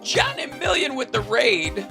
Johnny Million with the raid.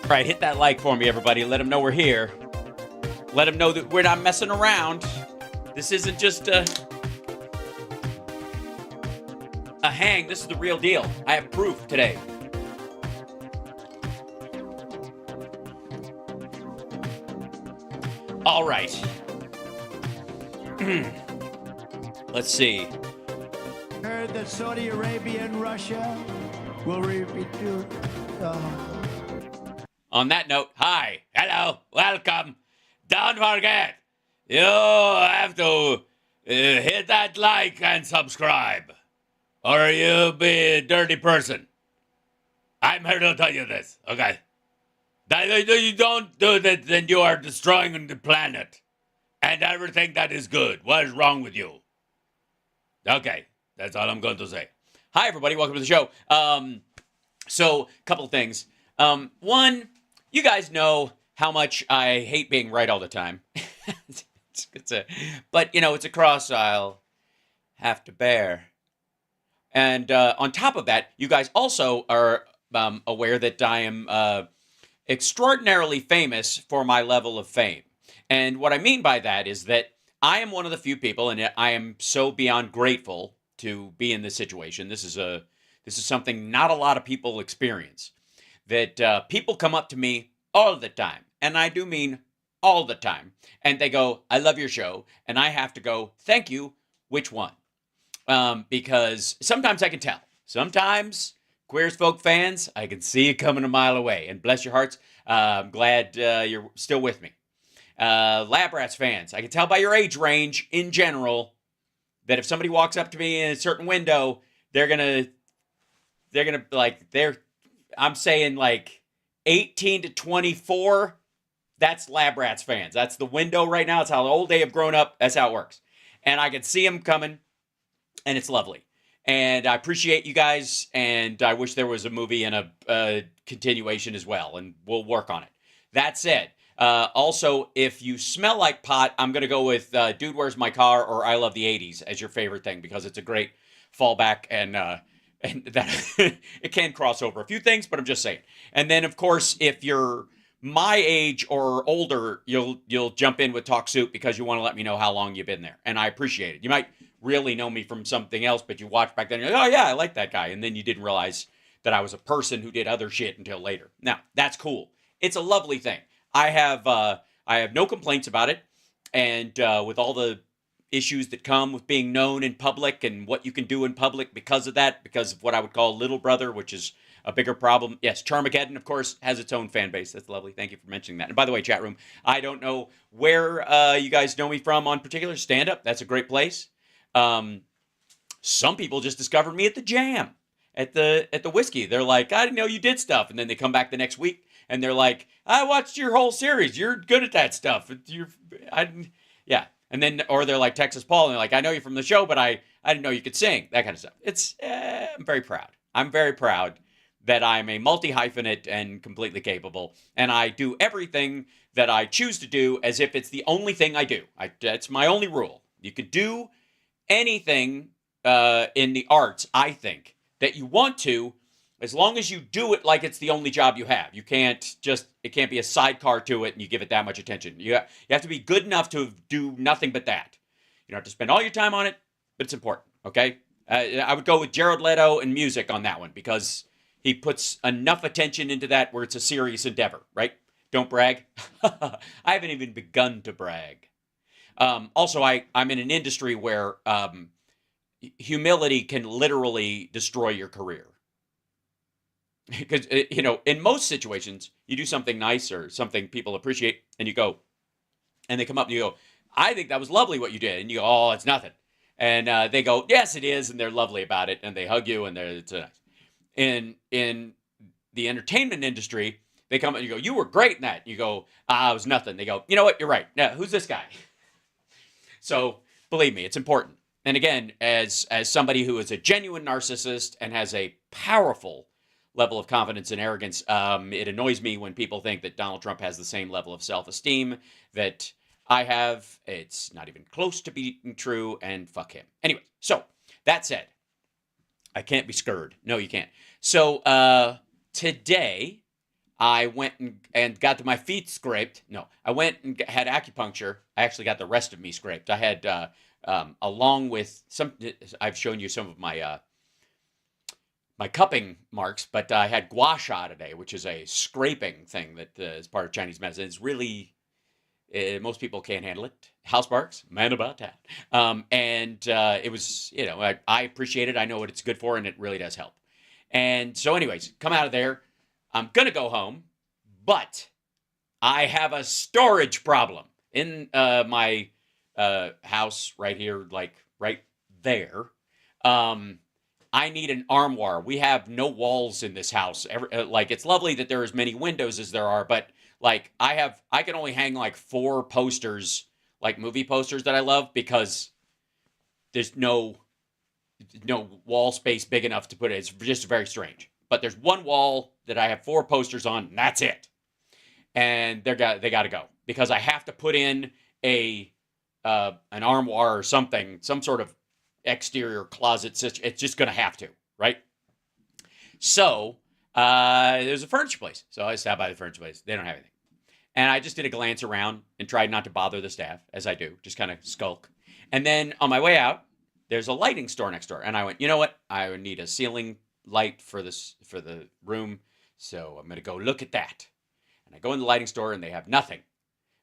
All right, hit that like for me, everybody. Let them know we're here. Let them know that we're not messing around. This isn't just a hang. This is the real deal. I have proof today. All right. Let's see. Heard that Saudi Arabia and Russia will repeat. On that note, hi, hello, welcome. Don't forget, you have to hit that like and subscribe, or you'll be a dirty person. I'm here to tell you this, okay? You don't do that, then you are destroying the planet and everything that is good. What is wrong with you? Okay, that's all I'm going to say. Hi, everybody. Welcome to the show. So, a couple of things. One, you guys know how much I hate being right all the time. But, it's a cross I'll have to bear. And on top of that, you guys also are aware that I am extraordinarily famous for my level of fame. And what I mean by that is that I am one of the few people, and I am so beyond grateful to be in this situation. This is something not a lot of people experience. That people come up to me all the time, and I do mean all the time, and they go, "I love your show," and I have to go, "Thank you. Which one?" Because sometimes I can tell. Sometimes Queer as Folk fans, I can see you coming a mile away, and bless your hearts. I'm glad you're still with me. Lab Rats fans, I can tell by your age range in general that if somebody walks up to me in a certain window, I'm saying like 18 to 24, that's Lab Rats fans. That's the window right now. It's how old they have grown up. That's how it works. And I can see them coming, and it's lovely. And I appreciate you guys, and I wish there was a movie and a continuation as well, and we'll work on it. That said, also, if you smell like pot, I'm going to go with Dude, Where's My Car or I Love the 80s as your favorite thing, because it's a great fallback, and that it can cross over a few things, but I'm just saying. And then, of course, if you're my age or older, you'll jump in with Talk Soup because you want to let me know how long you've been there, and I appreciate it. You might really know me from something else, but you watched back then, and you're like, "Oh yeah, I like that guy," and then you didn't realize that I was a person who did other shit until later. Now, that's cool. It's a lovely thing. I have no complaints about it, and with all the issues that come with being known in public and what you can do in public because of that, because of what I would call little brother, which is a bigger problem. Yes, Charmageddon, of course, has its own fan base. That's lovely. Thank you for mentioning that. And by the way, chat room, I don't know where you guys know me from on particular. Stand Up, that's a great place. Some people just discovered me at the Jam, at the Whiskey. They're like, "I didn't know you did stuff," and then they come back the next week and they're like, "I watched your whole series. You're good at that stuff." Yeah. And then, or they're like Texas Paul, and they're like, "I know you from the show, but I didn't know you could sing." That kind of stuff. I'm very proud. I'm very proud that I'm a multi-hyphenate and completely capable, and I do everything that I choose to do as if it's the only thing I do. That's my only rule. You could do anything in the arts, I think, that you want to, as long as you do it like it's the only job you have. It can't be a sidecar to it and you give it that much attention. You have to be good enough to do nothing but that. You don't have to spend all your time on it, but it's important, okay? I would go with Jared Leto and music on that one, because he puts enough attention into that where it's a serious endeavor, right? Don't brag. I haven't even begun to brag. Also, I'm in an industry where humility can literally destroy your career. Because, in most situations, you do something nice or something people appreciate, and you go, and they come up and you go, "I think that was lovely what you did." And you go, "Oh, it's nothing." And they go, "Yes, it is." And they're lovely about it. And they hug you, and it's nice. In the entertainment industry, they come up and you go, "You were great in that." You go, "Ah, it was nothing." They go, "You know what? You're right. Now, who's this guy?" So believe me, it's important. And again, as somebody who is a genuine narcissist and has a powerful level of confidence and arrogance, it annoys me when people think that Donald Trump has the same level of self-esteem that I have. It's not even close to being true, and fuck him. Anyway, so that said, I can't be scared. No, you can't. So today, I went and got my feet scraped. No, I went and had acupuncture. I actually got the rest of me scraped. I had, along with I've shown you some of my my cupping marks, but I had gua sha today, which is a scraping thing that is part of Chinese medicine. It's really, most people can't handle it. House marks, man about that. And it was, I appreciate it. I know what it's good for, and it really does help. And so anyways, come out of there. I'm going to go home, but I have a storage problem in my house right here, like right there. I need an armoire. We have no walls in this house. Like, it's lovely that there are as many windows as there are, but like I can only hang like 4 posters, like movie posters that I love, because there's no wall space big enough to put it. It's just very strange. But there's one wall that I have 4 posters on, and that's it. And they got to go, because I have to put in an armoire or something, some sort of exterior closet. It's just going to have to, right? So there's a furniture place. So I stopped by the furniture place. They don't have anything. And I just did a glance around and tried not to bother the staff, as I do, just kind of skulk. And then on my way out, there's a lighting store next door. And I went, you know what? I would need a ceiling light for the room. So I'm going to go look at that. And I go in the lighting store, and they have nothing.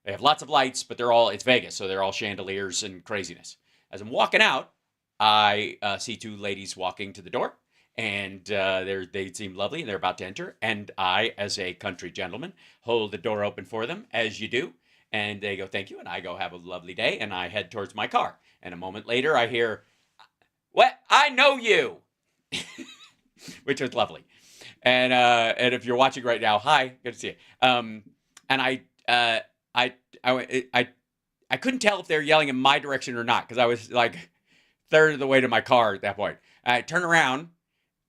They have lots of lights, but it's Vegas, so they're all chandeliers and craziness. As I'm walking out, I see 2 ladies walking to the door, and they seem lovely, and they're about to enter. And I, as a country gentleman, hold the door open for them, as you do. And they go, thank you, and I go, have a lovely day, and I head towards my car. And a moment later, I hear, what? I know you! Which was lovely. And if you're watching right now, hi, good to see you. And I couldn't tell if they were yelling in my direction or not, because I was like third of the way to my car at that point. I turn around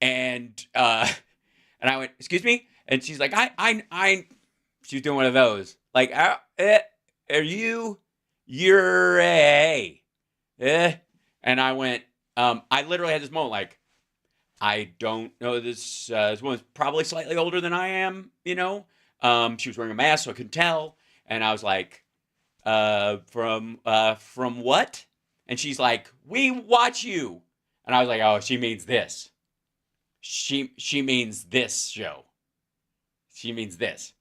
and I went, excuse me? And she's like, she's doing one of those. Like, are you're a, and I went, I literally had this moment like, I don't know, this woman's probably slightly older than I am, you know? She was wearing a mask, so I couldn't tell. And I was like, from what? And she's like, we watch you. And I was like, oh, she means this. She means this show. She means this.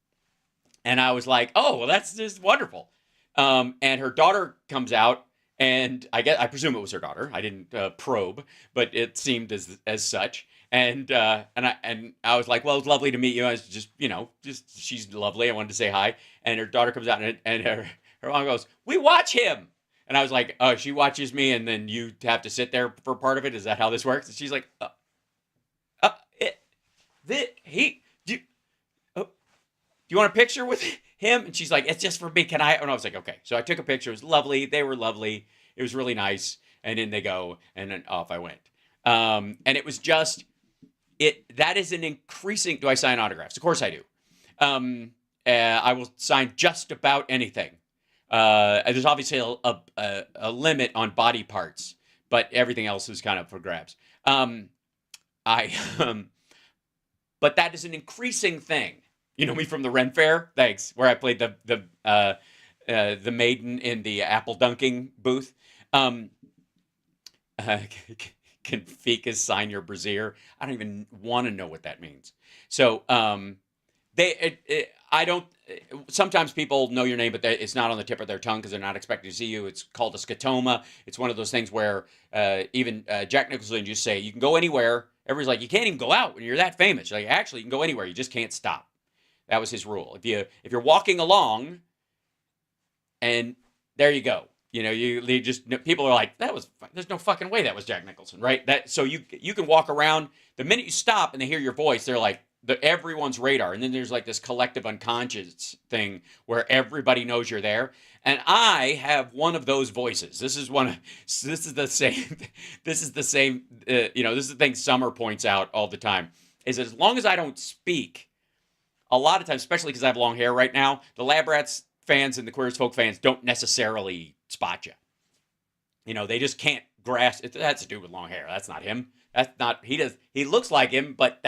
And I was like, oh, well, that's just wonderful. And her daughter comes out, and I presume it was her daughter. I didn't probe, but it seemed as such. And I was like, well, it was lovely to meet you. I was just, she's lovely. I wanted to say hi. And her daughter comes out, and her mom goes, we watch him. And I was like, oh, she watches me, and then you have to sit there for part of it. Is that how this works? And she's like, do you want a picture with him? And she's like, it's just for me. Can I? And I was like, okay. So I took a picture. It was lovely. They were lovely. It was really nice. And then they go, and then off I went. And it was just, that is an increasing, do I sign autographs? Of course I do. I will sign just about anything. There's obviously a limit on body parts, but everything else is kind of for grabs. But that is an increasing thing. You know me from the Ren Fair? Thanks. Where I played the maiden in the apple dunking booth. Can Ficus sign your brassiere? I don't even want to know what that means. So I don't. Sometimes people know your name, but it's not on the tip of their tongue because they're not expecting to see you. It's called a scotoma. It's one of those things where even Jack Nicholson used to say, you can go anywhere. Everybody's like, you can't even go out when you're that famous. Like, actually, you can go anywhere. You just can't stop. That was his rule. If you're walking along, and there you go. You just, people are like, there's no fucking way that was Jack Nicholson, right? So you can walk around. The minute you stop and they hear your voice, they're like, everyone's radar. And then there's like this collective unconscious thing where everybody knows you're there. And I have one of those voices. This is the same. This is the thing Summer points out all the time, is that as long as I don't speak, a lot of times, especially because I have long hair right now, the Lab Rats fans and the Queer as Folk fans don't necessarily spot you. They just can't grasp it. That's a dude with long hair. That's not him. That's not, he looks like him, but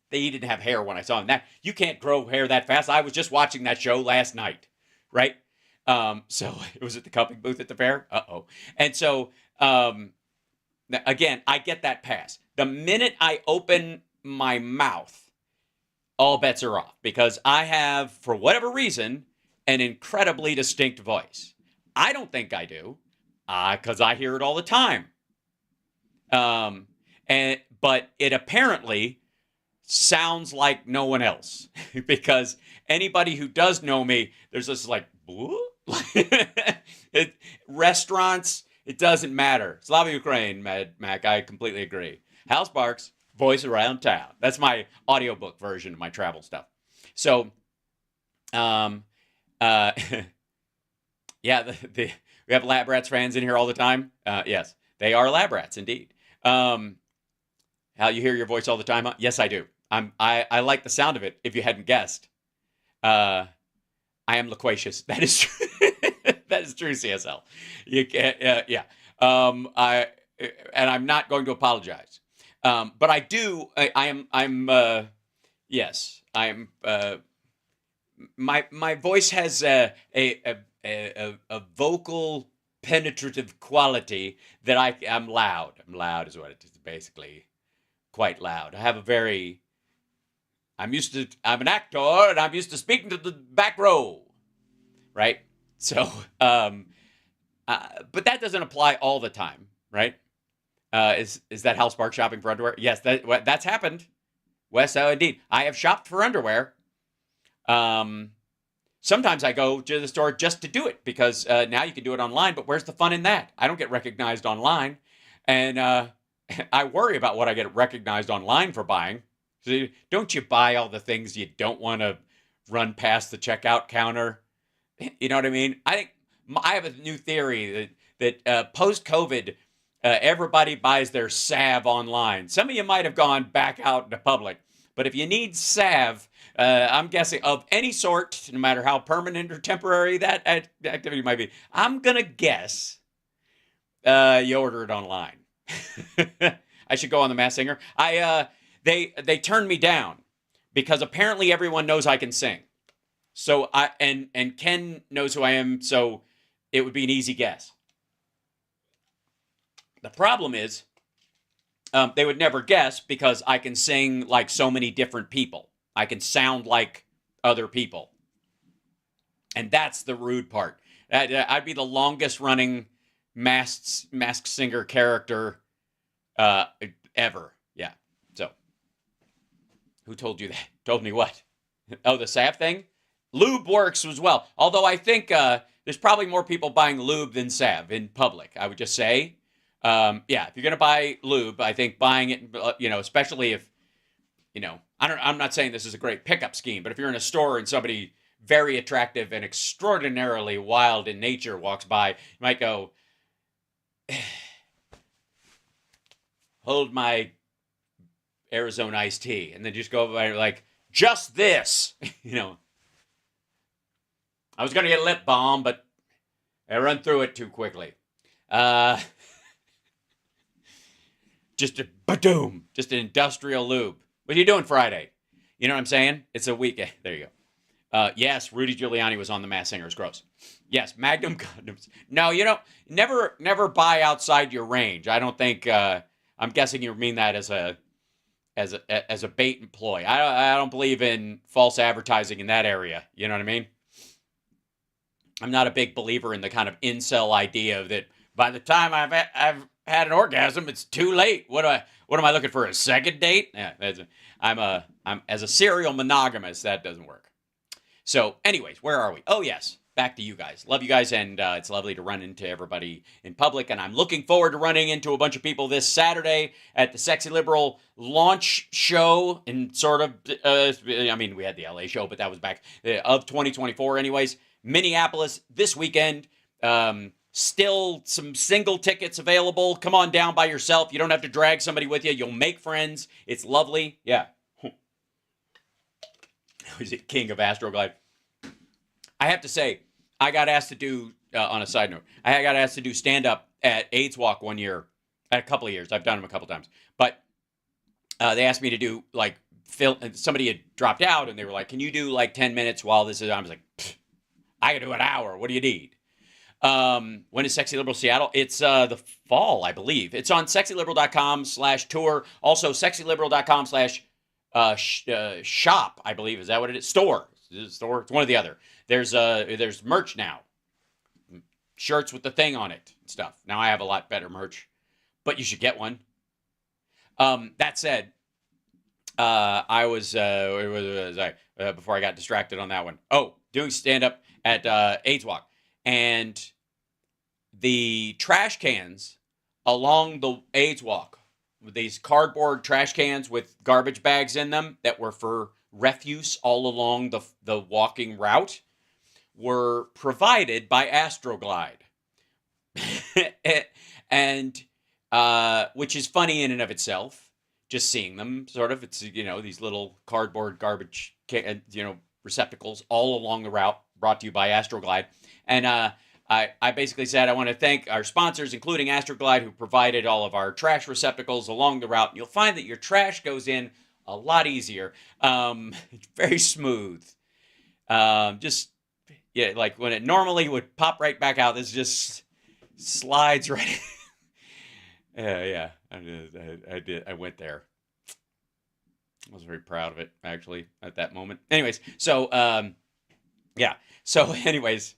he didn't have hair when I saw him. You can't grow hair that fast. I was just watching that show last night, right? So it was at the cupping booth at the fair. Uh-oh. And so, again, I get that pass. The minute I open my mouth, all bets are off, because I have, for whatever reason, an incredibly distinct voice. I don't think I do, because I hear it all the time. But it apparently sounds like no one else, because anybody who does know me, there's this like, restaurants, it doesn't matter. Slava Ukraine, Mac, I completely agree. Hal Sparks, voice around town. That's my audiobook version of my travel stuff. So, yeah, we have Lab Rats fans in here all the time. Yes, they are Lab Rats indeed. Hal, you hear your voice all the time? Huh? Yes, I do. I like the sound of it. If you hadn't guessed, I am loquacious. That is true. That is true, CSL. You can't, yeah. And I'm not going to apologize. But I do. Yes. My voice has a vocal penetrative quality that I'm loud. I'm loud is what it is, basically. Quite loud. I'm an actor and I'm used to speaking to the back row. Right? So, but that doesn't apply all the time, right? Is that Hal Sparks shopping for underwear? Yes, that's happened. Wes, indeed. I have shopped for underwear. Sometimes I go to the store just to do it because now you can do it online, but where's the fun in that? I don't get recognized online. And I worry about what I get recognized online for buying. So don't you buy all the things you don't want to run past the checkout counter? You know what I mean? I think I have a new theory that post-COVID, everybody buys their salve online. Some of you might have gone back out into public, but if you need salve, I'm guessing of any sort, no matter how permanent or temporary that activity might be, I'm gonna guess you order it online. I should go on the Masked Singer. They turned me down because apparently everyone knows I can sing. So and Ken knows who I am, so it would be an easy guess. The problem is they would never guess because I can sing like so many different people. I can sound like other people. And that's the rude part. I'd be the longest running masked singer character ever. Yeah. So who told you that? Told me what? Oh, the salve thing? Lube works as well. Although I think there's probably more people buying lube than salve in public, I would just say. Yeah, if you're going to buy lube, I think buying it, especially if, I'm not saying this is a great pickup scheme, but if you're in a store and somebody very attractive and extraordinarily wild in nature walks by, you might go, hold my Arizona iced tea. And then just go by like, just this, I was going to get lip balm, but I run through it too quickly. Just a ba-doom, just an industrial lube. What are you doing Friday? You know what I'm saying? It's a weekend. There you go. Yes, Rudy Giuliani was on the Masked Singer. It's gross. Yes, Magnum condoms. No, never buy outside your range. I don't think. I'm guessing you mean that as a bait and ploy. I don't believe in false advertising in that area. You know what I mean? I'm not a big believer in the kind of incel idea of that by the time I've had an orgasm, it's too late. What am I looking for? A second date? Yeah, I'm as a serial monogamous, that doesn't work. So, anyways, where are we? Oh yes, back to you guys. Love you guys, and it's lovely to run into everybody in public. And I'm looking forward to running into a bunch of people this Saturday at the Sexy Liberal launch show. And sort of, we had the LA show, but that was back of 2024, anyways. Minneapolis this weekend. Still some single tickets available. Come on down by yourself. You don't have to drag somebody with you. You'll make friends. It's lovely. Yeah. Who's it? King of Astroglide. I have to say, I got asked to do, on a side note, I got asked to do stand-up at AIDS Walk one year, a couple of years. I've done them a couple times. But they asked me to do, somebody had dropped out, and they were like, can you do, 10 minutes while this is, I was like, I can do an hour. What do you need? When is Sexy Liberal Seattle? It's the fall, I believe. It's on sexyliberal.com/tour. Also, sexyliberal.com/shop, I believe. Is that what it is? Store. Is it a store? It's one or the other. There's merch now. Shirts with the thing on it and stuff. Now I have a lot better merch, but you should get one. That said, I was before I got distracted on that one. Oh, doing stand-up at AIDS Walk. And the trash cans along the AIDS Walk these cardboard trash cans with garbage bags in them that were for refuse all along the walking route were provided by Astroglide. And which is funny in and of itself, just seeing them sort of. It's, these little cardboard garbage, receptacles all along the route brought to you by Astroglide. And I basically said, I want to thank our sponsors, including Astroglide, who provided all of our trash receptacles along the route. And you'll find that your trash goes in a lot easier. It's very smooth. Like when it normally would pop right back out, this just slides right in. Yeah, I did. I went there. I was very proud of it, actually, at that moment. Anyways, so, yeah. So, anyways,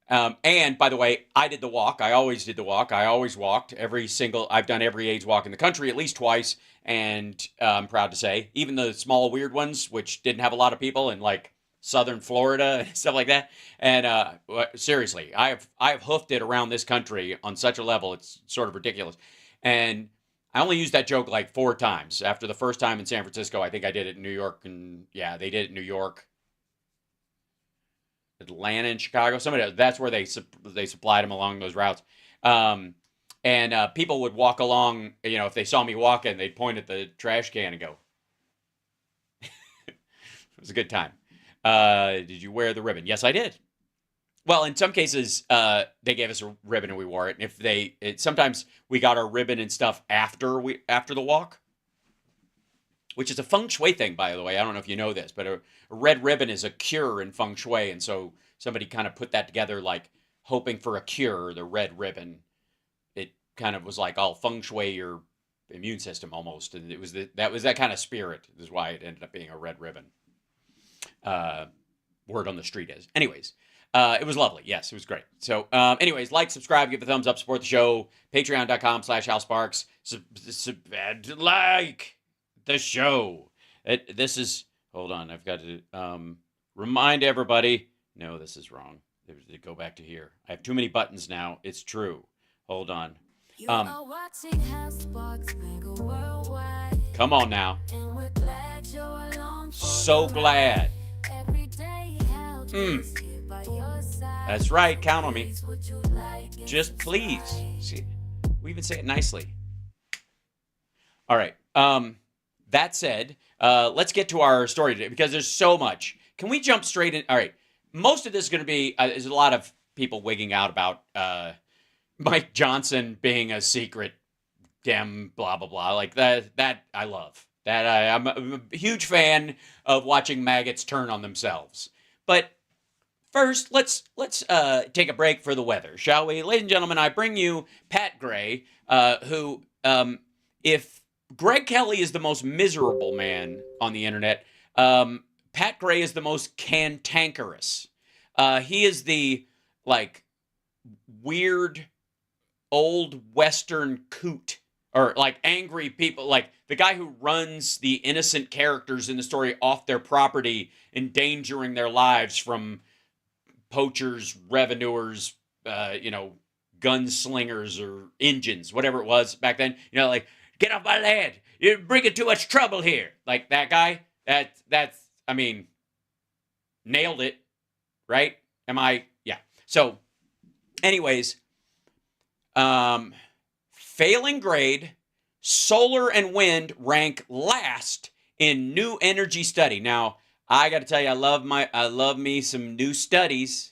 and by the way, I did the walk. I always did the walk. I always walked I've done every AIDS walk in the country at least twice. And I'm proud to say, even the small weird ones, which didn't have a lot of people in like Southern Florida and stuff like that. And seriously, I have hoofed it around this country on such a level. It's sort of ridiculous. And I only used that joke like 4 times. After the first time in San Francisco, I think I did it in New York. And yeah, they did it in New York. Atlanta and Chicago. That's where they supplied them along those routes. And people would walk along, if they saw me walking, they'd point at the trash can and go. It was a good time. Did you wear the ribbon? Yes, I did. Well, in some cases, they gave us a ribbon and we wore it. And sometimes we got our ribbon and stuff after the walk, which is a feng shui thing, by the way. I don't know if you know this, but a red ribbon is a cure in feng shui. And so somebody kind of put that together, like hoping for a cure, the red ribbon. It kind of was like, I'll feng shui your immune system almost. And that was that kind of spirit is why it ended up being a red ribbon. Word on the street is. Anyways, it was lovely. Yes, it was great. So, anyways, like, subscribe, give a thumbs up, support the show. Patreon.com/HalSparks. Like the show. Hold on. I've got to remind everybody. No, this is wrong. Go back to here. I have too many buttons now. It's true. Hold on. You are watching HalSparks Megaworldwide. Come on now. And we're glad you're along for So the glad. ride. Every day, Hal is here by your side. That's right. Count on me. Please, would you like it Just please. tonight? See, we even say it nicely. All right. That said, let's get to our story today because there's so much. Can we jump straight in? All right. Most of this is going to be, there's a lot of people wigging out about Mike Johnson being a secret Dem, blah, blah, blah. Like that I love. I'm a huge fan of watching maggots turn on themselves. But first, let's take a break for the weather, shall we? Ladies and gentlemen, I bring you Pat Gray, who, if Greg Kelly is the most miserable man on the internet, Pat Gray is the most cantankerous. He is the, like, weird old Western coot, or like angry people, like the guy who runs the innocent characters in the story off their property, endangering their lives from poachers, revenuers, gunslingers or Indians, whatever it was back then. Like, get off my land. You're bringing too much trouble here. Like that guy. Nailed it, right? Yeah. So, anyways, failing grade, solar and wind rank last in new energy study. Now, I got to tell you, I love me some new studies.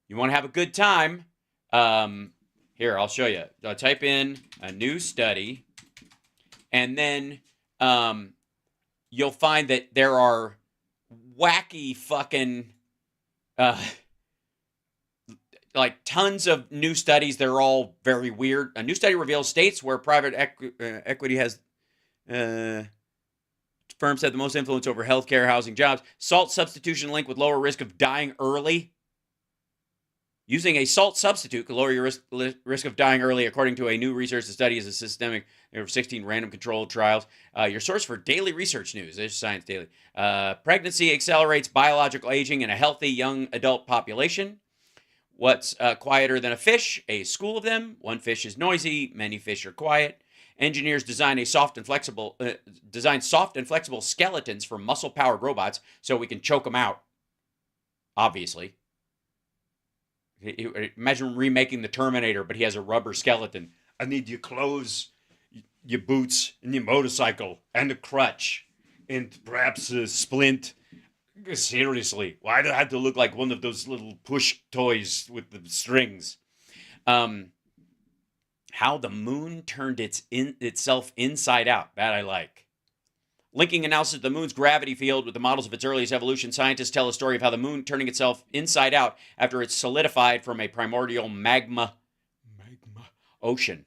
You want to have a good time? Here, I'll show you. I'll type in a new study, and then you'll find that there are wacky fucking like tons of new studies. They're all very weird. A new study reveals states where private equity has firms have the most influence over healthcare, housing, jobs. Salt substitution linked with lower risk of dying early. Using a salt substitute could lower your risk of dying early, according to a new research. The study is a systemic. There were 16 random controlled trials. Your source for daily research news. There's Science Daily. Pregnancy accelerates biological aging in a healthy young adult population. What's quieter than a fish? A school of them. One fish is noisy. Many fish are quiet. engineers design soft and flexible skeletons for muscle-powered robots so we can choke them out. Obviously. Imagine remaking the Terminator, but he has a rubber skeleton. I need your clothes, your boots, and your motorcycle, and a crutch, and perhaps a splint. Seriously, why do I have to look like one of those little push toys with the strings? How the moon turned itself inside out. That I like. Linking analysis of the moon's gravity field with the models of its earliest evolution, scientists tell a story of how the moon turning itself inside out after it's solidified from a primordial magma ocean.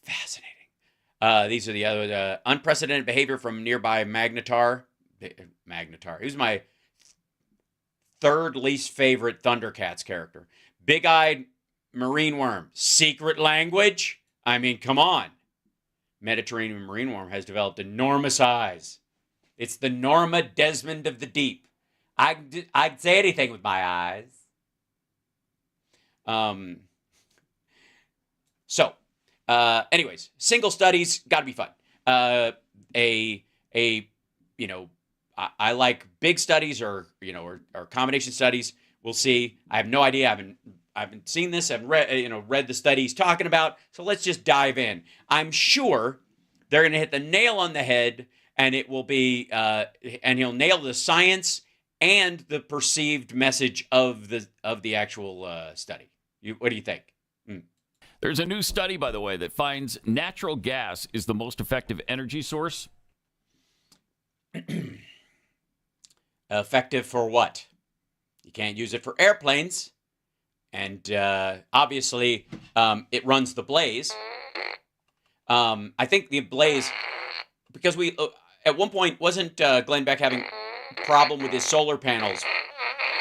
Fascinating. These are the other unprecedented behavior from nearby Magnetar. He was my third least favorite Thundercats character. Big-eyed marine worm. Secret language? I mean, come on. Mediterranean marine worm has developed enormous eyes. It's the Norma Desmond of the deep. I'd say anything with my eyes. Anyways, single studies got to be fun. I like big studies or combination studies. We'll see. I have no idea. I haven't seen this. I've read the studies talking about. So let's just dive in. I'm sure they're going to hit the nail on the head, and it will be, and he'll nail the science and the perceived message of the actual study. What do you think? There's a new study, by the way, that finds natural gas is the most effective energy source. Effective for what? You can't use it for airplanes. And obviously, it runs the blaze. I think the blaze, because we, at one point, wasn't Glenn Beck having a problem with his solar panels,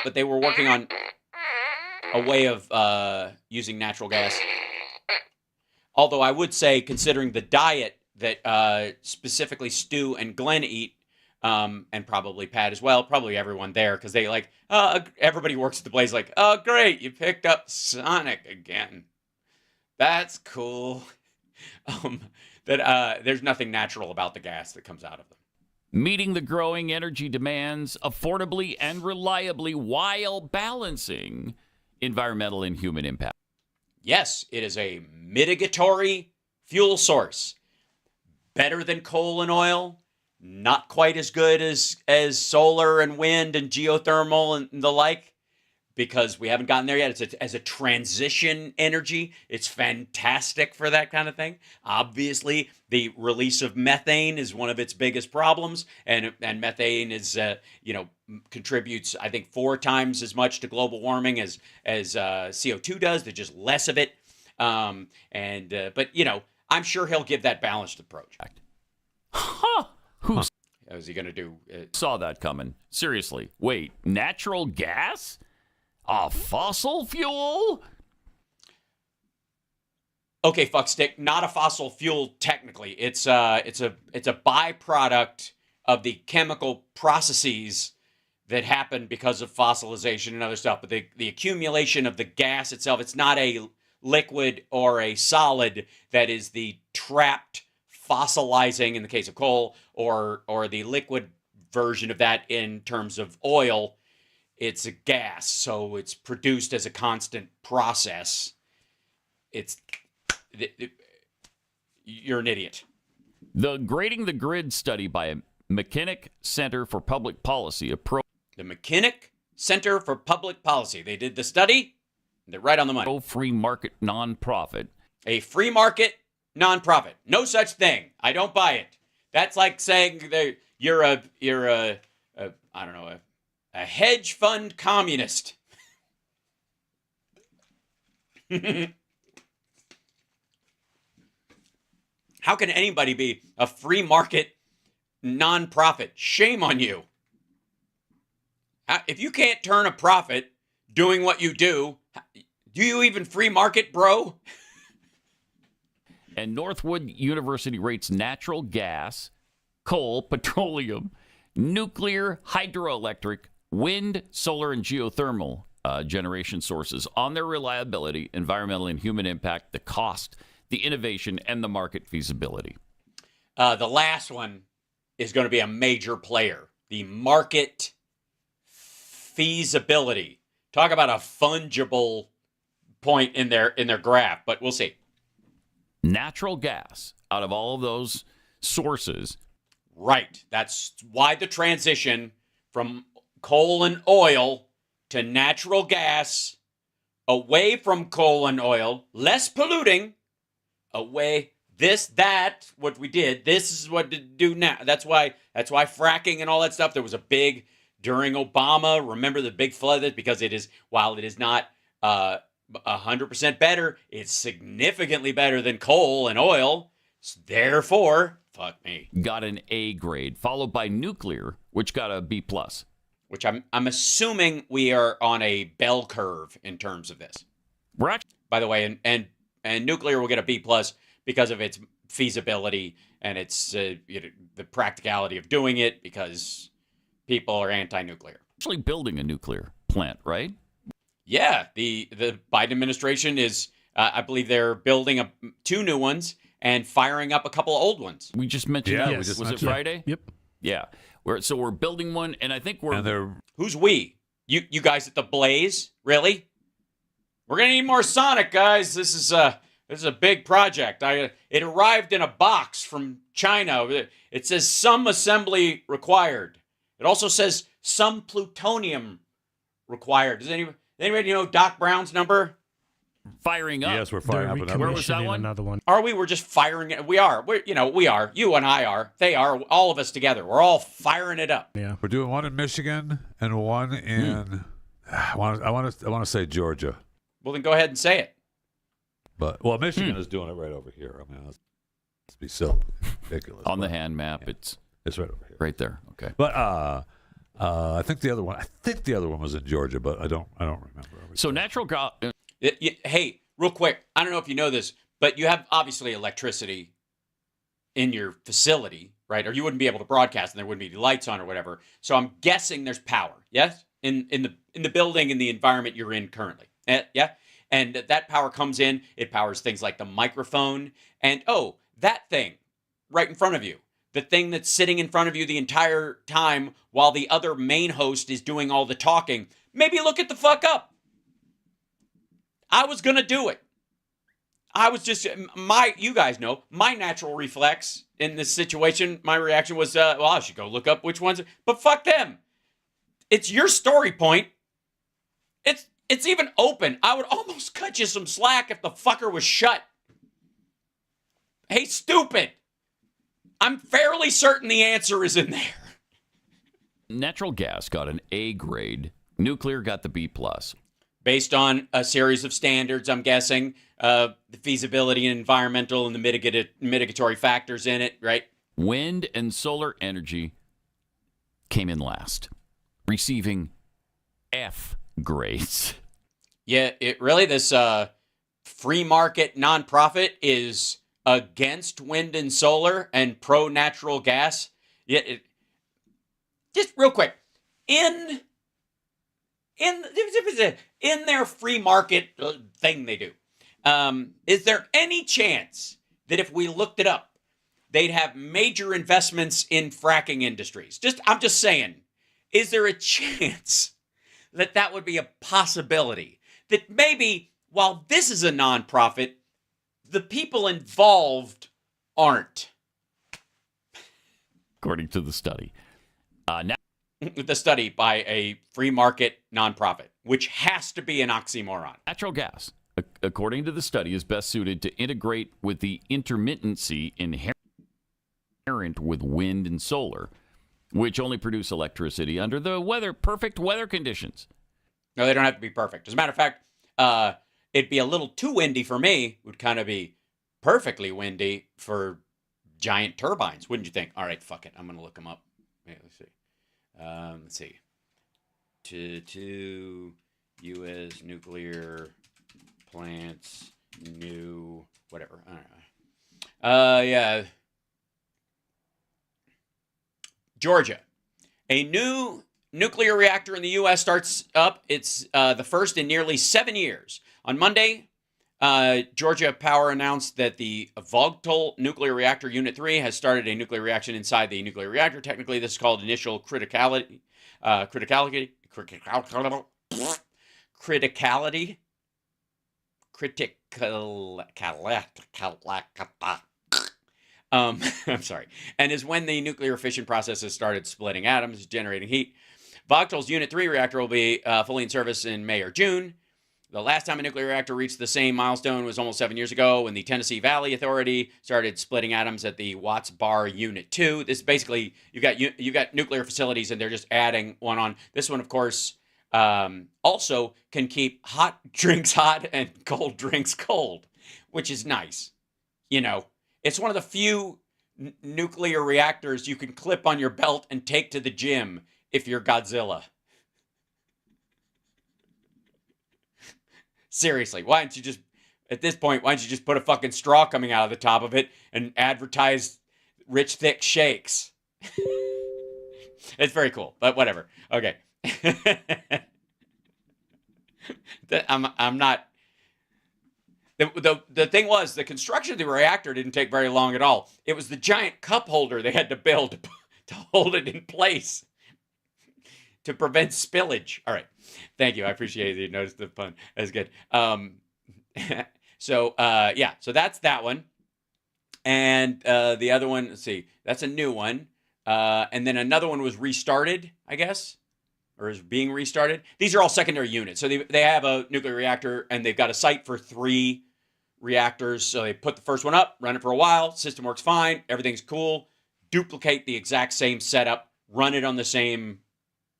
but they were working on a way of using natural gas. Although I would say, considering the diet that specifically Stu and Glenn eat, and probably Pat as well, probably everyone there, because they everybody works at the Blaze like, oh, great, you picked up Sonic again. That's cool. There's nothing natural about the gas that comes out of them. Meeting the growing energy demands affordably and reliably while balancing environmental and human impact. Yes, it is a mitigatory fuel source. Better than coal and oil. Not quite as good as solar and wind and geothermal and the like, because we haven't gotten there yet. It's as a transition energy. It's fantastic for that kind of thing. Obviously, the release of methane is one of its biggest problems, and methane is contributes, I think, 4 times as much to global warming as CO2 does. There's just less of it, but I'm sure he'll give that balanced approach. Huh. Who is he going to do? Saw that coming? Seriously. Wait, natural gas? A fossil fuel? Okay, fuckstick, not a fossil fuel technically. It's a byproduct of the chemical processes that happen because of fossilization and other stuff. But the accumulation of the gas itself, it's not a liquid or a solid that is the trapped fossilizing in the case of coal, or the liquid version of that in terms of oil. It's a gas, so it's produced as a constant process. You're an idiot. The Grading the Grid study by McKinnock Center for Public Policy. The McKinnock Center for Public Policy. They did the study. They're right on the money. Free market nonprofit. A free market nonprofit. No such thing. I don't buy it. That's like saying that you're a hedge fund communist. How can anybody be a free market nonprofit? Shame on you. If you can't turn a profit doing what you do you even free market, bro? And Northwood University rates natural gas, coal, petroleum, nuclear, hydroelectric, wind, solar, and geothermal generation sources on their reliability, environmental, and human impact, the cost, the innovation, and the market feasibility. The last one is going to be a major player. The market feasibility. Talk about a fungible point in their graph, but we'll see. Natural gas, out of all of those sources. Right. That's why the transition from coal and oil to natural gas, away from coal and oil, less polluting, away what we did. This is what to do now. That's why fracking and all that stuff. There was a big during Obama. Remember the big flood? Because it is, while it is not 100% better, it's significantly better than coal and oil. Therefore, fuck me. Got an A grade, followed by nuclear, which got a B plus. Which I'm assuming we are on a bell curve in terms of this. We're actually, by the way, and nuclear will get a B plus because of its feasibility and its the practicality of doing it, because people are anti-nuclear. building a nuclear plant, right? Yeah, the Biden administration is, I believe they're building 2 new ones and firing up a couple of old ones. We just mentioned that. Yes. Was it Friday? Yep. Yeah. We're building one, and I think Who's we? You guys at the Blaze? Really? We're gonna need more Sonic, guys. This is a big project. It arrived in a box from China. It says some assembly required. It also says some plutonium required. Does anybody know Doc Brown's number? firing up. Yes, we're firing up another Where was that Recommissioning one? another one. Are we? We're just firing it. We are. We are. You and I are. They are. All of us together. We're all firing it up. Yeah. We're doing one in Michigan and one in I want to say Georgia, Well, then go ahead and say it. but Michigan is doing it right over here. I mean, let's be so ridiculous. On the but hand map, it's it's right over here. right there. Okay. But I think the other one was in Georgia, but I don't remember. So natural gas. Hey, real quick. I don't know if you know this, but you have obviously electricity in your facility, right? Or you wouldn't be able to broadcast, and there wouldn't be lights on or whatever. So I'm guessing there's power. Yes, in the building, in the environment you're in currently. Yeah, and that power comes in. It powers things like the microphone and that thing right in front of you. The thing that's sitting in front of you the entire time while the other main host is doing all the talking. Maybe look it the fuck up. I was going to do it. I was just, you guys know, my natural reflex in this situation, my reaction was, I should go look up which ones, but fuck them. It's your story point. It's even open. I would almost cut you some slack if the fucker was shut. Hey, stupid. I'm fairly certain the answer is in there. Natural gas got an A grade. Nuclear got the B plus. Based on a series of standards, I'm guessing, the feasibility and environmental and the mitigatory factors in it, right? Wind and solar energy came in last, receiving F grades. Yeah, this free market nonprofit is against wind and solar and pro natural gas. Yeah, just real quick, in their free market thing they do, is there any chance that if we looked it up, they'd have major investments in fracking industries? I'm just saying, is there a chance that would be a possibility? That maybe while this is a nonprofit, the people involved aren't. According to the study. The study by a free market nonprofit, which has to be an oxymoron. Natural gas, according to the study, is best suited to integrate with the intermittency inherent with wind and solar, which only produce electricity under the perfect weather conditions. No, they don't have to be perfect. As a matter of fact, it'd be a little too windy for me. It would kind of be perfectly windy for giant turbines, wouldn't you think? All right, fuck it. I'm going to look them up. Yeah, let's see. Two U.S. nuclear plants, new, whatever. I don't know. Yeah. Georgia. A new nuclear reactor in the U.S. starts up. It's the first in nearly 7 years. On Monday, Georgia Power announced that the Vogtle nuclear reactor unit 3 has started a nuclear reaction inside the nuclear reactor. Technically, this is called initial criticality. Criticality. I'm sorry. And is when the nuclear fission process has started splitting atoms, generating heat. Vogtle's Unit 3 reactor will be fully in service in May or June. The last time a nuclear reactor reached the same milestone was almost 7 years ago when the Tennessee Valley Authority started splitting atoms at the Watts Bar Unit 2. This is basically, you've got nuclear facilities and they're just adding one on. This one, of course, also can keep hot drinks hot and cold drinks cold, which is nice. You know, it's one of the few nuclear reactors you can clip on your belt and take to the gym if you're Godzilla. Seriously, why don't you just, at this point, why don't you just put a fucking straw coming out of the top of it and advertise rich, thick shakes? It's very cool, but whatever. Okay. I'm not. The thing was, the construction of the reactor didn't take very long at all. It was the giant cup holder they had to build to hold it in place to prevent spillage. All right. Thank you. I appreciate it. You noticed the pun. That's good. So that's that one. And the other one, let's see, that's a new one. And then another one was restarted, I guess, or is being restarted. These are all secondary units. So they have a nuclear reactor and they've got a site for 3 reactors. So they put the first one up, run it for a while, system works fine, everything's cool, duplicate the exact same setup, run it on the same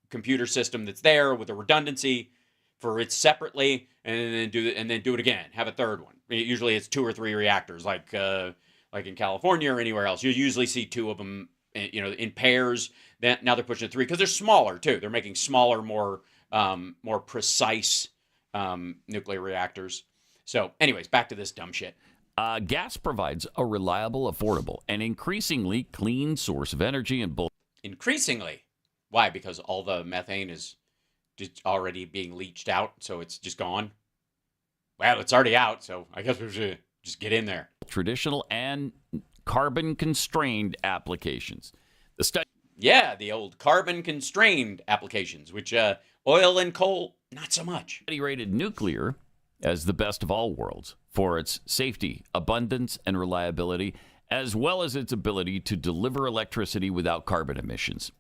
computer system that's there with a redundancy for it separately, and then do it again. Have a third one. Usually it's 2 or 3 reactors, like in California or anywhere else. You usually see 2 of them, in pairs. Now they're pushing to 3 because they're smaller too. They're making smaller, more precise nuclear reactors. So, anyways, back to this dumb shit. Gas provides a reliable, affordable, and increasingly clean source of energy and Increasingly. Why? Because all the methane is just already being leached out, so it's just gone? Well, it's already out, so I guess we should just get in there. Traditional and carbon-constrained applications. The old carbon-constrained applications, which oil and coal, not so much. Study rated nuclear as the best of all worlds for its safety, abundance, and reliability, as well as its ability to deliver electricity without carbon emissions.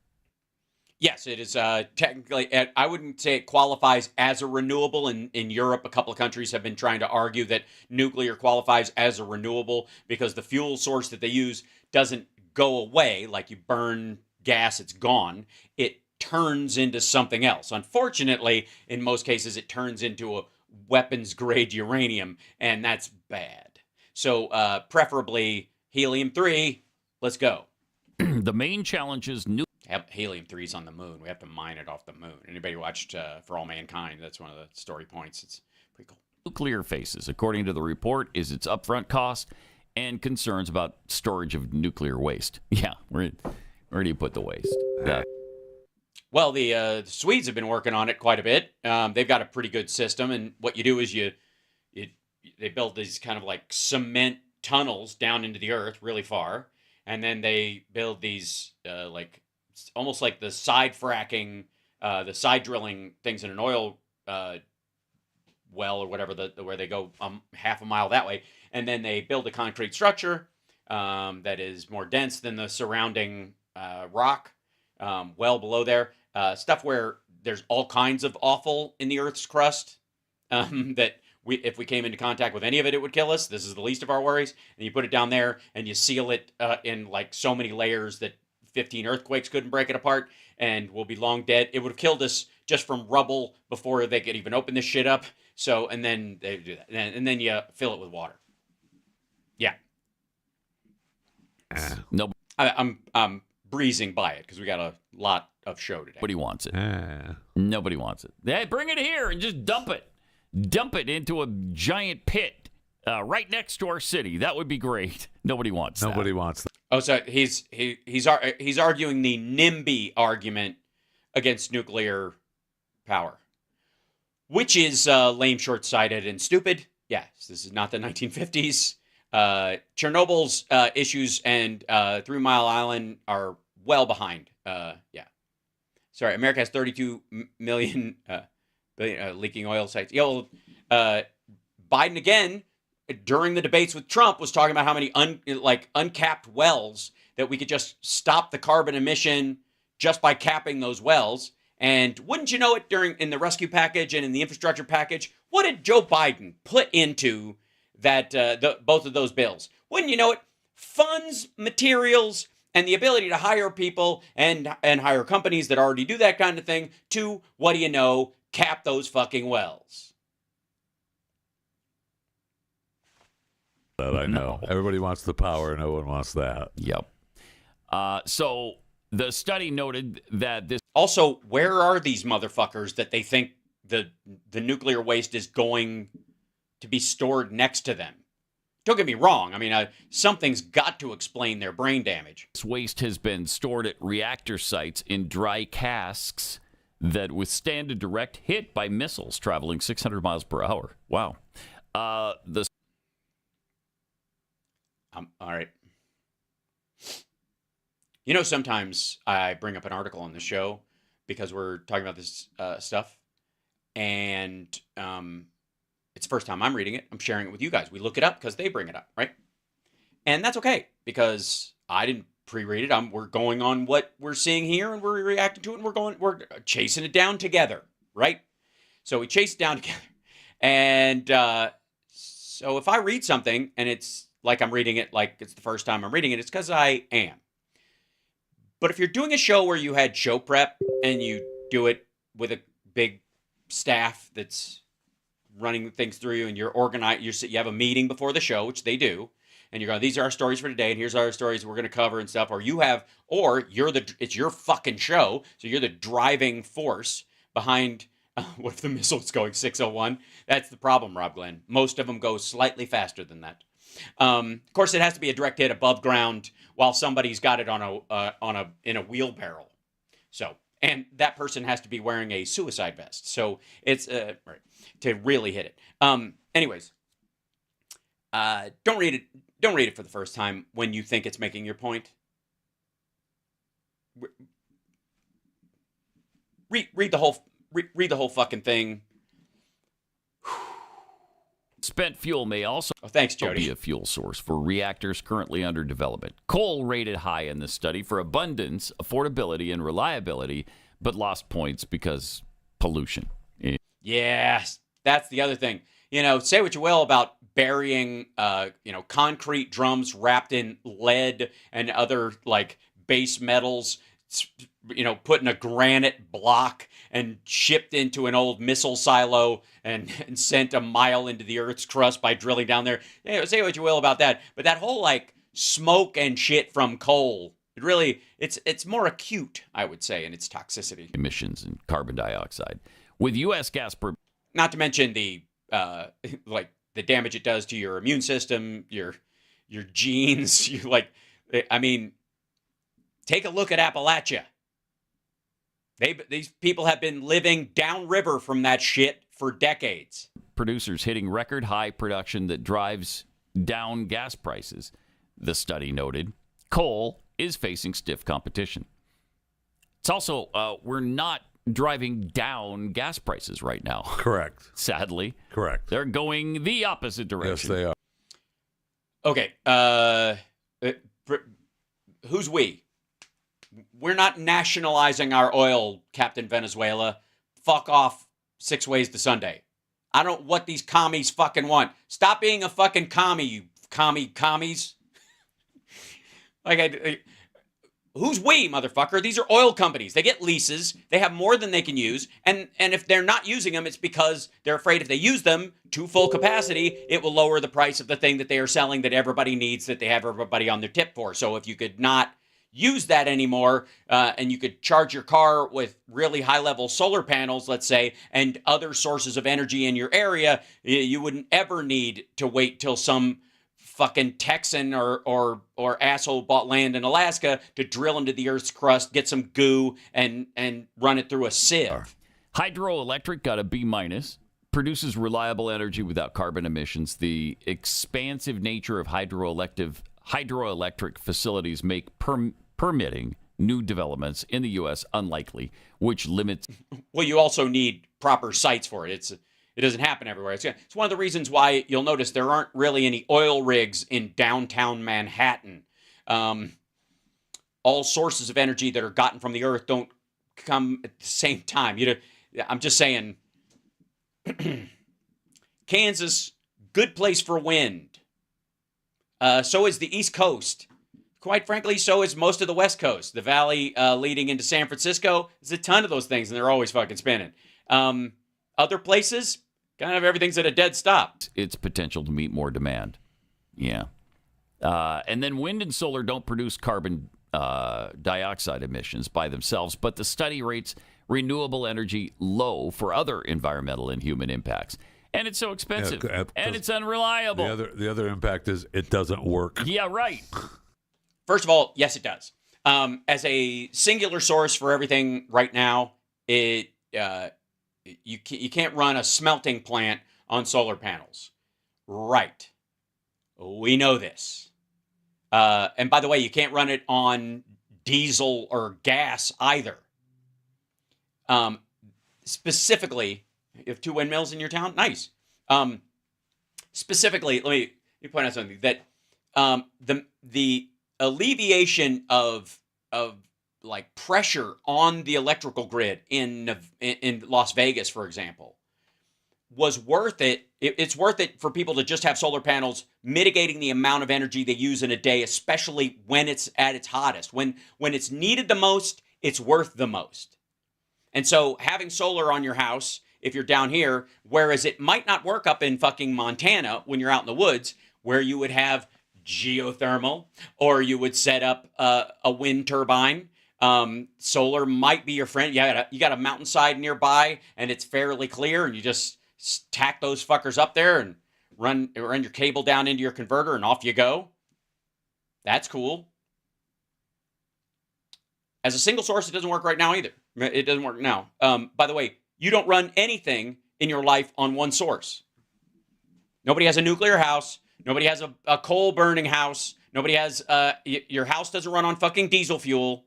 Yes, it is technically, I wouldn't say it qualifies as a renewable. In Europe, a couple of countries have been trying to argue that nuclear qualifies as a renewable because the fuel source that they use doesn't go away. Like you burn gas, it's gone. It turns into something else. Unfortunately, in most cases, it turns into a weapons-grade uranium, and that's bad. So preferably helium-3, let's go. The main challenge is helium-3 is on the moon. We have to mine it off the moon. Anybody watched For All Mankind? That's one of the story points. It's pretty cool. Nuclear faces, according to the report, is its upfront cost and concerns about storage of nuclear waste. Yeah, where do you put the waste? Well, the Swedes have been working on it quite a bit. They've got a pretty good system, and what you do is they build these kind of like cement tunnels down into the earth really far, and then they build these almost like the side fracking, the side drilling things in an oil well or whatever, where they go half a mile that way, and then they build a concrete structure that is more dense than the surrounding rock, well below there. Stuff where there's all kinds of offal in the Earth's crust that if we came into contact with any of it, it would kill us. This is the least of our worries. And you put it down there and you seal it in like so many layers that 15 earthquakes couldn't break it apart, and we'll be long dead. It would have killed us just from rubble before they could even open this shit up. So, and then they do that. And then you fill it with water. Yeah. No. I'm breezing by it because we got a lot of show today. Nobody wants it. Nobody wants it. Hey, bring it here and just dump it. Dump it into a giant pit right next to our city. That would be great. Nobody wants that. Nobody wants that. Oh, so he's arguing the NIMBY argument against nuclear power, which is lame, short-sighted, and stupid. yes, this is not the 1950s. Chernobyl's issues and 3 Mile Island are well behind. Yeah. Sorry, America has 32 million leaking oil sites. Biden again during the debates with Trump was talking about how many uncapped wells that we could just stop the carbon emission just by capping those wells. And wouldn't you know it, in the rescue package and in the infrastructure package, what did Joe Biden put into that both of those bills? Wouldn't you know it? Funds, materials, and the ability to hire people and hire companies that already do that kind of thing to, what do you know, cap those fucking wells. That I know. Everybody wants the power. No one wants that. Yep. So the study noted that this. Also, where are these motherfuckers that they think the nuclear waste is going to be stored next to them? Don't get me wrong. I mean, something's got to explain their brain damage. This waste has been stored at reactor sites in dry casks that withstand a direct hit by missiles traveling 600 miles per hour. Wow. All right. You know, sometimes I bring up an article on the show because we're talking about this stuff, and it's the first time I'm reading it. I'm sharing it with you guys. We look it up because they bring it up, right? And that's okay because I didn't pre-read it. We're going on what we're seeing here, and we're reacting to it, and we're chasing it down together, right? So we chase it down together, and so if I read something and it's like I'm reading it like it's the first time I'm reading it, it's because I am. But if you're doing a show where you had show prep and you do it with a big staff that's running things through you, and you're organized, you have a meeting before the show, which they do, and you're going, these are our stories for today, and here's our stories we're going to cover and stuff, it's your fucking show, so you're the driving force behind. What if the missile's going 601? That's the problem, Rob Glenn. Most of them go slightly faster than that. Of course, it has to be a direct hit above ground while somebody's got it in a wheelbarrow. So, and that person has to be wearing a suicide vest. So it's right, to really hit it. Anyways, don't read it. Don't read it for the first time when you think it's making your point. Read the whole fucking thing. Spent fuel may also thanks, Jody. be a fuel source for reactors currently under development. Coal rated high in this study for abundance, affordability, and reliability, but lost points because pollution. Yes, that's the other thing. You know, say what you will about burying, concrete drums wrapped in lead and other like base metals, put in a granite block and shipped into an old missile silo and sent a mile into the Earth's crust by drilling down there. Say what you will about that, but that whole like smoke and shit from coal, it's more acute, I would say, in its toxicity. Emissions and carbon dioxide. With U.S. gas not to mention the the damage it does to your immune system, your genes. Take a look at Appalachia. These people have been living downriver from that shit for decades. Producers hitting record high production that drives down gas prices. The study noted coal is facing stiff competition. It's also, we're not driving down gas prices right now. Correct. Sadly. Correct. They're going the opposite direction. Yes, they are. Okay. Who's we? We're not nationalizing our oil, Captain Venezuela. Fuck off 6 ways to Sunday. I don't know what these commies fucking want. Stop being a fucking commie, you commies. Who's we, motherfucker? These are oil companies. They get leases. They have more than they can use. And if they're not using them, it's because they're afraid if they use them to full capacity, it will lower the price of the thing that they are selling that everybody needs, that they have everybody on their tip for. So if you could not use that anymore, and you could charge your car with really high-level solar panels, let's say, and other sources of energy in your area, you wouldn't ever need to wait till some fucking Texan or asshole bought land in Alaska to drill into the Earth's crust, get some goo, and run it through a sieve. Hydroelectric got a B-. produces reliable energy without carbon emissions. The expansive nature of hydroelectric facilities make permitting new developments in the U.S. unlikely, which limits. Well, you also need proper sites for it. It doesn't happen everywhere. It's one of the reasons why you'll notice there aren't really any oil rigs in downtown Manhattan. All sources of energy that are gotten from the earth don't come at the same time. I'm just saying, Kansas, good place for wind. So is the East Coast. Quite frankly, so is most of the West Coast. The valley leading into San Francisco, there's a ton of those things, and they're always fucking spinning. Other places, kind of everything's at a dead stop. Its potential to meet more demand. Yeah. And then wind and solar don't produce carbon dioxide emissions by themselves, but the study rates renewable energy low for other environmental and human impacts. And it's so expensive. And it's unreliable. The other impact is it doesn't work. Yeah, right. First of all, yes, it does. As a singular source for everything right now, you can't run a smelting plant on solar panels. Right. We know this. And by the way, you can't run it on diesel or gas either. Specifically, you have 2 windmills in your town? Nice. Specifically, let me point out something that the alleviation of like pressure on the electrical grid in Las Vegas, for example, was worth it. It's worth it for people to just have solar panels, mitigating the amount of energy they use in a day, especially when it's at its hottest. When it's needed the most, it's worth the most. And so having solar on your house, if you're down here, whereas it might not work up in fucking Montana when you're out in the woods, where you would have geothermal or you would set up a wind turbine. Solar might be your friend. You got a mountainside nearby and it's fairly clear, and you just tack those fuckers up there and run your cable down into your converter and off you go. That's cool. As a single source, it doesn't work right now either. It doesn't work now. By the way, you don't run anything in your life on one source. Nobody has a nuclear house. Nobody has a coal burning house. Nobody has, your house doesn't run on fucking diesel fuel.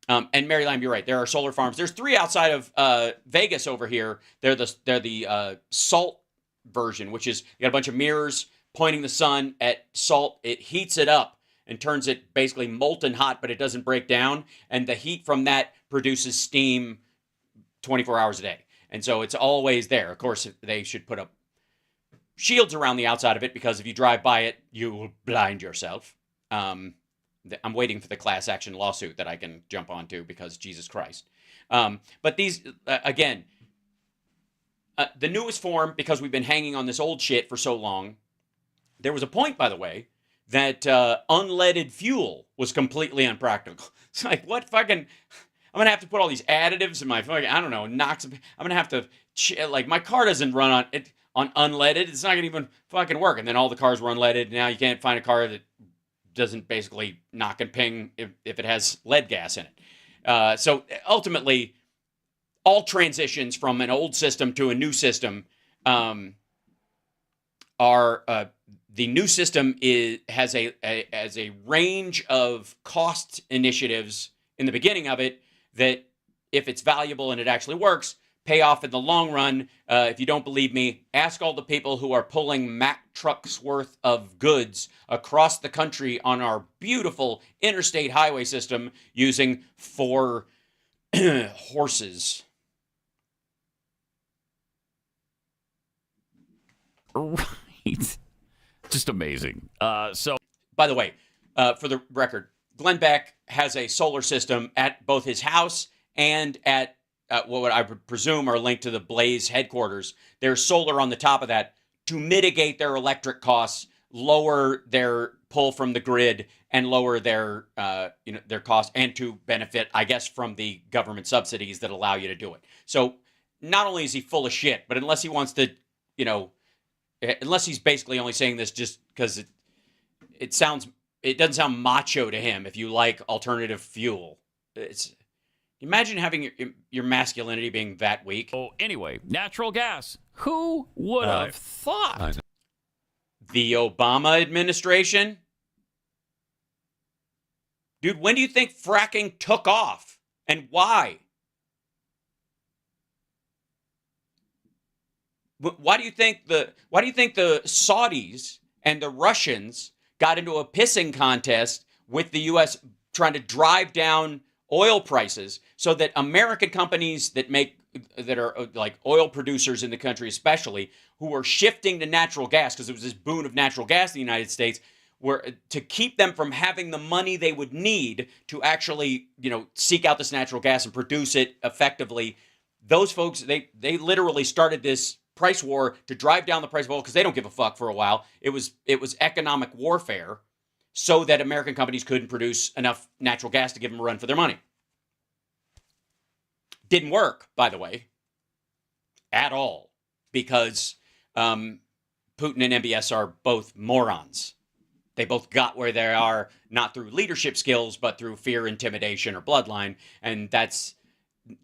And Mary Lamb, you're right. There are solar farms. There's 3 outside of Vegas over here. They're the salt version, which is you got a bunch of mirrors pointing the sun at salt. It heats it up and turns it basically molten hot, but it doesn't break down. And the heat from that produces steam 24 hours a day. And so it's always there. Of course, they should put up shields around the outside of it, because if you drive by it, you will blind yourself. I'm waiting for the class action lawsuit that I can jump onto, because Jesus Christ. But these, again, the newest form, because we've been hanging on this old shit for so long, there was a point, by the way, that unleaded fuel was completely unpractical. It's like, what fucking... I'm going to have to put all these additives in my fucking, I don't know, I'm going to have to, like, my car doesn't run on unleaded. It's not going to even fucking work. And then all the cars were unleaded. Now you can't find a car that doesn't basically knock and ping if it has lead gas in it. So ultimately, all transitions from an old system to a new system are the new system has a range of cost initiatives in the beginning of it that, if it's valuable and it actually works, pay off in the long run. If you don't believe me, ask all the people who are pulling Mack trucks worth of goods across the country on our beautiful interstate highway system using 4 horses. Right. Just amazing. So, by the way, for the record, Glenn Beck has a solar system at both his house and at what I would presume are linked to the Blaze headquarters. There's solar on the top of that to mitigate their electric costs, lower their pull from the grid, and lower their their costs, and to benefit, I guess, from the government subsidies that allow you to do it. So not only is he full of shit, but unless he wants to, unless he's basically only saying this just because it doesn't sound macho to him if you like alternative fuel. Imagine having your masculinity being that weak. Oh, anyway, natural gas. Who would have thought? The Obama administration? Dude, when do you think fracking took off? And why? Why do you think the Saudis and the Russians got into a pissing contest with the US trying to drive down oil prices so that American companies that are like oil producers in the country especially, who are shifting to natural gas because it was this boon of natural gas in the United States, were to keep them from having the money they would need to actually, seek out this natural gas and produce it effectively. Those folks, they literally started this price war to drive down the price of oil because they don't give a fuck for a while. It was economic warfare so that American companies couldn't produce enough natural gas to give them a run for their money. Didn't work, by the way, at all, because Putin and MBS are both morons. They both got where they are, not through leadership skills, but through fear, intimidation, or bloodline. And that's,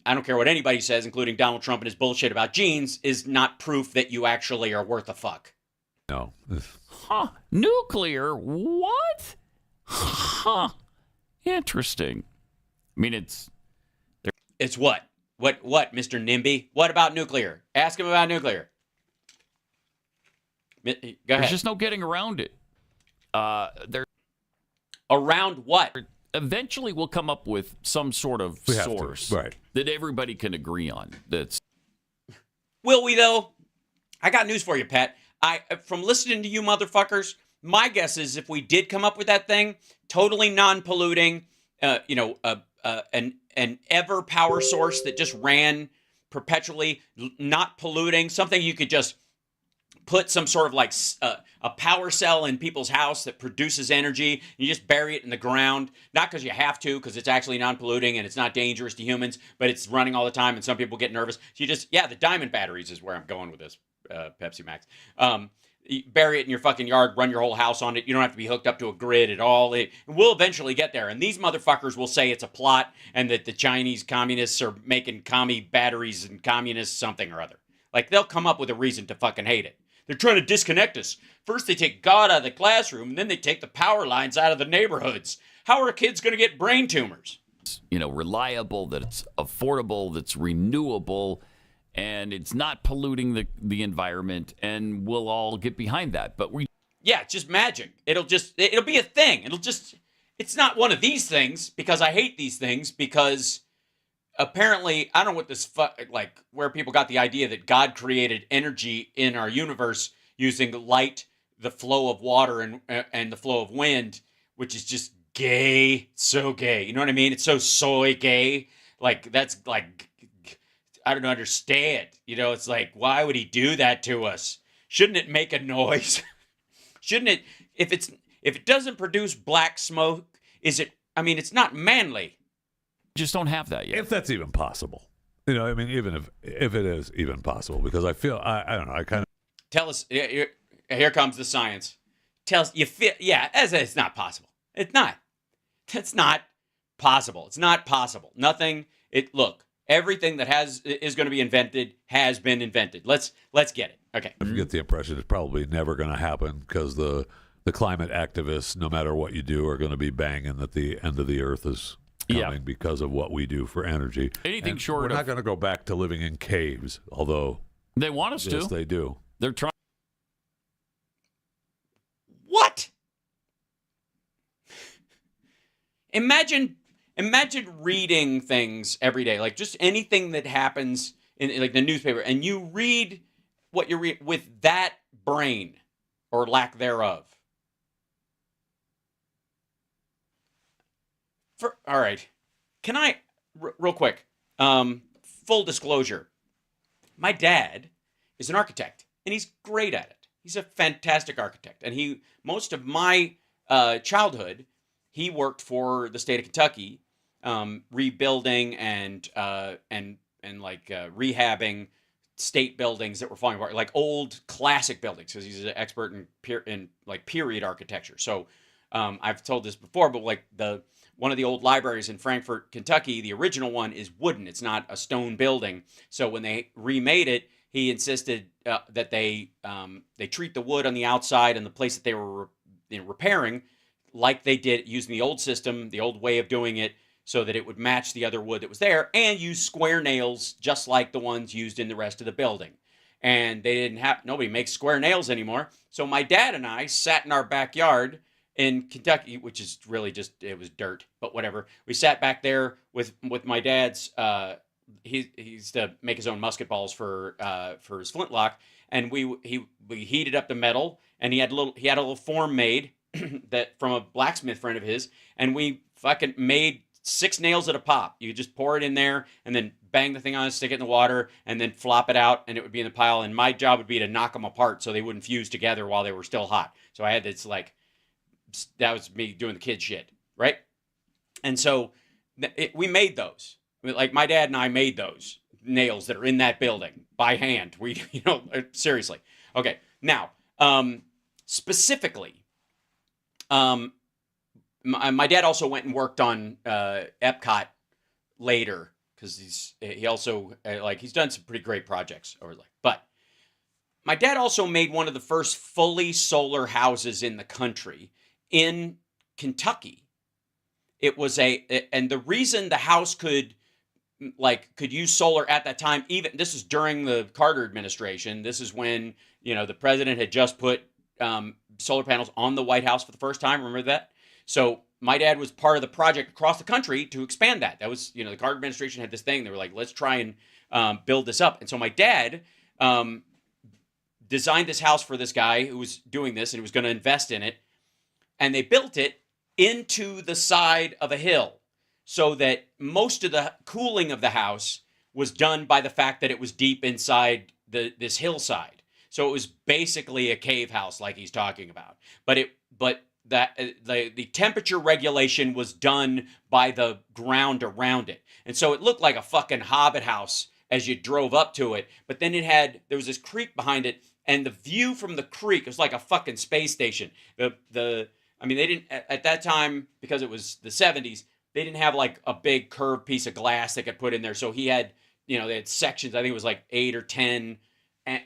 I don't care what anybody says, including Donald Trump and his bullshit about genes, is not proof that you actually are worth a fuck. No. Huh. Nuclear? What? Huh. Interesting. I mean, it's what? What, Mr. NIMBY? What about nuclear? Ask him about nuclear. Go ahead. There's just no getting around it. Around what? Eventually we'll come up with some sort of source that everybody can agree on. Will we, though? I got news for you, Pat. From listening to you motherfuckers, my guess is if we did come up with that thing, totally non-polluting, an ever power source that just ran perpetually, not polluting, something you could just put some sort of like a power cell in people's house that produces energy. You just bury it in the ground, not because you have to, because it's actually non-polluting and it's not dangerous to humans, but it's running all the time and some people get nervous. So you just, the diamond batteries is where I'm going with this, Pepsi Max. You bury it in your fucking yard, run your whole house on it. You don't have to be hooked up to a grid at all. We'll eventually get there. And these motherfuckers will say it's a plot and that the Chinese communists are making commie batteries and communist something or other. Like, they'll come up with a reason to fucking hate it. They're trying to disconnect us. First they take God out of the classroom, and then they take the power lines out of the neighborhoods. How are kids going to get brain tumors? Reliable, that it's affordable, that's renewable, and it's not polluting the environment, and we'll all get behind that. But it's just magic. It'll be a thing. It's not one of these things, because I hate these things, because apparently, I don't know what this, where people got the idea that God created energy in our universe using light, the flow of water, and the flow of wind, which is just gay. So gay. You know what I mean? It's so soy gay. Like, that's like, I don't understand. It's like, why would he do that to us? Shouldn't it make a noise? Shouldn't it, if it doesn't produce black smoke, it's not manly. Just don't have that yet. If that's even possible. Even if it is even possible, because I feel, I don't know, I kind of. Tell us, here comes the science. Tell us, you feel, it's not possible. It's not. That's not possible. It's not possible. Nothing, look, everything that is going to be invented has been invented. Let's get it. Okay. I get the impression it's probably never going to happen because the climate activists, no matter what you do, are going to be banging that the end of the earth is coming because of what we do for energy. Anything short we're of... not going to go back to living in caves, although... They want us to. Yes, they do. They're trying... What? Imagine reading things every day, like just anything that happens in like the newspaper, and you read what you read with that brain, or lack thereof. All right, can I, real quick, full disclosure, my dad is an architect, and he's great at it. He's a fantastic architect, and most of my childhood, he worked for the state of Kentucky, rebuilding and rehabbing state buildings that were falling apart, like old classic buildings, because he's an expert in period architecture. So I've told this before, but like one of the old libraries in Frankfort, Kentucky, the original one is wooden. It's not a stone building. So when they remade it, he insisted that they treat the wood on the outside and the place that they were repairing like they did using the old system, the old way of doing it, so that it would match the other wood that was there, and use square nails just like the ones used in the rest of the building. And nobody makes square nails anymore. So my dad and I sat in our backyard in Kentucky, which is really just, it was dirt, but whatever. We sat back there with my dad's, he used to make his own musket balls for his flintlock, and we heated up the metal, and he had a little form made that from a blacksmith friend of his, and we fucking made 6 nails at a pop. You just pour it in there and then bang the thing on, stick it in the water, and then flop it out, and it would be in the pile. And my job would be to knock them apart so they wouldn't fuse together while they were still hot. So I had this that was me doing the kid shit, right? And so we made those. Like my dad and I made those nails that are in that building by hand. We, seriously. Okay. Now, specifically, my dad also went and worked on Epcot later because he also he's done some pretty great projects over there. But my dad also made one of the first fully solar houses in the country in Kentucky. It was and the reason the house could use solar at that time, even this is during the Carter administration. This is when the president had just put solar panels on the White House for the first time. Remember that? So my dad was part of the project across the country to expand that. That was, the Carter administration had this thing. They were like, let's try and build this up. And so my dad designed this house for this guy who was doing this and was going to invest in it. And they built it into the side of a hill so that most of the cooling of the house was done by the fact that it was deep inside this hillside. So it was basically a cave house like he's talking about. But the temperature regulation was done by the ground around it. And so it looked like a fucking hobbit house as you drove up to it. But then there was this creek behind it, and the view from the creek was like a fucking space station. They didn't, at that time, because it was the 70s, they didn't have like a big curved piece of glass they could put in there. So he had, they had sections, I think it was like 8 or 10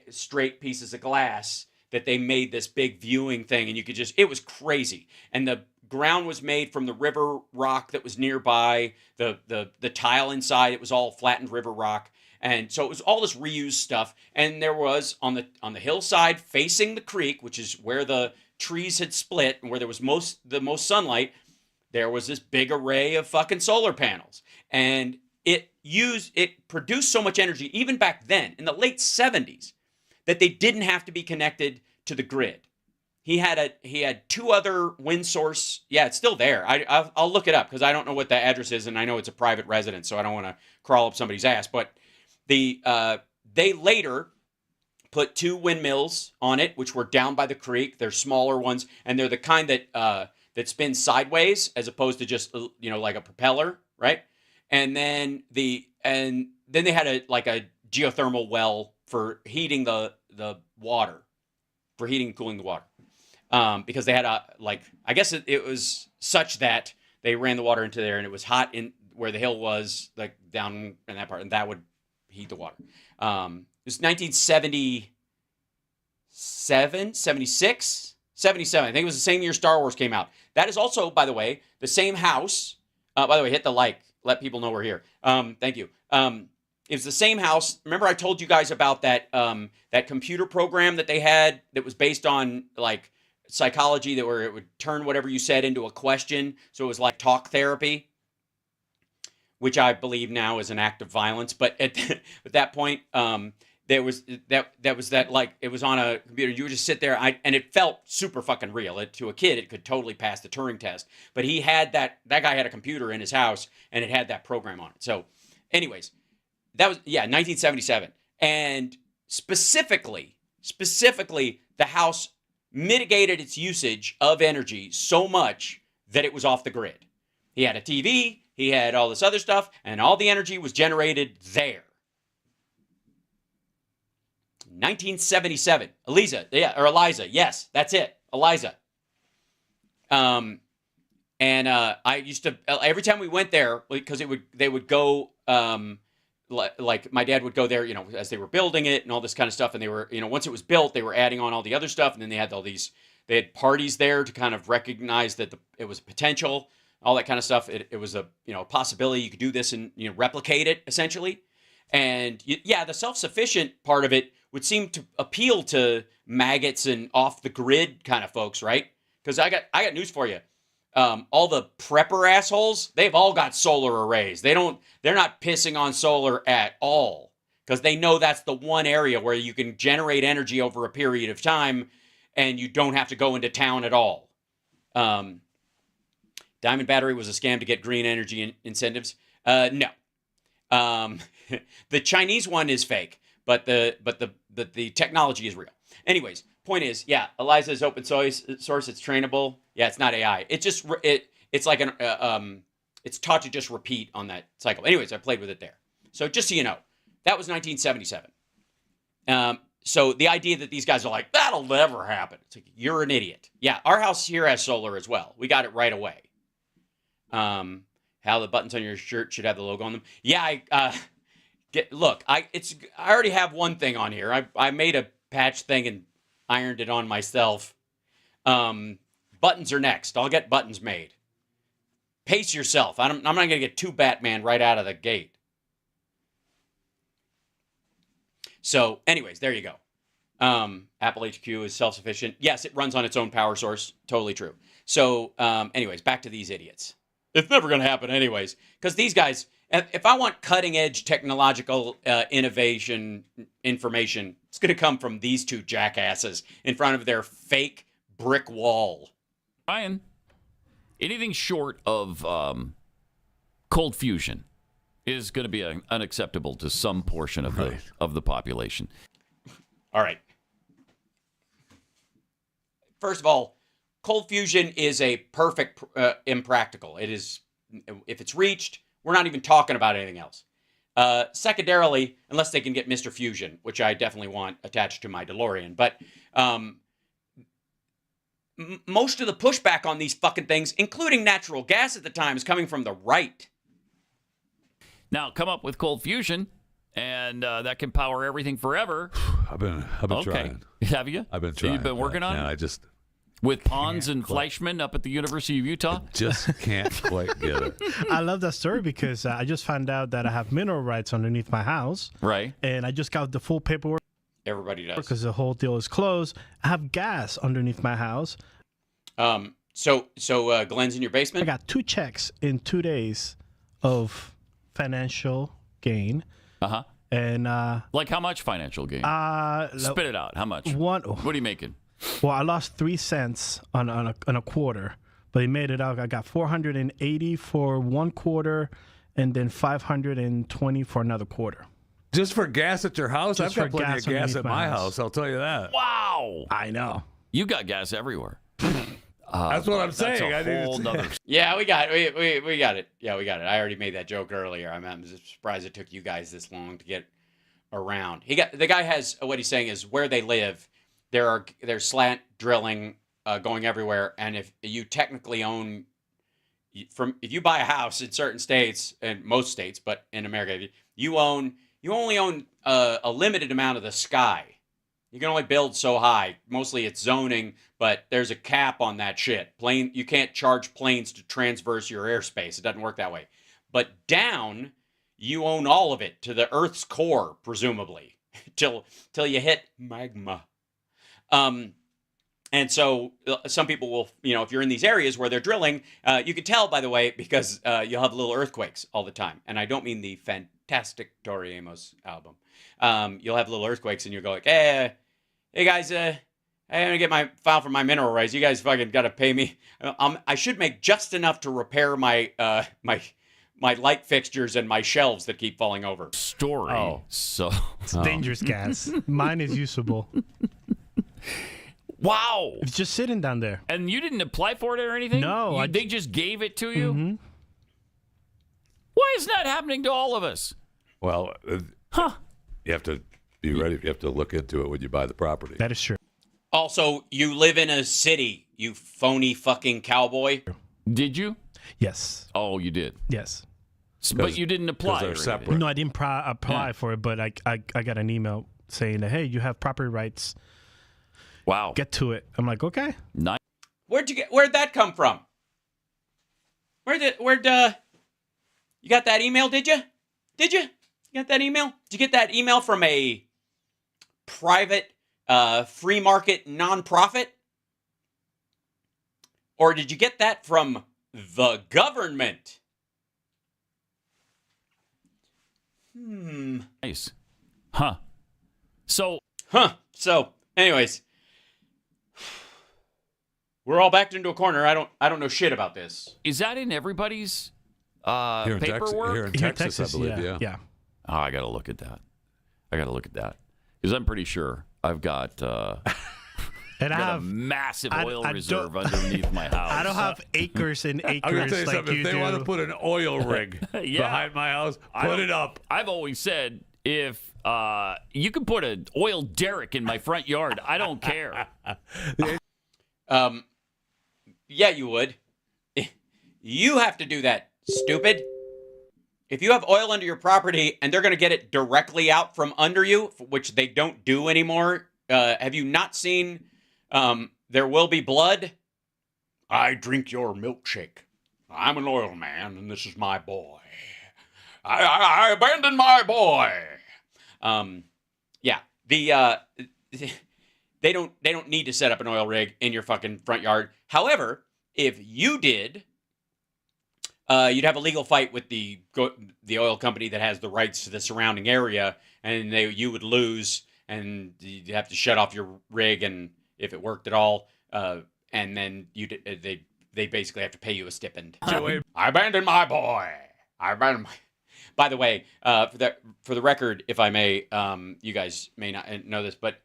straight pieces of glass that they made this big viewing thing, and it was crazy. And the ground was made from the river rock that was nearby, the tile inside, it was all flattened river rock. And so it was all this reused stuff. And there was on the hillside facing the creek, which is where the trees had split and where there was the most sunlight, there was this big array of fucking solar panels. And it produced so much energy, even back then, in the late 70s, that they didn't have to be connected to the grid. He had 2 other wind source. Yeah, it's still there. I'll look it up because I don't know what the address is, and I know it's a private residence, so I don't want to crawl up somebody's ass. But they later put 2 windmills on it, which were down by the creek. They're smaller ones, and they're the kind that spins sideways as opposed to just like a propeller, right? And then they had a geothermal well for heating the water, for heating and cooling the water, because they had I guess it was such that they ran the water into there, and it was hot in where the hill was, like down in that part, and that would heat the water. It was 1977, 76, 77. I think it was the same year Star Wars came out. That is also, by the way, the same house. By the way, hit the like. Let people know we're here. Thank you. It was the same house. Remember I told you guys about that computer program that they had that was based on like psychology, where it would turn whatever you said into a question. So it was like talk therapy, which I believe now is an act of violence. But at that point, there was that like it was on a computer. You would just sit there, and it felt super fucking real. To a kid, it could totally pass the Turing test. But he had that guy had a computer in his house, and it had that program on it. So, anyways, that was 1977, and specifically, the house mitigated its usage of energy so much that it was off the grid. He had a TV, he had all this other stuff, and all the energy was generated there. 1977. Eliza, yes, that's it. Eliza. And I used to every time we went there because they would go like my dad would go there, as they were building it and all this kind of stuff. And they were, once it was built, they were adding on all the other stuff. And then they had parties there to kind of recognize that it was potential, all that kind of stuff. It was a possibility you could do this and replicate it essentially. And the self-sufficient part of it would seem to appeal to maggots and off the grid kind of folks, right? Because I got news for you. All the prepper assholes, they've all got solar arrays. They're not pissing on solar at all because they know that's the one area where you can generate energy over a period of time and you don't have to go into town at all. Diamond Battery was a scam to get green energy incentives. No. The Chinese one is fake, but the technology is real. Anyways, point is, Eliza's open source. It's trainable. Yeah, it's not AI. It's just it's like it's taught to just repeat on that cycle. Anyways, I played with it there. So just so you know, that was 1977. So the idea that these guys are like, that'll never happen. It's like, you're an idiot. Yeah, our house here has solar as well. We got it right away. How the buttons on your shirt should have the logo on them. Yeah, I already have one thing on here. I made a patch thing and ironed it on myself. Buttons are next. I'll get buttons made. Pace yourself. I'm not going to get too Batman right out of the gate. So, anyways, there you go. Apple HQ is self-sufficient. Yes, it runs on its own power source. Totally true. So, anyways, back to these idiots. It's never going to happen anyways. Because these guys, if I want cutting-edge technological innovation information, it's going to come from these two jackasses in front of their fake brick wall. Ryan, anything short of cold fusion is going to be unacceptable to some portion of the population. All right. First of all, cold fusion is a perfect impractical. It is, if it's reached, we're not even talking about anything else. Secondarily, unless they can get Mr. Fusion, which I definitely want attached to my DeLorean, but most of the pushback on these fucking things, including natural gas at the time, is coming from the right. Now, come up with cold fusion, and that can power everything forever. I've been trying. Have you? I've been So trying. you've been working on it? With Pons and Fleischman up at the University of Utah? Just can't quite get it. I love that story because I just found out that I have mineral rights underneath my house. Right. And I just got the full paperwork. Everybody does. Because the whole deal is closed. I have gas underneath my house. So Glenn's in your basement? I got 2 checks in 2 days of financial gain. Uh-huh. And like how much financial gain? Spit it out. How much? What are you making? Well, I lost 3 cents on a quarter, but he made it out. I got $480 for 1 quarter, and then $520 for another quarter. Just for gas at your house? Just I've got for plenty of gas at my house. house, I'll tell you that. Wow. I know. You got gas everywhere. That's what I'm saying. That's a whole nother... Yeah, we got it. We got it. Yeah, we got it. I already made that joke earlier. I'm surprised it took you guys this long to get around. The guy has, what he's saying is where they live, there's slant drilling going everywhere, and if you technically own if you buy a house in certain states, and most states, but in America, you only own a limited amount of the sky. You can only build so high. Mostly it's zoning, but there's a cap on that shit. You can't charge planes to transverse your airspace. It doesn't work that way. But down, you own all of it to the Earth's core, presumably, till you hit magma. And so some people will, if you're in these areas where they're drilling, you can tell, by the way, because you'll have little earthquakes all the time. And I don't mean the fantastic Tori Amos album. You'll have little earthquakes and you'll go like, hey guys, I'm going to get my file for my mineral rights. You guys fucking got to pay me. I should make just enough to repair my my light fixtures and my shelves that keep falling over. Story. Oh. So it's dangerous gas. Mine is usable. Wow. It's just sitting down there. And you didn't apply for it or anything? No. They just gave it to you? Mm-hmm. Why is that happening to all of us? Well, you have to be ready. You have to look into it when you buy the property. That is true. Also, you live in a city. you phony fucking cowboy. Did you? Yes. Oh, you did. Yes. But you didn't apply. they're or anything. separate. No, I didn't apply for it, but I got an email saying that, hey, you have property rights. Wow. Get to it. I'm like, okay. Nice. Where'd that come from? Where'd you got that email, did you? You got that email? Did you get that email from a private free market nonprofit? Or did you get that from the government? Nice. Huh. So, anyways, we're all backed into a corner. I don't know shit about this. is that in everybody's Here in paperwork? Here in Here in Texas, I believe, yeah. Oh, I got to look at that. Because I'm pretty sure I've got, And I got a have massive I- oil I reserve don't- underneath my house. I don't have acres and I'm going to acres tell you like something. you If they do. want to put an oil rig Yeah. behind my house, put it up. I've always said if you can put an oil derrick in my front yard, I don't care. Yeah, you would. You have to do that, stupid. If you have oil under your property and they're going to get it directly out from under you, which they don't do anymore, have you not seen There Will Be Blood? I drink your milkshake. I'm an oil man, and this is my boy. I abandoned my boy. Yeah, they don't need to set up an oil rig in your fucking front yard. However, if you did, you'd have a legal fight with the oil company that has the rights to the surrounding area, and you would lose, and you'd have to shut off your rig, and if it worked at all, and then they basically have to pay you a stipend. I abandoned my boy. By the way, for the record, if I may, you guys may not know this, but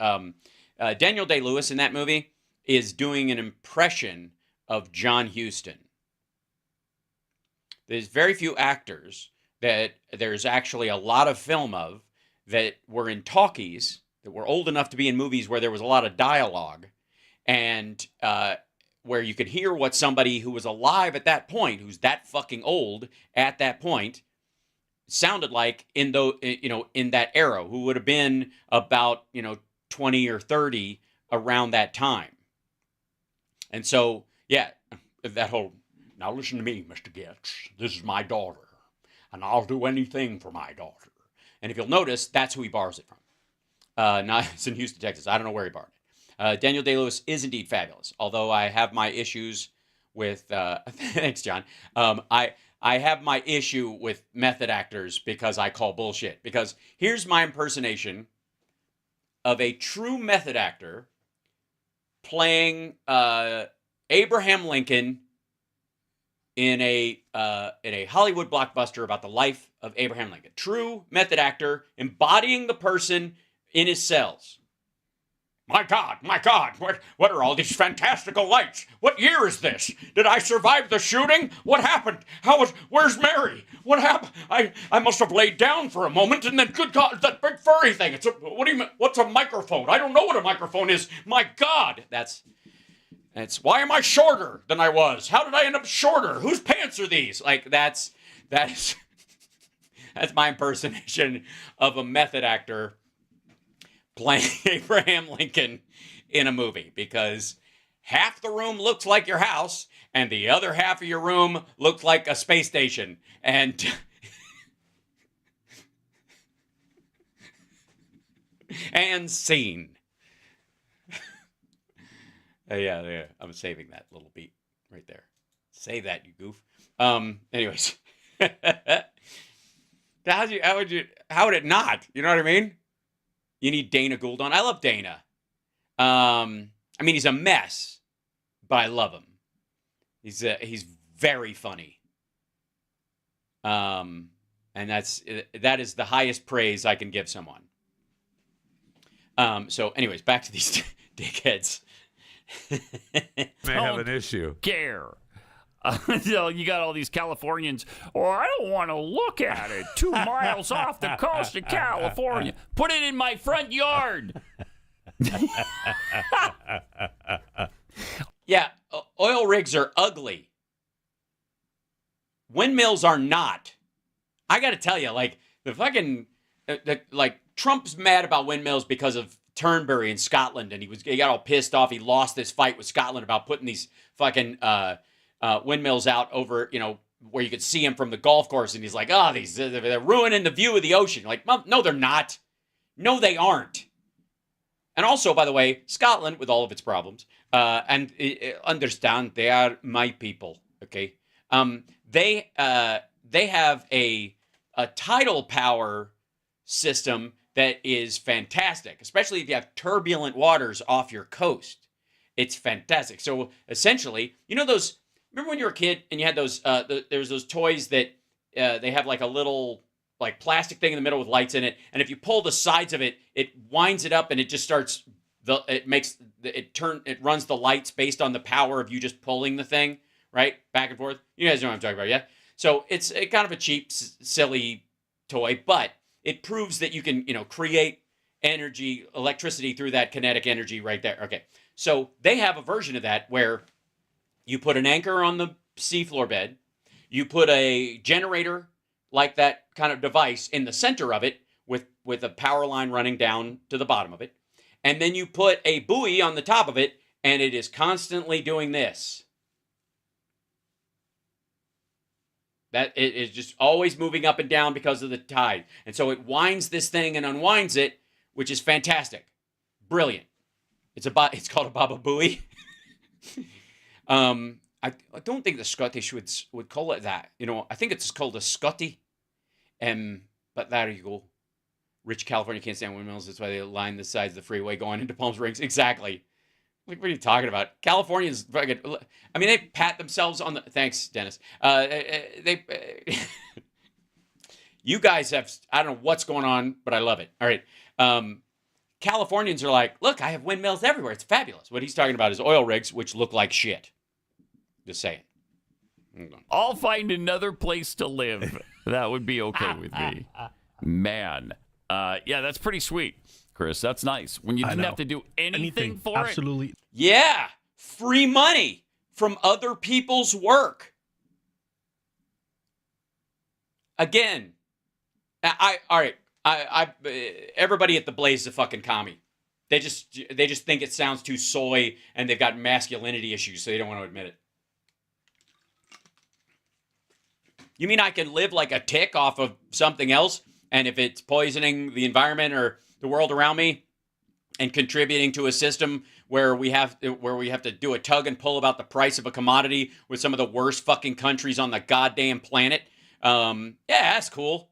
Daniel Day-Lewis in that movie is doing an impression of John Huston. There's very few actors that there's actually a lot of film of that were in talkies, that were old enough to be in movies where there was a lot of dialogue, and where you could hear what somebody who was alive at that point, who's that fucking old at that point, sounded like in that era, who would have been about 20 or 30 around that time. And so, yeah, that whole, now listen to me, Mr. Getz, this is my daughter, and I'll do anything for my daughter. And if you'll notice, that's who he borrows it from. It's in Houston, Texas. I don't know where he borrowed it. Daniel Day-Lewis is indeed fabulous, although I have my issues with, thanks, John. I have my issue with method actors because I call bullshit. Because here's my impersonation of a true method actor playing Abraham Lincoln in a Hollywood blockbuster about the life of Abraham Lincoln. True method actor embodying the person in his cells. My God, what are all these fantastical lights? What year is this? Did I survive the shooting? What happened? Where's Mary? What happened? I must have laid down for a moment, and then, good God, that big furry thing. What's a microphone? I don't know what a microphone is. My God, that's why am I shorter than I was? How did I end up shorter? Whose pants are these? Like, that's my impersonation of a method actor playing Abraham Lincoln in a movie, because half the room looks like your house and the other half of your room looks like a space station. And and scene. Yeah, I'm saving that little beat right there. Save that, you goof. Anyways. How would it not? You know what I mean? You need Dana Gould on. I love Dana. I mean, he's a mess, but I love him. He's very funny. And that is the highest praise I can give someone. So anyways, back to these dickheads. May have an issue. Care. You got all these Californians. Oh, I don't want to look at it. 2 miles off the coast of California. Put it in my front yard. Yeah. oil rigs are ugly. Windmills are not. I got to tell you, like the fucking like Trump's mad about windmills because of Turnberry in Scotland, and he got all pissed off. He lost this fight with Scotland about putting these fucking windmills out over, where you could see them from the golf course, and he's like, oh, they're ruining the view of the ocean. Like, no, they're not. No, they aren't. And also, by the way, Scotland, with all of its problems, and understand they are my people. Okay, they have a tidal power system that is fantastic, especially if you have turbulent waters off your coast. It's fantastic. So essentially, those. Remember when you were a kid and you had those? There's those toys that they have like a little like plastic thing in the middle with lights in it, and if you pull the sides of it, it winds it up and it just starts. It runs the lights based on the power of you just pulling the thing right back and forth. You guys know what I'm talking about, yeah? So it's kind of a cheap, silly toy, but it proves that you can, create energy, electricity through that kinetic energy right there. Okay, so they have a version of that where you put an anchor on the seafloor bed, you put a generator like that kind of device in the center of it with a power line running down to the bottom of it, and then you put a buoy on the top of it, and it is constantly doing this. That it is just always moving up and down because of the tide. And so it winds this thing and unwinds it, which is fantastic. Brilliant. It's called a Baba Buoy. I don't think the Scottish would call it that. I think it's called a Scotty. But there you go. Rich California can't stand windmills. That's why they line the sides of the freeway going into Palm Springs. Exactly. Like, what are you talking about? Californians fucking. I mean, they pat themselves on the. Thanks, Dennis. You guys have. I don't know what's going on, but I love it. All right. Californians are like, look, I have windmills everywhere. It's fabulous. What he's talking about is oil rigs, which look like shit. Just saying. I'll find another place to live. That would be okay with me. Man. Yeah, that's pretty sweet, Chris. That's nice. When you didn't have to do anything for absolutely. it. Yeah. Free money from other people's work. Again, everybody at the Blaze is a fucking commie. They just think it sounds too soy, and they've got masculinity issues, so they don't want to admit it. You mean I can live like a tick off of something else, and if it's poisoning the environment or the world around me and contributing to a system where we have to do a tug and pull about the price of a commodity with some of the worst fucking countries on the goddamn planet, yeah, that's cool.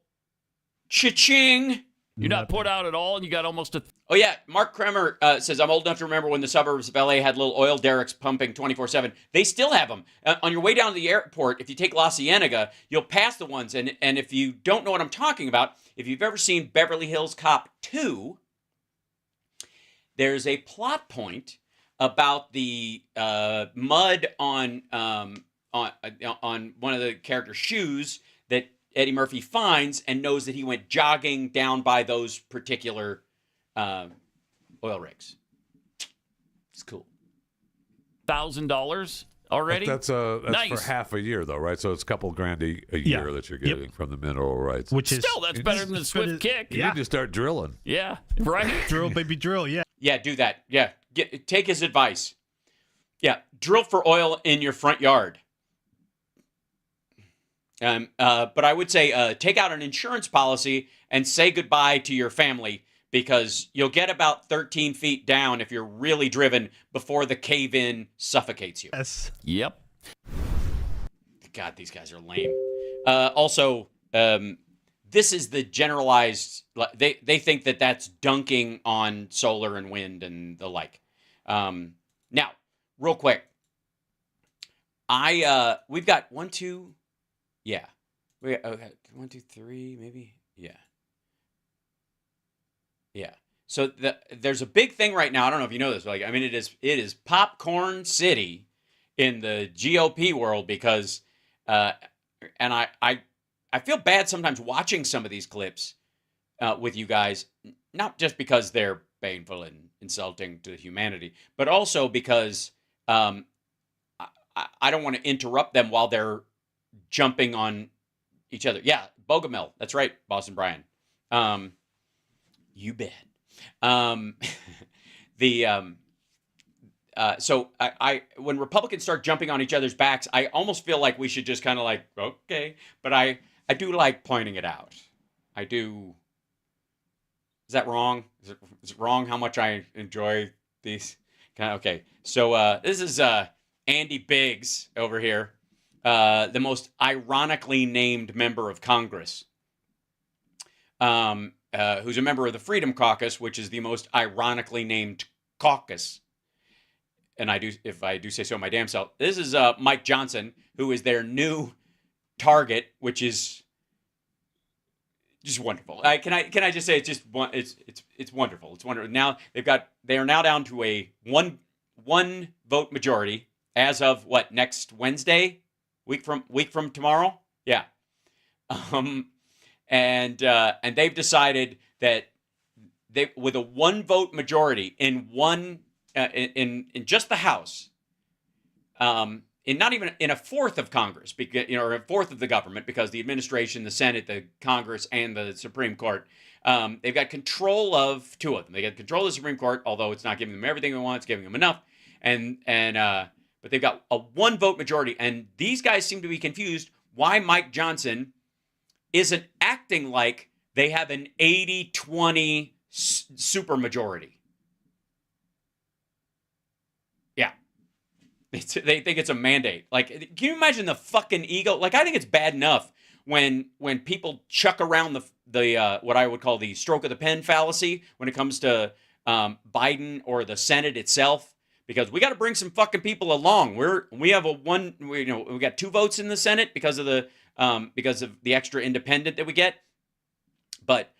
Cha-ching! You're not put out at all, and you got almost a... Oh, yeah. Mark Kremer says, I'm old enough to remember when the suburbs of LA had little oil derricks pumping 24/7. They still have them. On your way down to the airport, if you take La Cienega, you'll pass the ones. And if you don't know what I'm talking about, if you've ever seen Beverly Hills Cop 2, there's a plot point about the mud on one of the character's shoes that Eddie Murphy finds and knows that he went jogging down by those particular oil rigs. It's cool. $1,000 already? That's nice. For half a year, though, right? So it's a couple grand a year that you're getting from the mineral rights. Which is still, that's better than the Swift kick. You need to start drilling. Yeah, right? Drill, baby, drill. Yeah. Yeah, do that. Yeah, take his advice. Yeah, drill for oil in your front yard. But I would say take out an insurance policy and say goodbye to your family, because you'll get about 13 feet down if you're really driven before the cave-in suffocates you. Yes. Yep. God, these guys are lame. Also, this is the generalized... They think that that's dunking on solar and wind and the like. Now, real quick. We've got 1, 2... Yeah. We got 1, 2, 3, maybe? Yeah. Yeah. So there's a big thing right now. I don't know if you know this, but it is popcorn city in the GOP world, because and I feel bad sometimes watching some of these clips with you guys, not just because they're painful and insulting to humanity, but also because I don't want to interrupt them while they're jumping on each other. Yeah, Bogomil. That's right, Boston Brian. You bet. So I when Republicans start jumping on each other's backs, I almost feel like we should just kind of like, okay. But I do like pointing it out. I do. Is that wrong? Is it wrong how much I enjoy these? Okay. So this is Andy Biggs over here, the most ironically named member of Congress, who's a member of the Freedom Caucus, which is the most ironically named caucus. And if I do say so my damn self. This is Mike Johnson, who is their new target, which is just wonderful. Can I just say it's wonderful. It's wonderful. Now they are now down to a one vote majority as of what, next Wednesday, week from tomorrow. Yeah. And they've decided that with a one vote majority in just the House, in not even in a fourth of Congress, because, or a fourth of the government, because the administration, the Senate, the Congress, and the Supreme Court, they've got control of two of them. They got control of the Supreme Court, although it's not giving them everything they want, it's giving them enough, but they've got a one vote majority, and these guys seem to be confused why Mike Johnson isn't acting like they have an 80-20 supermajority. Yeah. They think it's a mandate. Like, can you imagine the fucking ego? Like, I think it's bad enough when people chuck around the what I would call the stroke of the pen fallacy when it comes to Biden or the Senate itself, because we got to bring some fucking people along. We got 2 votes in the Senate because of the extra independent that we get, but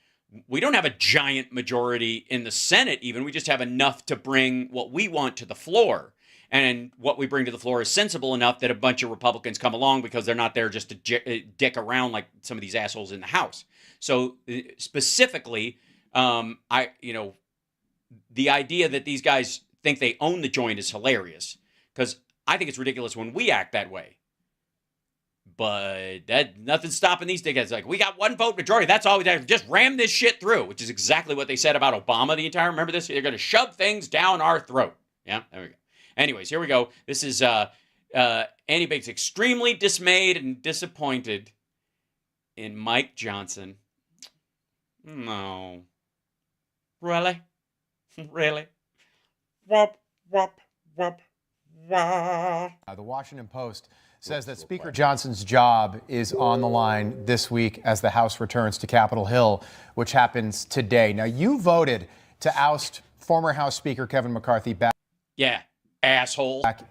we don't have a giant majority in the Senate. Even we just have enough to bring what we want to the floor. And what we bring to the floor is sensible enough that a bunch of Republicans come along because they're not there just to dick around like some of these assholes in the House. So specifically, the idea that these guys think they own the joint is hilarious, because I think it's ridiculous when we act that way. But nothing's stopping these dickheads. Like, we got one vote majority. That's all we have. Just ram this shit through, which is exactly what they said about Obama the entire. Remember this? They're going to shove things down our throat. Yeah, there we go. Anyways, here we go. This is Andy Biggs, extremely dismayed and disappointed in Mike Johnson. No. Really? Really? Wop, wop, wop, wah. The Washington Post says that Speaker Johnson's job is on the line this week as the House returns to Capitol Hill, which happens today. Now, you voted to oust former House Speaker Kevin McCarthy back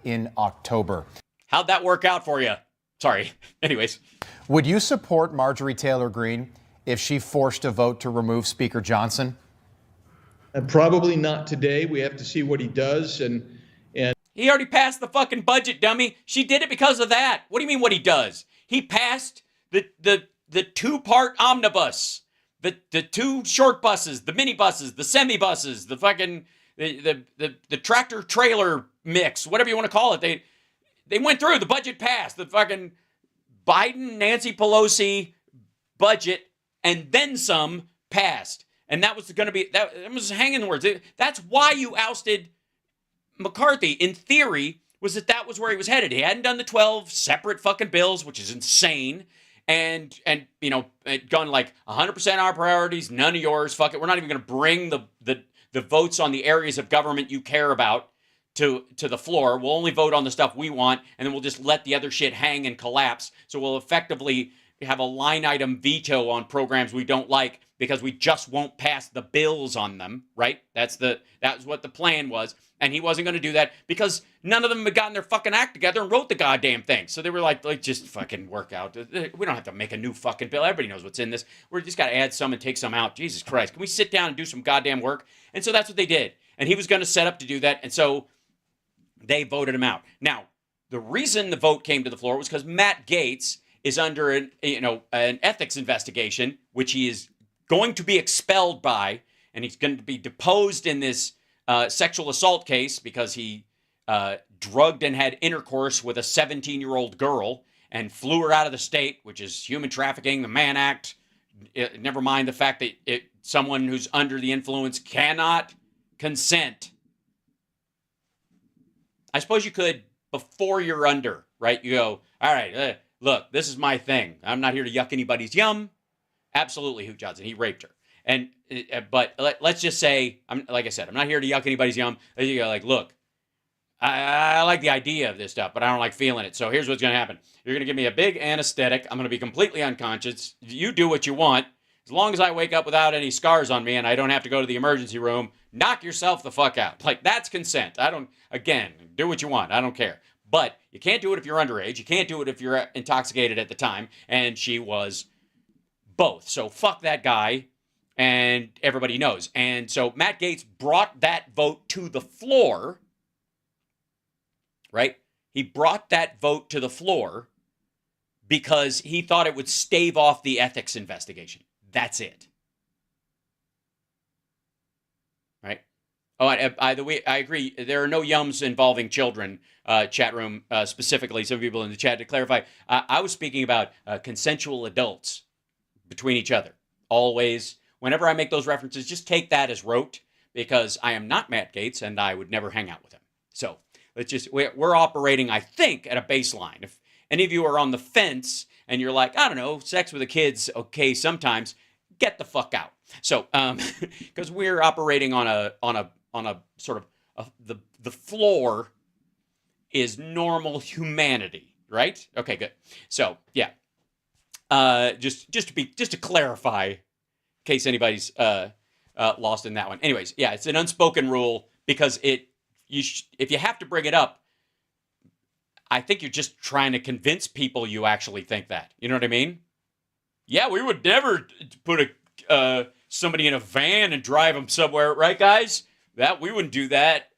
in October. How'd that work out for you? Sorry. Anyways. Would you support Marjorie Taylor Greene if she forced a vote to remove Speaker Johnson? Probably not today. We have to see what he does. And he already passed the fucking budget, dummy. She did it because of that. What do you mean what he does? He passed the 2-part omnibus, the 2 short buses, the mini buses, the semi buses, the fucking the tractor trailer mix, whatever you want to call it. They went through, the budget passed, the fucking Biden, Nancy Pelosi budget, and then some passed. And that was going to be, that was hanging words. That's why you ousted McCarthy, in theory, was that was where he was headed. He hadn't done the 12 separate fucking bills, which is insane. And gone like 100% our priorities, none of yours. Fuck it. We're not even going to bring the votes on the areas of government you care about to the floor. We'll only vote on the stuff we want, and then we'll just let the other shit hang and collapse. So we'll effectively have a line item veto on programs we don't like because we just won't pass the bills on them, right? That's what the plan was. And he wasn't going to do that because none of them had gotten their fucking act together and wrote the goddamn thing. So they were like just fucking work out. We don't have to make a new fucking bill. Everybody knows what's in this. We're just got to add some and take some out. Jesus Christ. Can we sit down and do some goddamn work? And so that's what they did. And he was going to set up to do that. And so they voted him out. Now, the reason the vote came to the floor was because Matt Gaetz is under an ethics investigation, which he is going to be expelled by, and he's going to be deposed in this sexual assault case because he drugged and had intercourse with a 17-year-old girl and flew her out of the state, which is human trafficking, the Mann Act. Never mind the fact that someone who's under the influence cannot consent. I suppose you could before you're under, right? You go, all right, look, this is my thing. I'm not here to yuck anybody's yum. Absolutely, Hugh Johnson, he raped her. But let's just say, like I said, I'm not here to yuck anybody's yum. You go like, look, I like the idea of this stuff, but I don't like feeling it. So here's what's going to happen. You're going to give me a big anesthetic. I'm going to be completely unconscious. You do what you want. As long as I wake up without any scars on me and I don't have to go to the emergency room, knock yourself the fuck out. Like, that's consent. Again, do what you want. I don't care. But you can't do it if you're underage. You can't do it if you're intoxicated at the time. And she was both. So fuck that guy. And everybody knows. And so Matt Gaetz brought that vote to the floor, right? He brought that vote to the floor because he thought it would stave off the ethics investigation. That's it. Right? Oh, by the way, I agree. There are no yums involving children, chat room, specifically. Some people in the chat, to clarify, I was speaking about consensual adults between each other. Always. Whenever I make those references, just take that as rote, because I am not Matt Gaetz and I would never hang out with him. So we're operating, I think, at a baseline. If any of you are on the fence and you're like, I don't know, sex with the kids, okay, sometimes, get the fuck out. So, because we're operating on a sort of the floor is normal humanity, right? Okay, good. So yeah, just to clarify, in case anybody's lost in that one. Anyways, yeah, it's an unspoken rule because if you have to bring it up, I think you're just trying to convince people you actually think that. You know what I mean? Yeah, we would never put somebody in a van and drive them somewhere, right, guys? We wouldn't do that.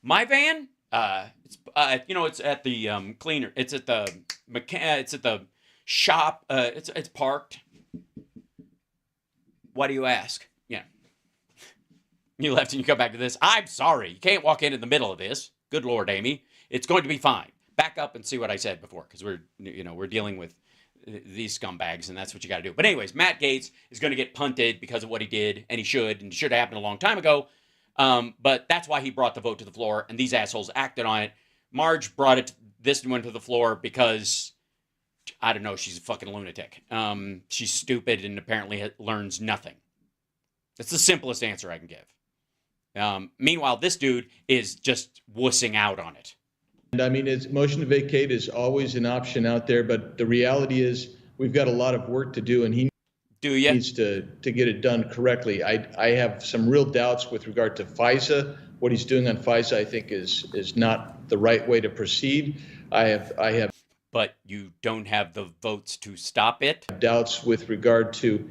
My van, it's at the cleaner. It's at the shop. It's parked. Why do you ask? Yeah. You left and you come back to this. I'm sorry. You can't walk in the middle of this. Good Lord, Amy. It's going to be fine. Back up and see what I said before, because we're dealing with these scumbags, and that's what you got to do. But anyways, Matt Gaetz is going to get punted because of what he did, and he should have happened a long time ago. But that's why he brought the vote to the floor, and these assholes acted on it. Marge brought this one to the floor because, I don't know, she's a fucking lunatic. She's stupid and apparently learns nothing. That's the simplest answer I can give. Meanwhile, this dude is just wussing out on it. And I mean, motion to vacate is always an option out there, but the reality is we've got a lot of work to do, and he needs to get it done correctly. I have some real doubts with regard to FISA. What he's doing on FISA, I think, is not the right way to proceed. I have. But you don't have the votes to stop it? Doubts with regard to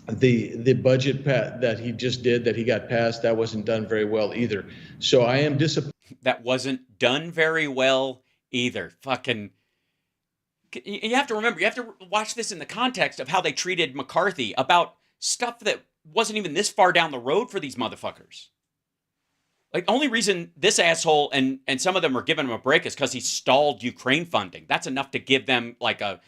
the budget that he just did, that he got passed. That wasn't done very well either. So I am disappointed. That wasn't done very well either. Fucking. You have to remember, you have to watch this in the context of how they treated McCarthy about stuff that wasn't even this far down the road for these motherfuckers. Like, only reason this asshole and some of them are giving him a break is because he stalled Ukraine funding. That's enough to give them like a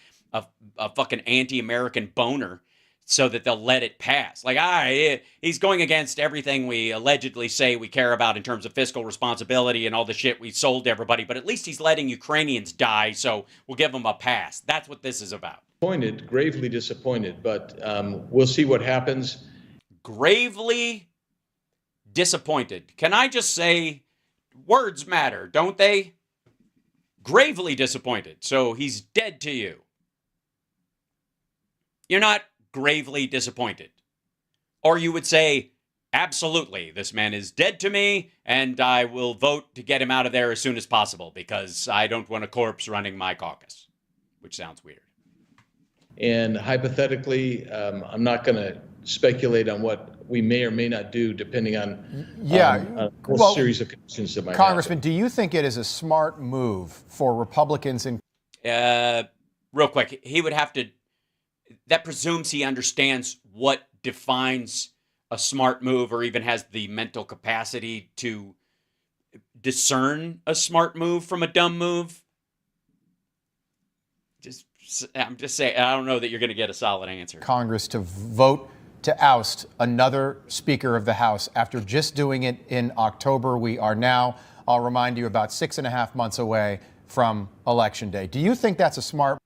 fucking anti-American boner so that they'll let it pass. Like, he's going against everything we allegedly say we care about in terms of fiscal responsibility and all the shit we sold to everybody, but at least he's letting Ukrainians die, so we'll give him a pass. That's what this is about. Gravely disappointed, but we'll see what happens. Gravely disappointed. Can I just say, words matter, don't they? Gravely disappointed. So he's dead to you. You're not gravely disappointed. Or you would say, absolutely, this man is dead to me, and I will vote to get him out of there as soon as possible because I don't want a corpse running my caucus, which sounds weird. And hypothetically, I'm not going to speculate on what we may or may not do, depending on a whole series of conditions that might Congressman, happen. do you think it is a smart move for Republicans in? Real quick, he would have to. That presumes he understands what defines a smart move, or even has the mental capacity to discern a smart move from a dumb move? I'm just saying, I don't know that you're going to get a solid answer. Congress to vote to oust another Speaker of the House after just doing it in October. We are now, I'll remind you, about 6.5 months away from Election Day. Do you think that's a smart?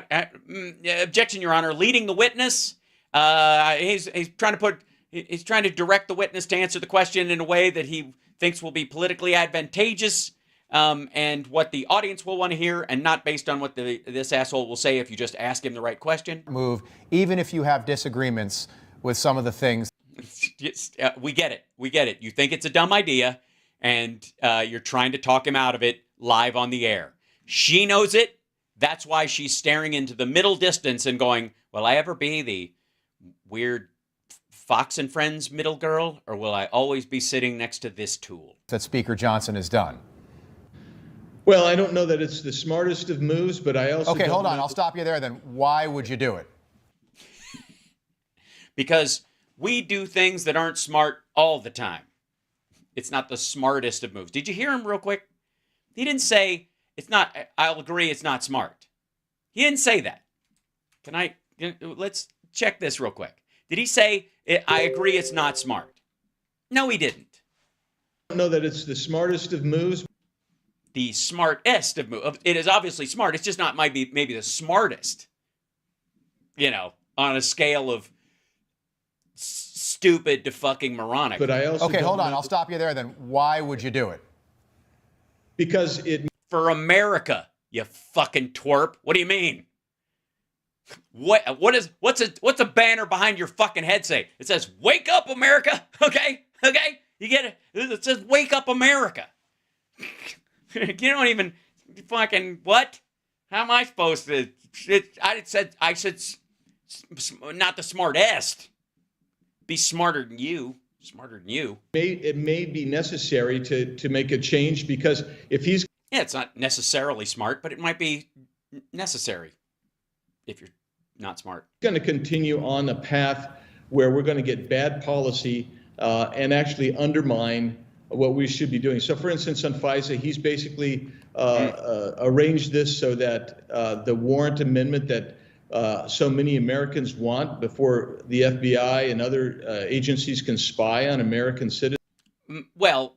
Objection, Your Honor. Leading the witness. He's trying to direct the witness to answer the question in a way that he thinks will be politically advantageous. And what the audience will want to hear, and not based on what this asshole will say if you just ask him the right question. Move, even if you have disagreements with some of the things. We get it. We get it. You think it's a dumb idea, and you're trying to talk him out of it live on the air. She knows it. That's why she's staring into the middle distance and going, will I ever be the weird Fox and Friends middle girl, or will I always be sitting next to this tool? That Speaker Johnson has done. Well, I don't know that it's the smartest of moves, but I also... Okay, hold on. I'll stop you there then. Why would you do it? Because we do things that aren't smart all the time. It's not the smartest of moves. Did you hear him real quick? He didn't say, it's not, I'll agree it's not smart. He didn't say that. Let's check this real quick. Did he say, I agree it's not smart? No, he didn't. I don't know that it's the smartest of moves. The smartest of moves. It is obviously smart. It's just not maybe the smartest. You know, on a scale of stupid to fucking moronic. But I also... Okay, hold on. I'll stop you there then. Why would you do it? Because it... For America, you fucking twerp. What do you mean? What's a banner behind your fucking head say? It says, "Wake up, America." Okay? You get it? It says, "Wake up, America." You don't even fucking what? How am I supposed to? I said not the smartest. Be smarter than you. Smarter than you. It may be necessary to make a change, because if he's... Yeah, it's not necessarily smart, but it might be necessary if you're not smart. Going to continue on a path where we're going to get bad policy and actually undermine what we should be doing. So, for instance, on FISA, he's basically arranged this so that the warrant amendment that so many Americans want before the FBI and other agencies can spy on American citizens. Well,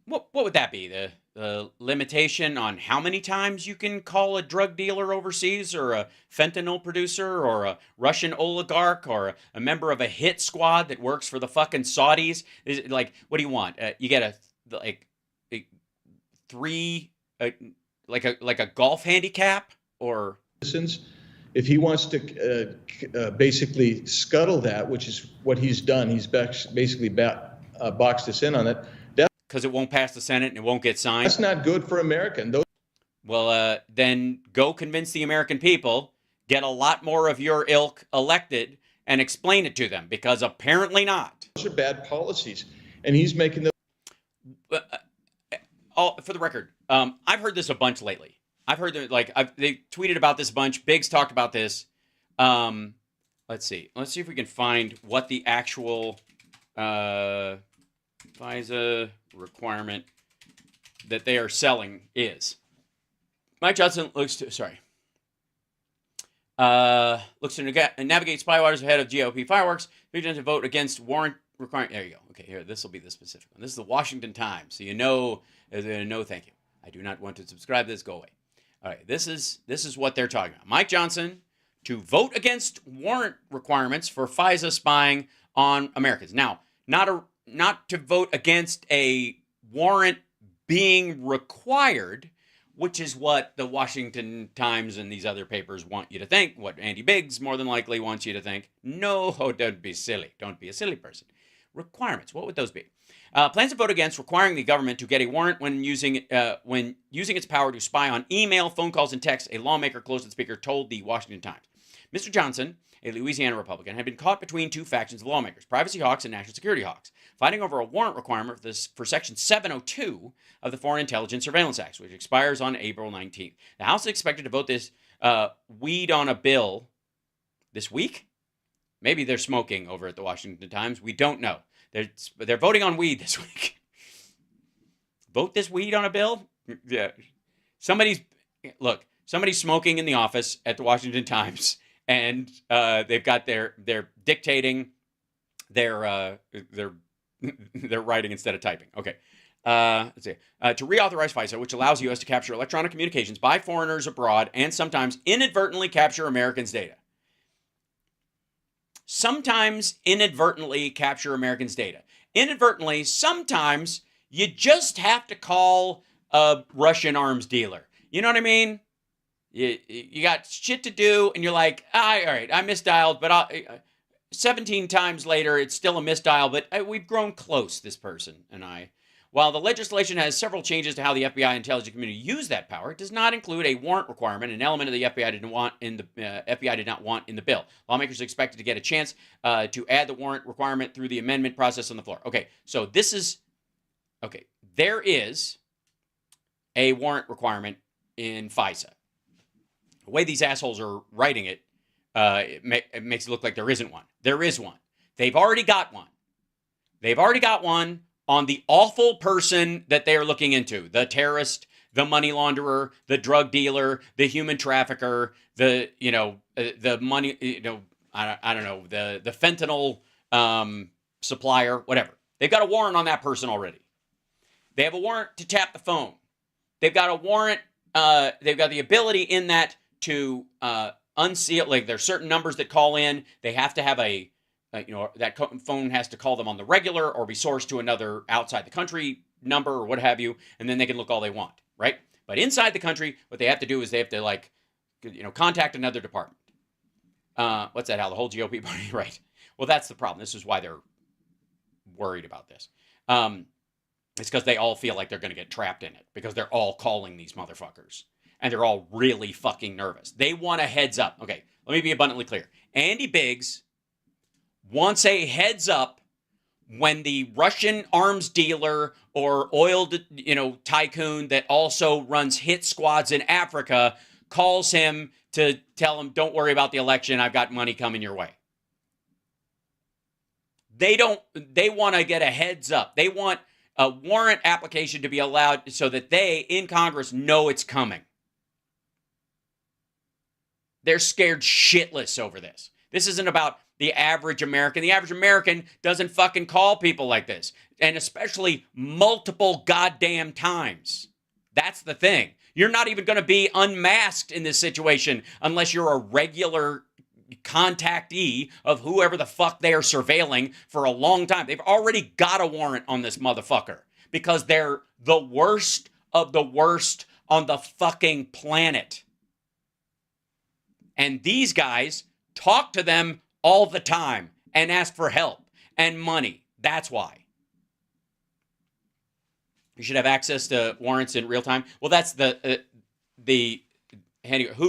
what would that be? The limitation on how many times you can call a drug dealer overseas, or a fentanyl producer, or a Russian oligarch, or a member of a hit squad that works for the fucking Saudis? Is it like, what do you want? You get a golf handicap, or... If he wants to basically scuttle that, which is what he's done, he's basically boxed us in on it. Because it won't pass the Senate and it won't get signed. That's not good for America. Well, then go convince the American people, get a lot more of your ilk elected, and explain it to them, because apparently not. Those are bad policies, and he's making them. For the record, I've heard this a bunch lately. I've heard that, they tweeted about this a bunch. Biggs talked about this. Let's see if we can find what the actual FISA requirement that they are selling is. Mike Johnson looks to navigate spy waters ahead of GOP fireworks. Begin to vote against warrant requirement. There you go. Okay, here, this will be the specific one. This is the Washington Times, so no, thank you. I do not want to subscribe to this. Go away. All right, this is what they're talking about. Mike Johnson to vote against warrant requirements for FISA spying on Americans. Now, not to vote against a warrant being required, which is what the Washington Times and these other papers want you to think, what Andy Biggs more than likely wants you to think. No, don't be silly. Don't be a silly person. Requirements, what would those be? Plans to vote against requiring the government to get a warrant when using its power to spy on email, phone calls, and texts, a lawmaker close to the speaker told the Washington Times. Mr. Johnson, a Louisiana Republican, had been caught between two factions of lawmakers, privacy hawks and national security hawks, fighting over a warrant requirement for Section 702 of the Foreign Intelligence Surveillance Act, which expires on April 19th. The House is expected to vote this weed on a bill this week. Maybe they're smoking over at the Washington Times. We don't know. They're voting on weed this week. vote this weed on a bill? Yeah. Somebody's smoking in the office at the Washington Times, and they've got they're dictating, they're writing instead of typing. Okay. Let's see. To reauthorize FISA, which allows U.S. to capture electronic communications by foreigners abroad and sometimes inadvertently capture Americans' data. Sometimes inadvertently capture Americans' data. Inadvertently, sometimes you just have to call a Russian arms dealer. You know what I mean? You got shit to do, and you're like, all right, I misdialed, but 17 times later, it's still a misdial, but we've grown close, this person and I. While the legislation has several changes to how the FBI intelligence community use that power, it does not include a warrant requirement, an element of the FBI did not want in the bill. Lawmakers are expected to get a chance to add the warrant requirement through the amendment process on the floor. Okay, so there is a warrant requirement in FISA. The way these assholes are writing it, it makes it look like there isn't one. There is one. They've already got one. They've already got one on the awful person that they are looking into, the terrorist, the money launderer, the drug dealer, the human trafficker, the money, I don't know, the fentanyl supplier, whatever. They've got a warrant on that person already. They have a warrant to tap the phone. They've got a warrant, they've got the ability in that to unseal, like there's certain numbers that call in. They have to have that phone has to call them on the regular or be sourced to another outside the country number or what have you, and then they can look all they want, right? But inside the country, what they have to do is they have to contact another department. What's that, Al? The whole GOP party, right? Well, that's the problem. This is why they're worried about this. It's because they all feel like they're going to get trapped in it because they're all calling these motherfuckers. And they're all really fucking nervous. They want a heads up. Okay, let me be abundantly clear. Andy Biggs wants a heads up when the Russian arms dealer or oil, tycoon that also runs hit squads in Africa calls him to tell him, don't worry about the election. I've got money coming your way. They want to get a heads up. They want a warrant application to be allowed so that they, in Congress, know it's coming. They're scared shitless over this. This isn't about the average American. The average American doesn't fucking call people like this. And especially multiple goddamn times. That's the thing. You're not even going to be unmasked in this situation unless you're a regular contactee of whoever the fuck they are surveilling for a long time. They've already got a warrant on this motherfucker because they're the worst of the worst on the fucking planet. And these guys talk to them all the time and ask for help and money. That's why. You should have access to warrants in real time. Well, that's who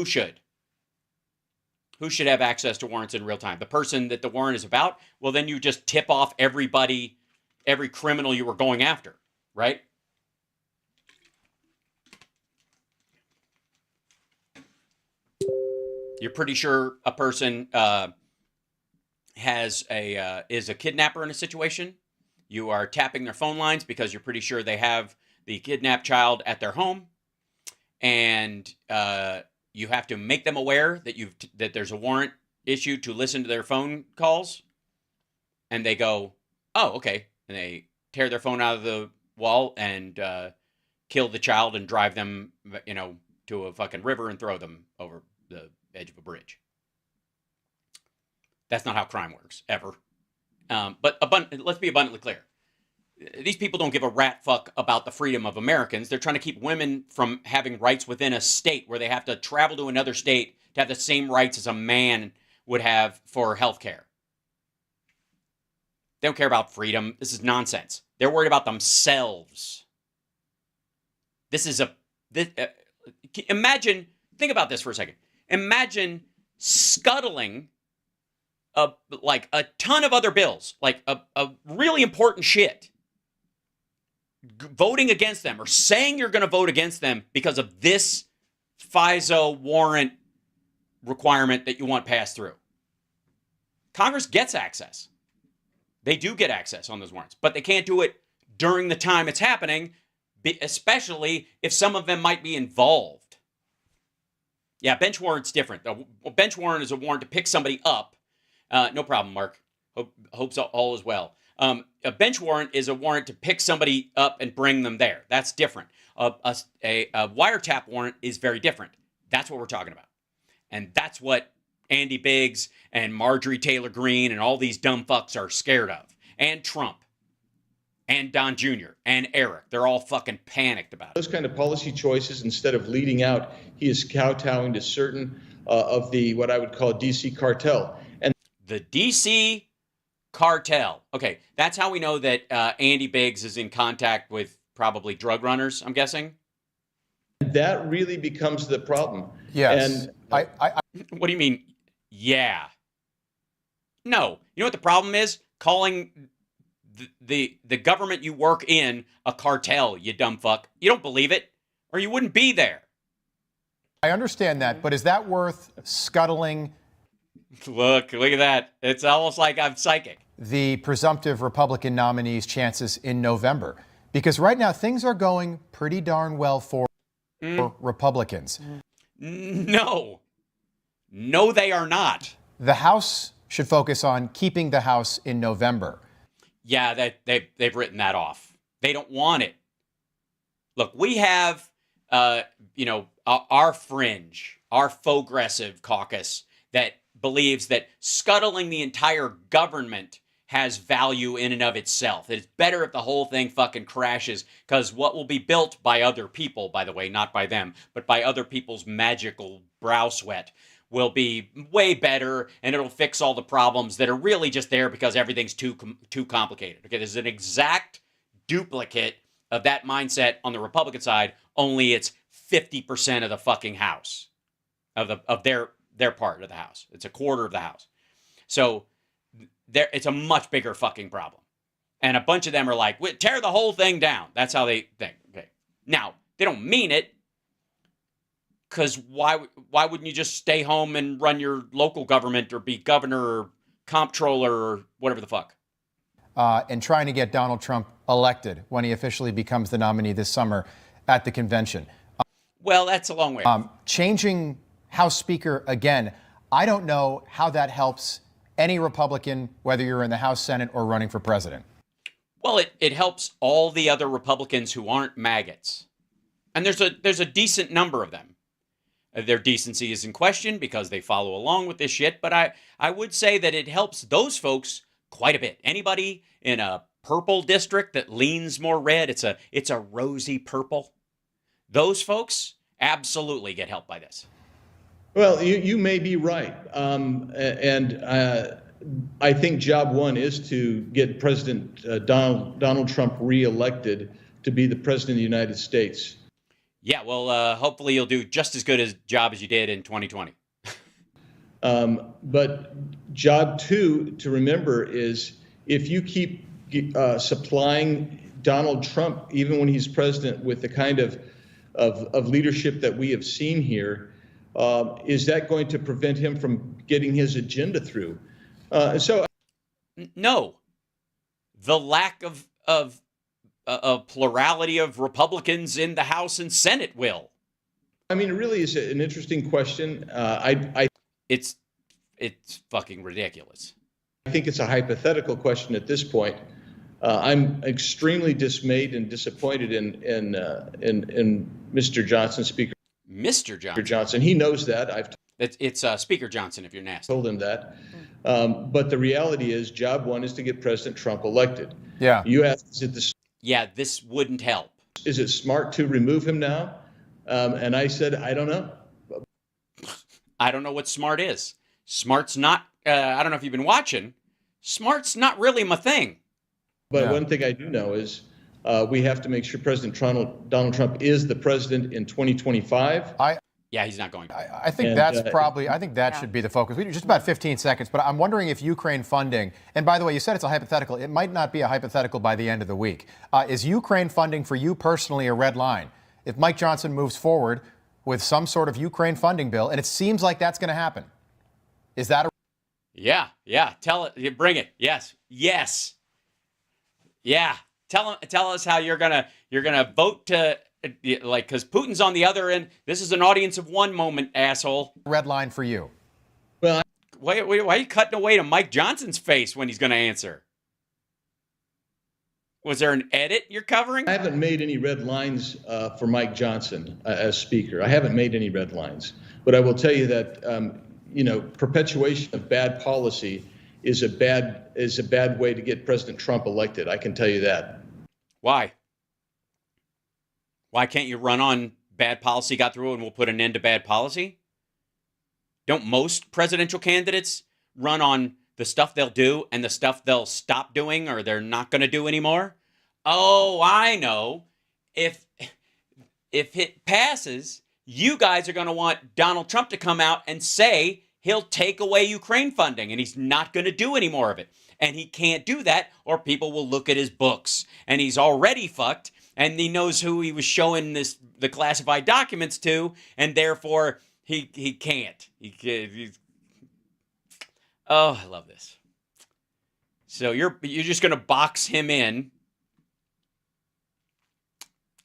should? Who should have access to warrants in real time? The person that the warrant is about? Well, then you just tip off everybody, every criminal you were going after, right? You're pretty sure a person is a kidnapper in a situation. You are tapping their phone lines because you're pretty sure they have the kidnapped child at their home, and you have to make them aware that there's a warrant issued to listen to their phone calls, and they go, "Oh, okay," and they tear their phone out of the wall and kill the child and drive them, to a fucking river and throw them over the edge of a bridge. That's not how crime works, ever. But let's be abundantly clear. These people don't give a rat fuck about the freedom of Americans. They're trying to keep women from having rights within a state where they have to travel to another state to have the same rights as a man would have for health care. They don't care about freedom. This is nonsense. They're worried about themselves. Imagine, think about this for a second. Imagine scuttling a ton of other bills, like a really important shit, voting against them or saying you're going to vote against them because of this FISA warrant requirement that you want passed through. Congress gets access. They do get access on those warrants, but they can't do it during the time it's happening especially if some of them might be involved. Yeah, bench warrant's different. A bench warrant is a warrant to pick somebody up. No problem, Mark. Hope all is well. A bench warrant is a warrant to pick somebody up and bring them there. That's different. A wiretap warrant is very different. That's what we're talking about. And that's what Andy Biggs and Marjorie Taylor Greene and all these dumb fucks are scared of. And Trump. And Don Jr. and Eric. They're all fucking panicked about it. Those kind of policy choices, instead of leading out, he is kowtowing to certain of the, what I would call DC cartel. And the DC cartel. Okay, that's how we know that Andy Biggs is in contact with probably drug runners, I'm guessing. That really becomes the problem. Yes. And what do you mean? Yeah. No. You know what the problem is? Calling the government you work in a cartel, you dumb fuck. You don't believe it, or you wouldn't be there. I understand that, but is that worth scuttling? Look at that. It's almost like I'm psychic. The presumptive Republican nominee's chances in November. Because right now, things are going pretty darn well for Republicans. No, they are not. The House should focus on keeping the House in November. Yeah, they've written that off. They don't want it. Look, we have, our fringe, our progressive caucus that believes that scuttling the entire government has value in and of itself. It's better if the whole thing fucking crashes, because what will be built by other people, by the way, not by them, but by other people's magical brow sweat, will be way better, and it'll fix all the problems that are really just there because everything's too complicated. Okay, there's an exact duplicate of that mindset on the Republican side, only it's 50% of the fucking House, of their part of the House. It's a quarter of the House. So it's a much bigger fucking problem. And a bunch of them are like, tear the whole thing down. That's how they think. Okay. Now, they don't mean it, because why wouldn't you just stay home and run your local government or be governor or comptroller or whatever the fuck? And trying to get Donald Trump elected when he officially becomes the nominee this summer at the convention. Well, that's a long way. Changing House Speaker again, I don't know how that helps any Republican, whether you're in the House, Senate, or running for president. Well, it helps all the other Republicans who aren't maggots. And there's a decent number of them. Their decency is in question because they follow along with this shit, but I would say that it helps those folks quite a bit. Anybody in a purple district that leans more red, it's a rosy purple, those folks absolutely get helped by this. Well, you may be right. I think job one is to get President Donald Trump reelected to be the president of the United States. Yeah, well, hopefully you'll do just as good a job as you did in 2020. But job two to remember is, if you keep supplying Donald Trump, even when he's president, with the kind of leadership that we have seen here, is that going to prevent him from getting his agenda through? No. The lack of a plurality of Republicans in the House and Senate will. I mean, it really is an interesting question. It's fucking ridiculous. I think it's a hypothetical question at this point. I'm extremely dismayed and disappointed in Mr. Johnson, Speaker. Mr. Johnson. He knows that. It's Speaker Johnson, if you're nasty. Told him that. But the reality is, job one is to get President Trump elected. Yeah. You asked, this wouldn't help. Is it smart to remove him now? And I said, I don't know. I don't know what smart is. Smart's not, I don't know if you've been watching, smart's not really my thing. But one thing I do know is we have to make sure President Donald Trump is the president in 2025. Yeah, he's not going to. I think that should be the focus. We do just about 15 seconds, but I'm wondering if Ukraine funding, and by the way, you said it's a hypothetical. It might not be a hypothetical by the end of the week. Is Ukraine funding for you personally a red line? If Mike Johnson moves forward with some sort of Ukraine funding bill, and it seems like that's going to happen, is that a... Yeah, tell it, bring it. Yes. Yeah, Tell us how you're gonna vote to like, because Putin's on the other end. This is an audience of one moment, asshole. Red line for you. Well, Why are you cutting away to Mike Johnson's face when he's going to answer? Was there an edit you're covering? I haven't made any red lines for Mike Johnson as Speaker. I haven't made any red lines. But I will tell you that, perpetuation of bad policy is a bad way to get President Trump elected. I can tell you that. Why? Why can't you run on bad policy got through and we'll put an end to bad policy? Don't most presidential candidates run on the stuff they'll do and the stuff they'll stop doing or they're not going to do anymore? Oh, I know. If it passes, you guys are going to want Donald Trump to come out and say he'll take away Ukraine funding and he's not going to do any more of it. And he can't do that or people will look at his books. And he's already fucked and he knows who he was showing the classified documents to, and therefore he can't. Oh, I love this. So you're just going to box him in.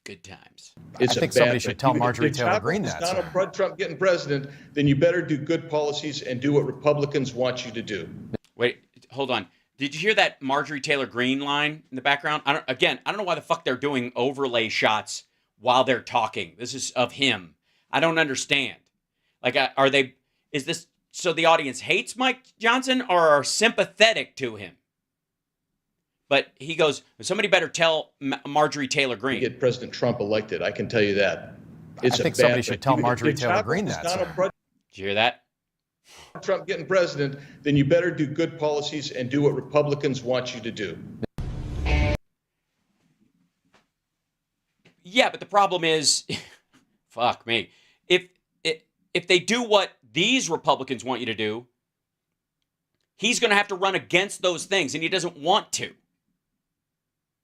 Good times. I think somebody should tell Marjorie Taylor Greene that. If Donald Trump getting president, then you better do good policies and do what Republicans want you to do. Wait, hold on. Did you hear that Marjorie Taylor Greene line in the background? I don't know why the fuck they're doing overlay shots while they're talking. This is of him. I don't understand. Like, is this so the audience hates Mike Johnson or are sympathetic to him? But he goes, somebody better tell Marjorie Taylor Greene. Get President Trump elected. I can tell you that. I think somebody should tell Marjorie Taylor Greene that. Did you hear that? Trump getting president, then you better do good policies and do what Republicans want you to do. Yeah, but the problem is, fuck me. If they do what these Republicans want you to do, he's going to have to run against those things, and he doesn't want to.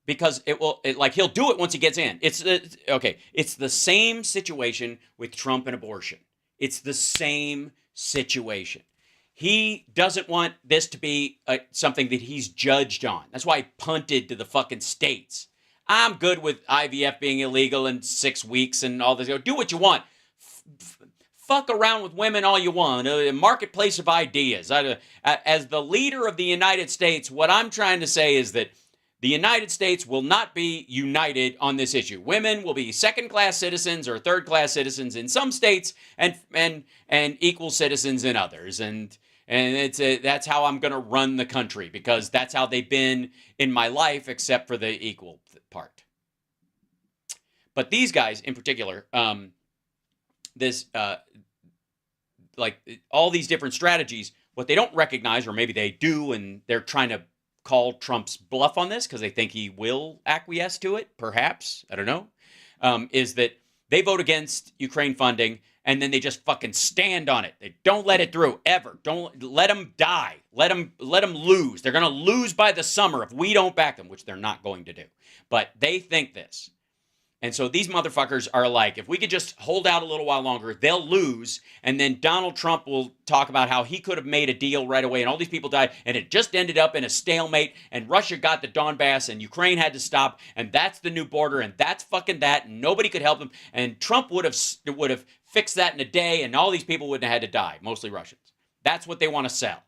Because he'll do it once he gets in. It's the same situation with Trump and abortion. It's the same situation. He doesn't want this to be something that he's judged on. That's why he punted to the fucking states. I'm good with IVF being illegal in 6 weeks and all this. Do what you want. Fuck around with women all you want. A marketplace of ideas. As the leader of the United States, what I'm trying to say is that the United States will not be united on this issue. Women will be second-class citizens or third-class citizens in some states and equal citizens in others. And that's how I'm going to run the country because that's how they've been in my life except for the equal part. But these guys in particular, all these different strategies, what they don't recognize, or maybe they do and they're trying to call Trump's bluff on this because they think he will acquiesce to it, perhaps, I don't know, is that they vote against Ukraine funding and then they just fucking stand on it. They don't let it through, ever. Don't let them die. Let them lose. They're going to lose by the summer if we don't back them, which they're not going to do. But they think this. And so these motherfuckers are like, if we could just hold out a little while longer, they'll lose. And then Donald Trump will talk about how he could have made a deal right away and all these people died. And it just ended up in a stalemate. And Russia got the Donbass and Ukraine had to stop. And that's the new border. And that's fucking that. And nobody could help them. And Trump would have fixed that in a day. And all these people wouldn't have had to die, mostly Russians. That's what they want to sell.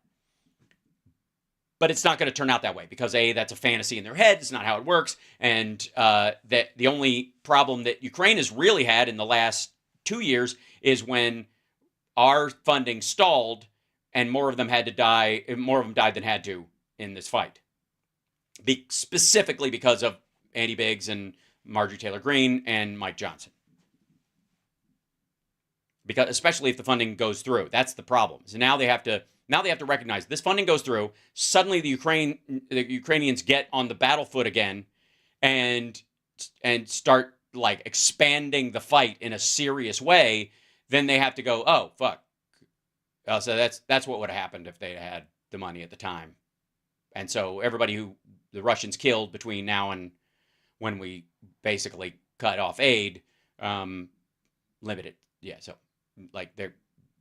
But it's not going to turn out that way because A, that's a fantasy in their head. It's not how it works. And that the only problem that Ukraine has really had in the last 2 years is when our funding stalled and more of them had to die. More of them died than had to in this fight. Specifically because of Andy Biggs and Marjorie Taylor Greene and Mike Johnson. Because especially if the funding goes through, that's the problem. So now they have to recognize this funding goes through. Suddenly the Ukrainians get on the battle foot again, and start like expanding the fight in a serious way. Then they have to go, oh fuck. So that's what would have happened if they had the money at the time. And so everybody who the Russians killed between now and when we basically cut off aid, limited. Yeah. So like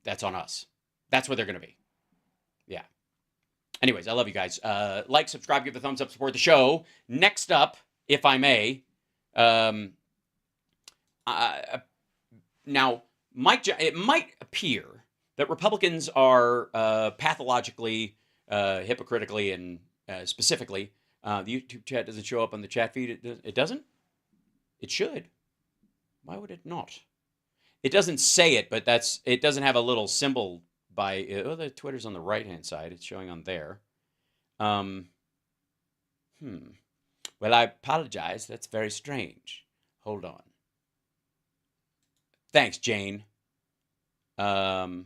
that's on us. That's what they're going to be. Yeah. Anyways, I love you guys. Like, subscribe, give the thumbs up, support the show. Next up, if I may. Now, it might appear that Republicans are pathologically, hypocritically, and specifically, the YouTube chat doesn't show up on the chat feed. It doesn't? It should. Why would it not? It doesn't say it, but it doesn't have a little symbol by, the Twitter's on the right-hand side. It's showing on there. Well, I apologize. That's very strange. Hold on. Thanks, Jane. I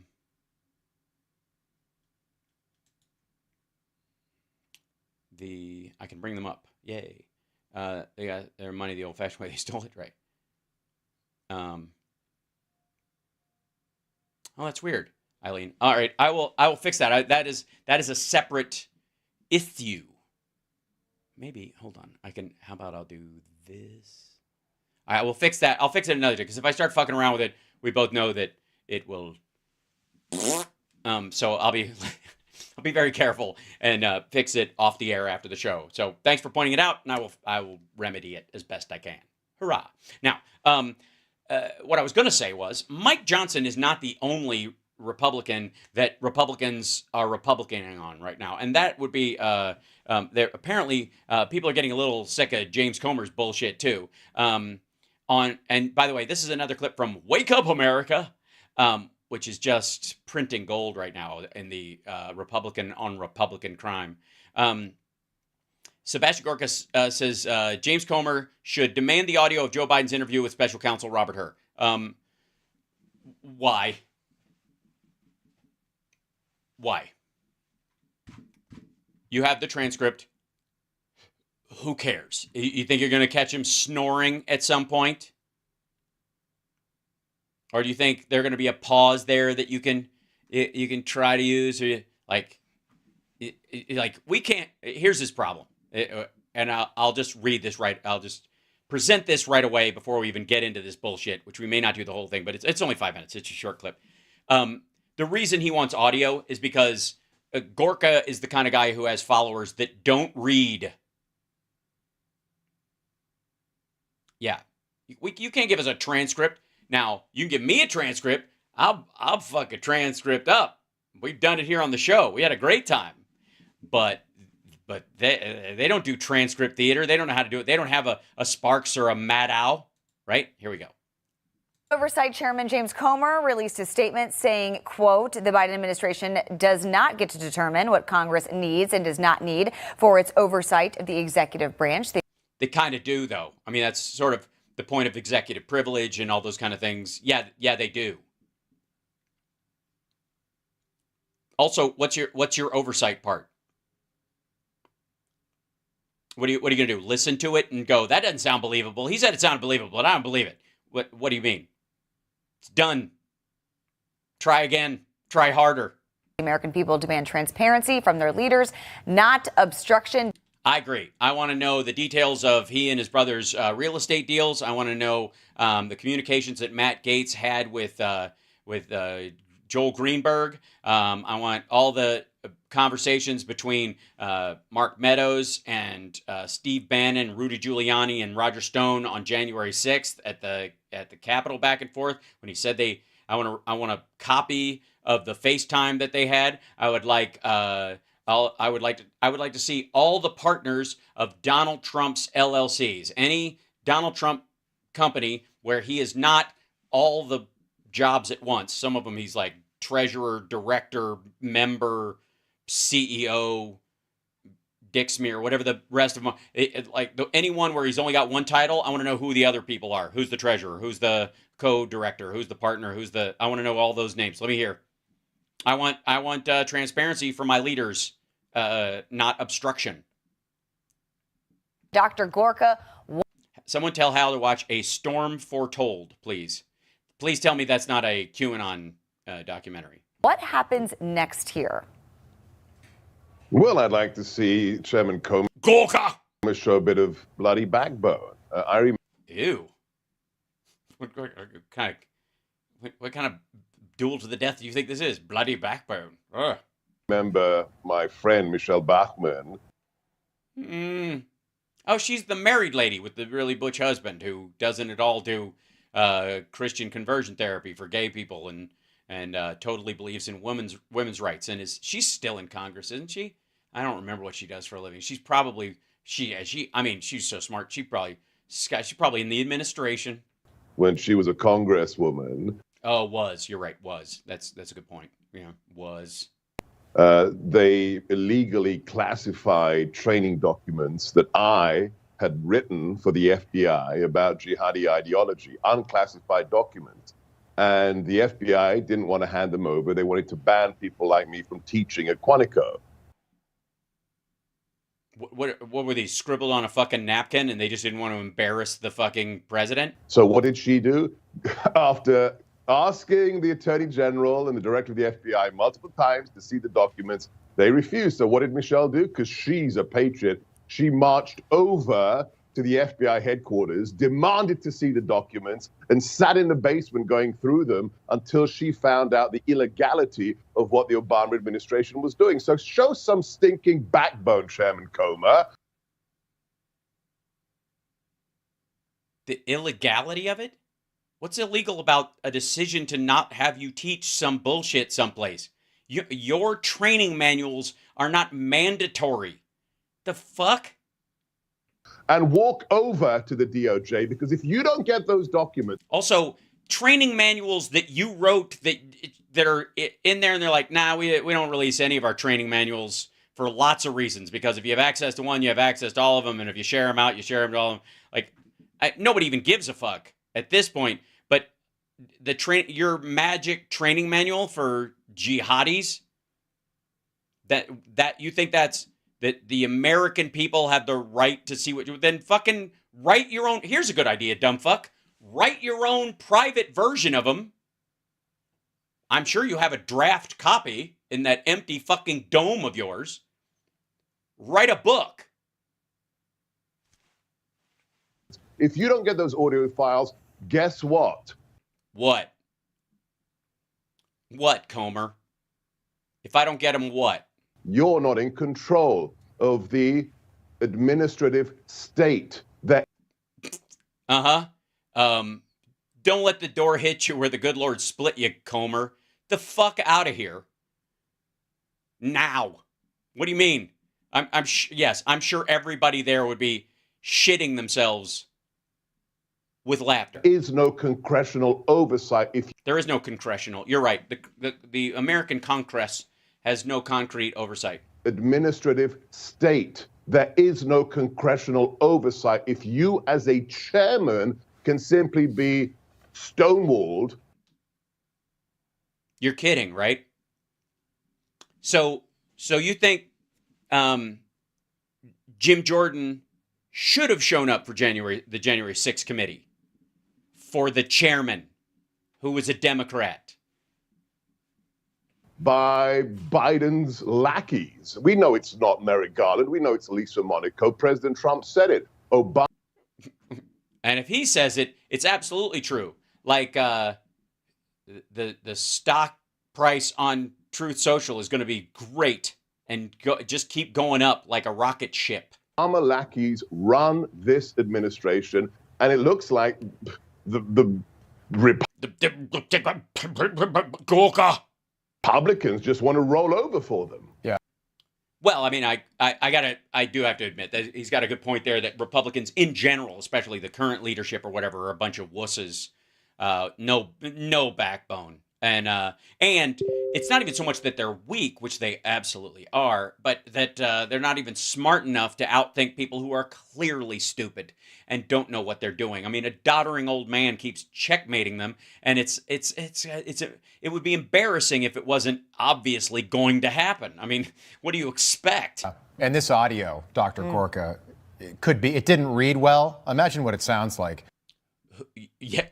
can bring them up. Yay. They got their money the old-fashioned way. They stole it, right? Oh, that's weird, Eileen. All right, I will fix that. That is a separate issue. Maybe, hold on. How about I'll do this? I will fix that. I'll fix it another day, because if I start fucking around with it, we both know that it will. So I'll be very careful and fix it off the air after the show. So thanks for pointing it out, and I will remedy it as best I can. Hurrah! Now, what I was going to say was Mike Johnson is not the only Republican that Republicans are Republicaning on right now, and that would be apparently people are getting a little sick of James Comer's bullshit too. And by the way, this is another clip from Wake Up America, which is just printing gold right now in the Republican on Republican crime. Sebastian Gorka says James Comer should demand the audio of Joe Biden's interview with special counsel Robert Hur. Why? Why? You have the transcript. Who cares? You think you're going to catch him snoring at some point? Or do you think there's going to be a pause there that you can try to use? Or like we can't. Here's his problem, and I'll just read this right. I'll just present this right away before we even get into this bullshit, which we may not do the whole thing, but it's only 5 minutes. It's a short clip. The reason he wants audio is because Gorka is the kind of guy who has followers that don't read. Yeah, you can't give us a transcript. Now, you can give me a transcript. I'll fuck a transcript up. We've done it here on the show. We had a great time. But they don't do transcript theater. They don't know how to do it. They don't have a Sparks or a Maddow, right? Here we go. Oversight Chairman James Comer released a statement saying, quote, the Biden administration does not get to determine what Congress needs and does not need for its oversight of the executive branch. They kind of do, though. I mean, that's sort of the point of executive privilege and all those kind of things. Yeah, they do. Also, what's your oversight part? What are you going to do? Listen to it and go, that doesn't sound believable. He said it sounded believable, but I don't believe it. What do you mean? It's done. Try again. Try harder. The American people demand transparency from their leaders, not obstruction. I agree. I want to know the details of he and his brother's real estate deals. I want to know the communications that Matt Gaetz had with Joel Greenberg. I want all the conversations between Mark Meadows and Steve Bannon, Rudy Giuliani, and Roger Stone on January 6th at the Capitol back and forth when he said I want a copy of the FaceTime that they had. I would like to see all the partners of Donald Trump's LLCs. Any Donald Trump company where he is not all the jobs at once. Some of them he's like treasurer, director, member, CEO, Dick Smear, whatever the rest of them are. Anyone where he's only got one title, I want to know who the other people are. Who's the treasurer? Who's the co-director? Who's the partner? I want to know all those names. Let me hear. I want transparency for my leaders. Not obstruction. Dr. Gorka. Someone tell Hal to watch A Storm Foretold, please. Please tell me that's not a QAnon documentary. What happens next here? Well, I'd like to see Chairman Comer show a bit of bloody backbone. Ew. What kind of duel to the death do you think this is? Bloody backbone. Remember my friend Michelle Bachmann. Oh, she's the married lady with the really butch husband who doesn't at all do Christian conversion therapy for gay people and totally believes in women's rights. And she's still in Congress, isn't she? I don't remember what she does for a living. She's probably she's so smart. She's probably in the administration. When she was a congresswoman. Oh, you're right. That's a good point. Yeah, was. They illegally classified training documents that I had written for the FBI about jihadi ideology, unclassified documents. And the FBI didn't want to hand them over. They wanted to ban people like me from teaching at Quantico. What were these scribbled on a fucking napkin and they just didn't want to embarrass the fucking president? So what did she do? After asking the Attorney General and the Director of the FBI multiple times to see the documents, they refused. So what did Michelle do? Because she's a patriot. She marched over to the FBI headquarters, demanded to see the documents, and sat in the basement going through them until she found out the illegality of what the Obama administration was doing. So show some stinking backbone, Chairman Comer. The illegality of it? What's illegal about a decision to not have you teach some bullshit someplace? Your training manuals are not mandatory. The fuck? And walk over to the DOJ, because if you don't get those documents... Also, training manuals that you wrote that are in there and they're like, nah, we don't release any of our training manuals for lots of reasons, because if you have access to one, you have access to all of them, and if you share them out, you share them to all of them. Like, nobody even gives a fuck at this point. But your magic training manual for jihadis, that you think that the American people have the right to see what you... Then fucking write your own... Here's a good idea, dumb fuck. Write your own private version of them. I'm sure you have a draft copy in that empty fucking dome of yours. Write a book. If you don't get those audio files, guess what? What? What, Comer? If I don't get them, what? You're not in control of the administrative state that... Don't let the door hit you where the good Lord split you, Comer. The fuck out of here. Now. What do you mean? Yes, I'm sure everybody there would be shitting themselves with laughter. There is no congressional oversight. There is no congressional. You're right. The American Congress has no concrete oversight. Administrative state. There is no congressional oversight. If you, as a chairman, can simply be stonewalled. You're kidding, right? So you think Jim Jordan should have shown up for the January 6th committee for the chairman, who was a Democrat? By Biden's lackeys. We know it's not Merrick Garland. We know it's Lisa Monaco. President Trump said it. Obama. And if he says it, it's absolutely true. Like the stock price on Truth Social is going to be great and just keep going up like a rocket ship. Obama lackeys run this administration, and it looks like the Republicans just want to roll over for them. Yeah. Well, I mean, I do have to admit that he's got a good point there, that Republicans in general, especially the current leadership or whatever, are a bunch of wusses, no backbone. And it's not even so much that they're weak, which they absolutely are, but that they're not even smart enough to outthink people who are clearly stupid and don't know what they're doing. I mean, a doddering old man keeps checkmating them, and it would be embarrassing if it wasn't obviously going to happen. I mean, what do you expect? And this audio, Dr. Gorka, it didn't read well. Imagine what it sounds like. Yeah,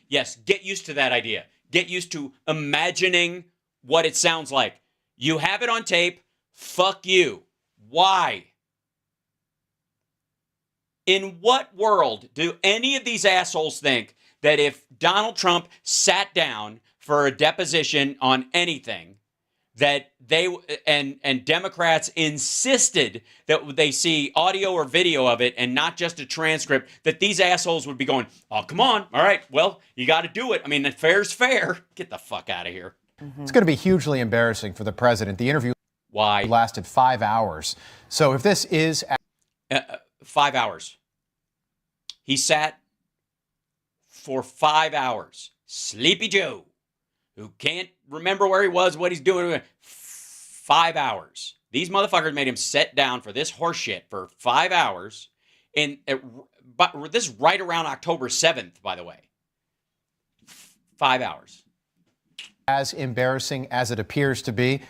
yes. Get used to that idea. Get used to imagining what it sounds like. You have it on tape. Fuck you. Why? In what world do any of these assholes think that if Donald Trump sat down for a deposition on anything, that they and Democrats insisted that they see audio or video of it and not just a transcript, that these assholes would be going, oh, come on. All right, well, you got to do it. I mean, fair's fair. Get the fuck out of here. It's going to be hugely embarrassing for the president. The interview lasted 5 hours. So if this is 5 hours. He sat for 5 hours. Sleepy Joe, who can't remember where he was, what he's doing. 5 hours. These motherfuckers made him sit down for this horse shit for 5 hours. And but this is right around October 7th, by the way. 5 hours. As embarrassing as it appears to be.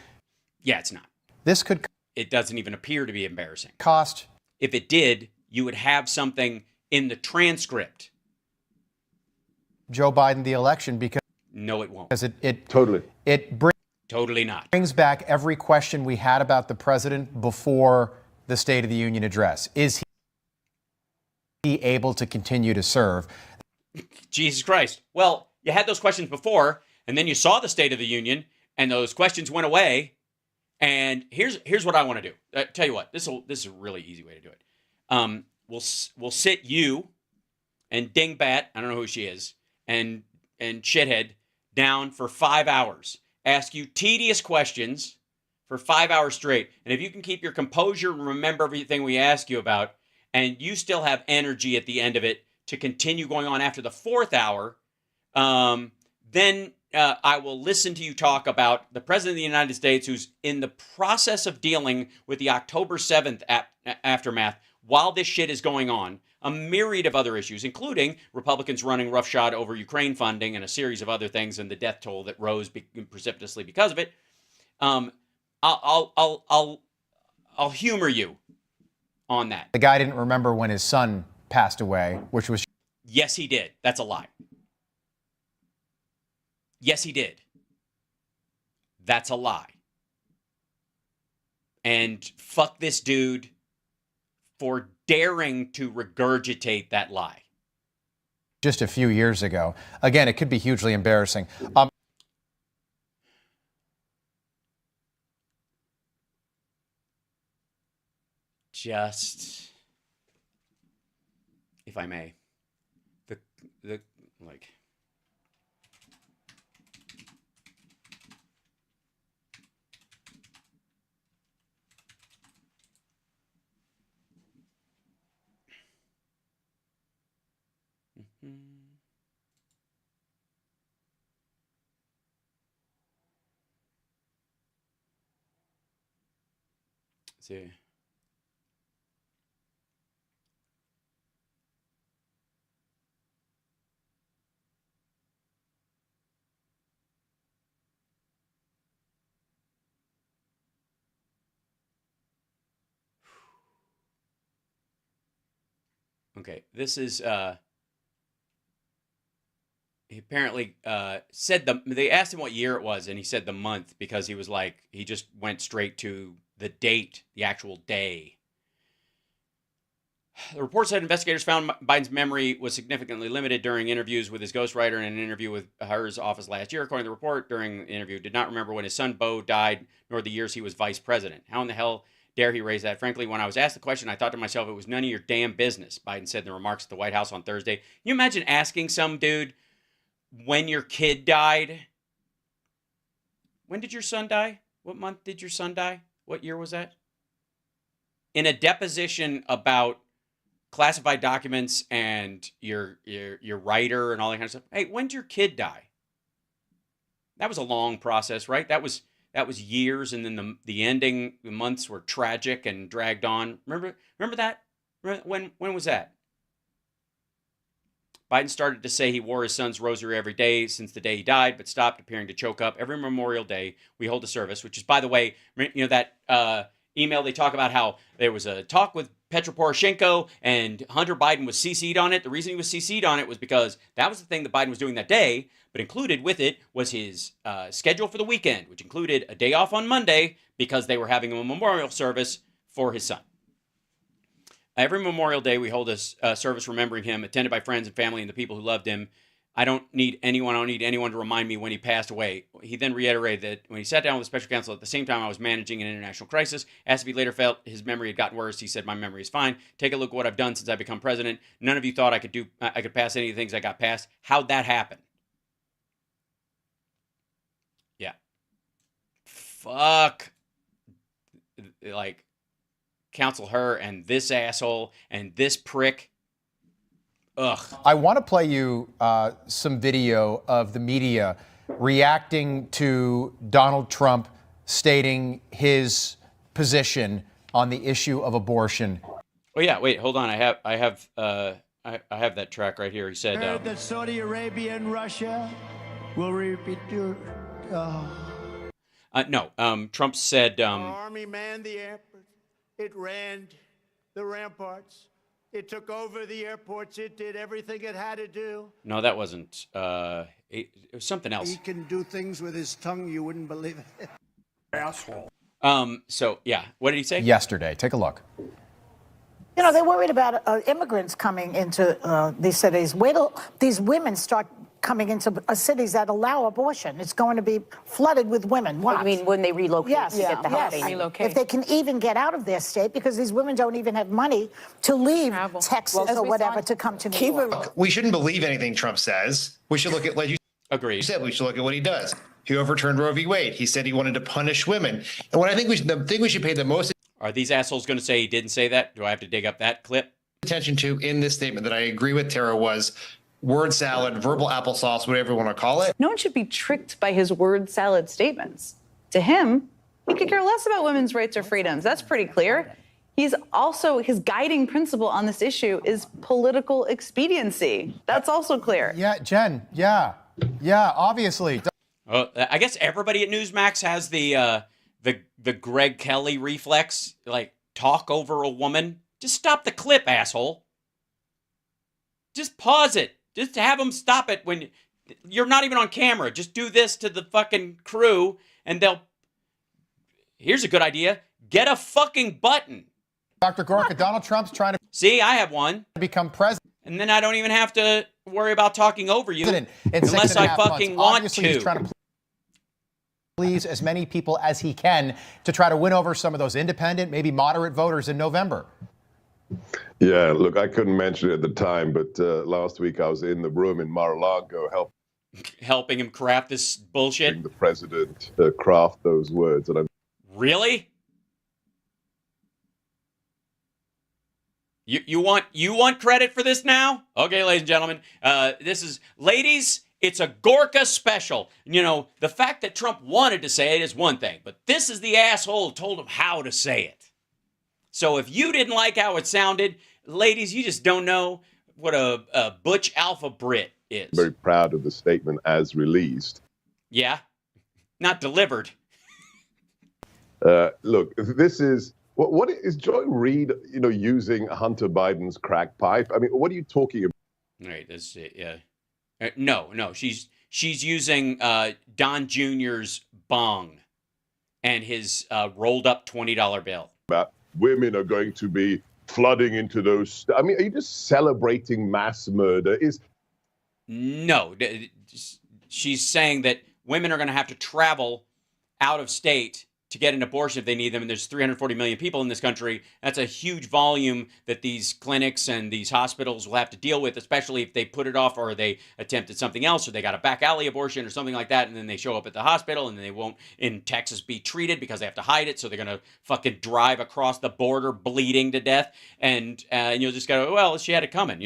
Yeah, it's not. This could. It doesn't even appear to be embarrassing. Cost. If it did, you would have something in the transcript. Joe Biden the election because. No, it won't. Because it totally. It totally not. Brings back every question we had about the president before the State of the Union address. Is he able to continue to serve? Jesus Christ. Well, you had those questions before, and then you saw the State of the Union, and those questions went away. And here's what I want to do. Tell you what, this is a really easy way to do it. We'll sit you and Dingbat, I don't know who she is, and Shithead down for 5 hours. Ask you tedious questions for 5 hours straight. And if you can keep your composure and remember everything we ask you about, and you still have energy at the end of it to continue going on after the 4th hour, then I will listen to you talk about the President of the United States, who's in the process of dealing with the October 7th aftermath while this shit is going on. A myriad of other issues, including Republicans running roughshod over Ukraine funding and a series of other things, and the death toll that rose precipitously because of it. I'll humor you on that. The guy didn't remember when his son passed away, which was. Yes, he did. That's a lie. Yes, he did. That's a lie. And fuck this dude for daring to regurgitate that lie. Just a few years ago. Again, it could be hugely embarrassing. Just, if I may, the like. See. Okay, this is he apparently said they asked him what year it was, and he said the month, because he was like, he just went straight to the date, the actual day. The report said investigators found Biden's memory was significantly limited during interviews with his ghostwriter and an interview with her office last year. According to the report, during the interview, did not remember when his son Beau died, nor the years he was vice president. How in the hell dare he raise that? Frankly, when I was asked the question, I thought to myself, it was none of your damn business, Biden said in the remarks at the White House on Thursday. Can you imagine asking some dude when your kid died? When did your son die? What month did your son die? What year was that? In a deposition about classified documents and your writer and all that kind of stuff. Hey, when did your kid die? That was a long process, right? That was years, and then the ending, the months were tragic and dragged on. Remember that? When was that? Biden started to say he wore his son's rosary every day since the day he died, but stopped appearing to choke up. Every Memorial Day, we hold a service, which is, by the way, you know, that email, they talk about how there was a talk with Petro Poroshenko and Hunter Biden was CC'd on it. The reason he was CC'd on it was because that was the thing that Biden was doing that day, but included with it was his schedule for the weekend, which included a day off on Monday because they were having a memorial service for his son. Every Memorial Day, we hold a service remembering him, attended by friends and family and the people who loved him. I don't need anyone to remind me when he passed away. He then reiterated that when he sat down with the special counsel at the same time I was managing an international crisis, asked if he later felt his memory had gotten worse. He said, my memory is fine. Take a look at what I've done since I've become president. None of you thought I could pass any of the things I got passed. How'd that happen? Yeah. Fuck. Like, counsel her and this asshole and this prick. Ugh. I want to play you some video of the media reacting to Donald Trump stating his position on the issue of abortion. Oh yeah, wait, hold on. I have that track right here. He said Heard that Saudi Arabia and Russia will repeat your. No. Trump said. Our army manned the airport. It ran the ramparts. It took over the airports. It did everything it had to do. No, that wasn't. It was something else. He can do things with his tongue you wouldn't believe it. Asshole. So yeah, what did he say? Yesterday. Take a look. You know, they're worried about immigrants coming into these cities. Wait till these women start coming into cities that allow abortion. It's going to be flooded with women. What? I mean, when they relocate Yes, to get the yes. housing. Relocate. If they can even get out of their state, because these women don't even have money to leave Texas or whatever to come to New York. We shouldn't believe anything Trump says. We should look at, like you said, we should look at what he does. He overturned Roe v. Wade. He said he wanted to punish women. And what I think the thing we should pay the most Are these assholes going to say he didn't say that? Do I have to dig up that clip? Attention to in this statement that I agree with Tara was word salad, verbal applesauce, whatever you want to call it. No one should be tricked by his word salad statements. To him, he could care less about women's rights or freedoms. That's pretty clear. He's also, his guiding principle on this issue is political expediency. That's also clear. Yeah, Jen. Yeah, obviously. I guess everybody at Newsmax has the Greg Kelly reflex, like talk over a woman. Just stop the clip, asshole. Just pause it. Just have them stop it when you're not even on camera. Just do this to the fucking crew and they'll... Here's a good idea. Get a fucking button. Dr. Gorka, Donald Trump's trying to... See, I have one. ...become president. And then I don't even have to worry about talking over you unless I fucking want Obviously, to. He's trying to please as many people as he can to try to win over some of those independent, maybe moderate voters in November. Yeah, look, I couldn't mention it at the time, but last week I was in the room in Mar-a-Lago helping him craft this bullshit. The president craft those words, and I'm really. You want credit for this now? Okay, ladies and gentlemen, this is ladies. It's a Gorka special. You know, the fact that Trump wanted to say it is one thing, but this is the asshole who told him how to say it. So if you didn't like how it sounded, ladies, you just don't know what a butch alpha Brit is. very proud of the statement as released. Yeah, not delivered. Look, this is what is Joy Reid, using Hunter Biden's crack pipe? I mean, what are you talking about? Right, this yeah. No, she's using Don Jr.'s bong and his rolled up $20 bill. About women are going to be flooding into those. I mean, are you just celebrating mass murder? No, she's saying that women are going to have to travel out of state to get an abortion if they need them. And there's 340 million people in this country. That's a huge volume that these clinics and these hospitals will have to deal with, especially if they put it off or they attempted something else or they got a back alley abortion or something like that. And then they show up at the hospital and they won't in Texas be treated because they have to hide it. So they're going to fucking drive across the border bleeding to death. And you'll just go, well, she had it coming,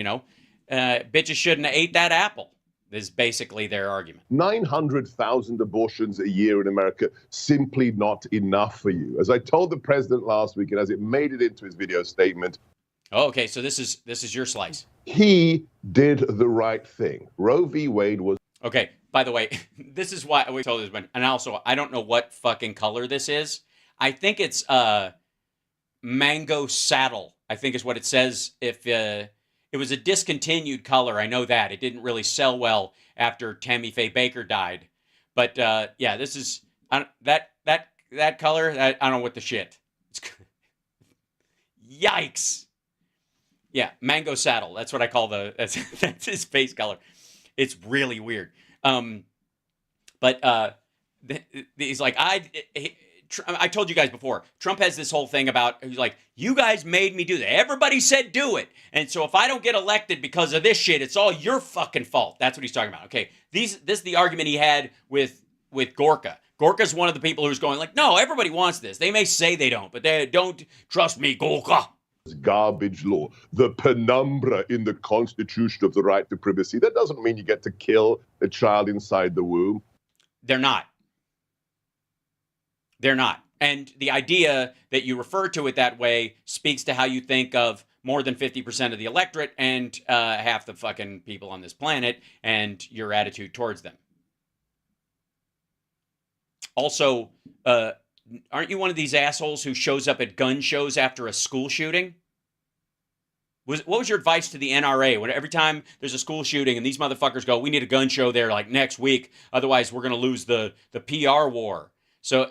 bitches shouldn't have ate that apple. Is basically their argument. 900,000 abortions a year in America, simply not enough for you. As I told the president last week, and as it made it into his video statement. Oh, okay, so this is your slice. He did the right thing. Roe v. Wade was... Okay, by the way, this is why we told this, and also, I don't know what fucking color this is. I think it's mango saddle, I think is what it says. If... It was a discontinued color. I know that. It didn't really sell well after Tammy Faye Baker died. But yeah, this is that color. I don't know what the shit. Yikes. Yeah, mango saddle. That's what I call that's his face color. It's really weird. He's like, I told you guys before, Trump has this whole thing about, he's like, you guys made me do that. Everybody said do it. And so if I don't get elected because of this shit, it's all your fucking fault. That's what he's talking about. Okay, this is the argument he had with Gorka. Gorka's one of the people who's going like, no, everybody wants this. They may say they don't, but they don't trust me, Gorka. Garbage law, the penumbra in the Constitution of the right to privacy. That doesn't mean you get to kill a child inside the womb. They're not. They're not. And the idea that you refer to it that way speaks to how you think of more than 50% of the electorate and half the fucking people on this planet and your attitude towards them. Also, aren't you one of these assholes who shows up at gun shows after a school shooting? What was your advice to the NRA when every time there's a school shooting and these motherfuckers go, we need a gun show there like next week, otherwise we're going to lose the PR war. So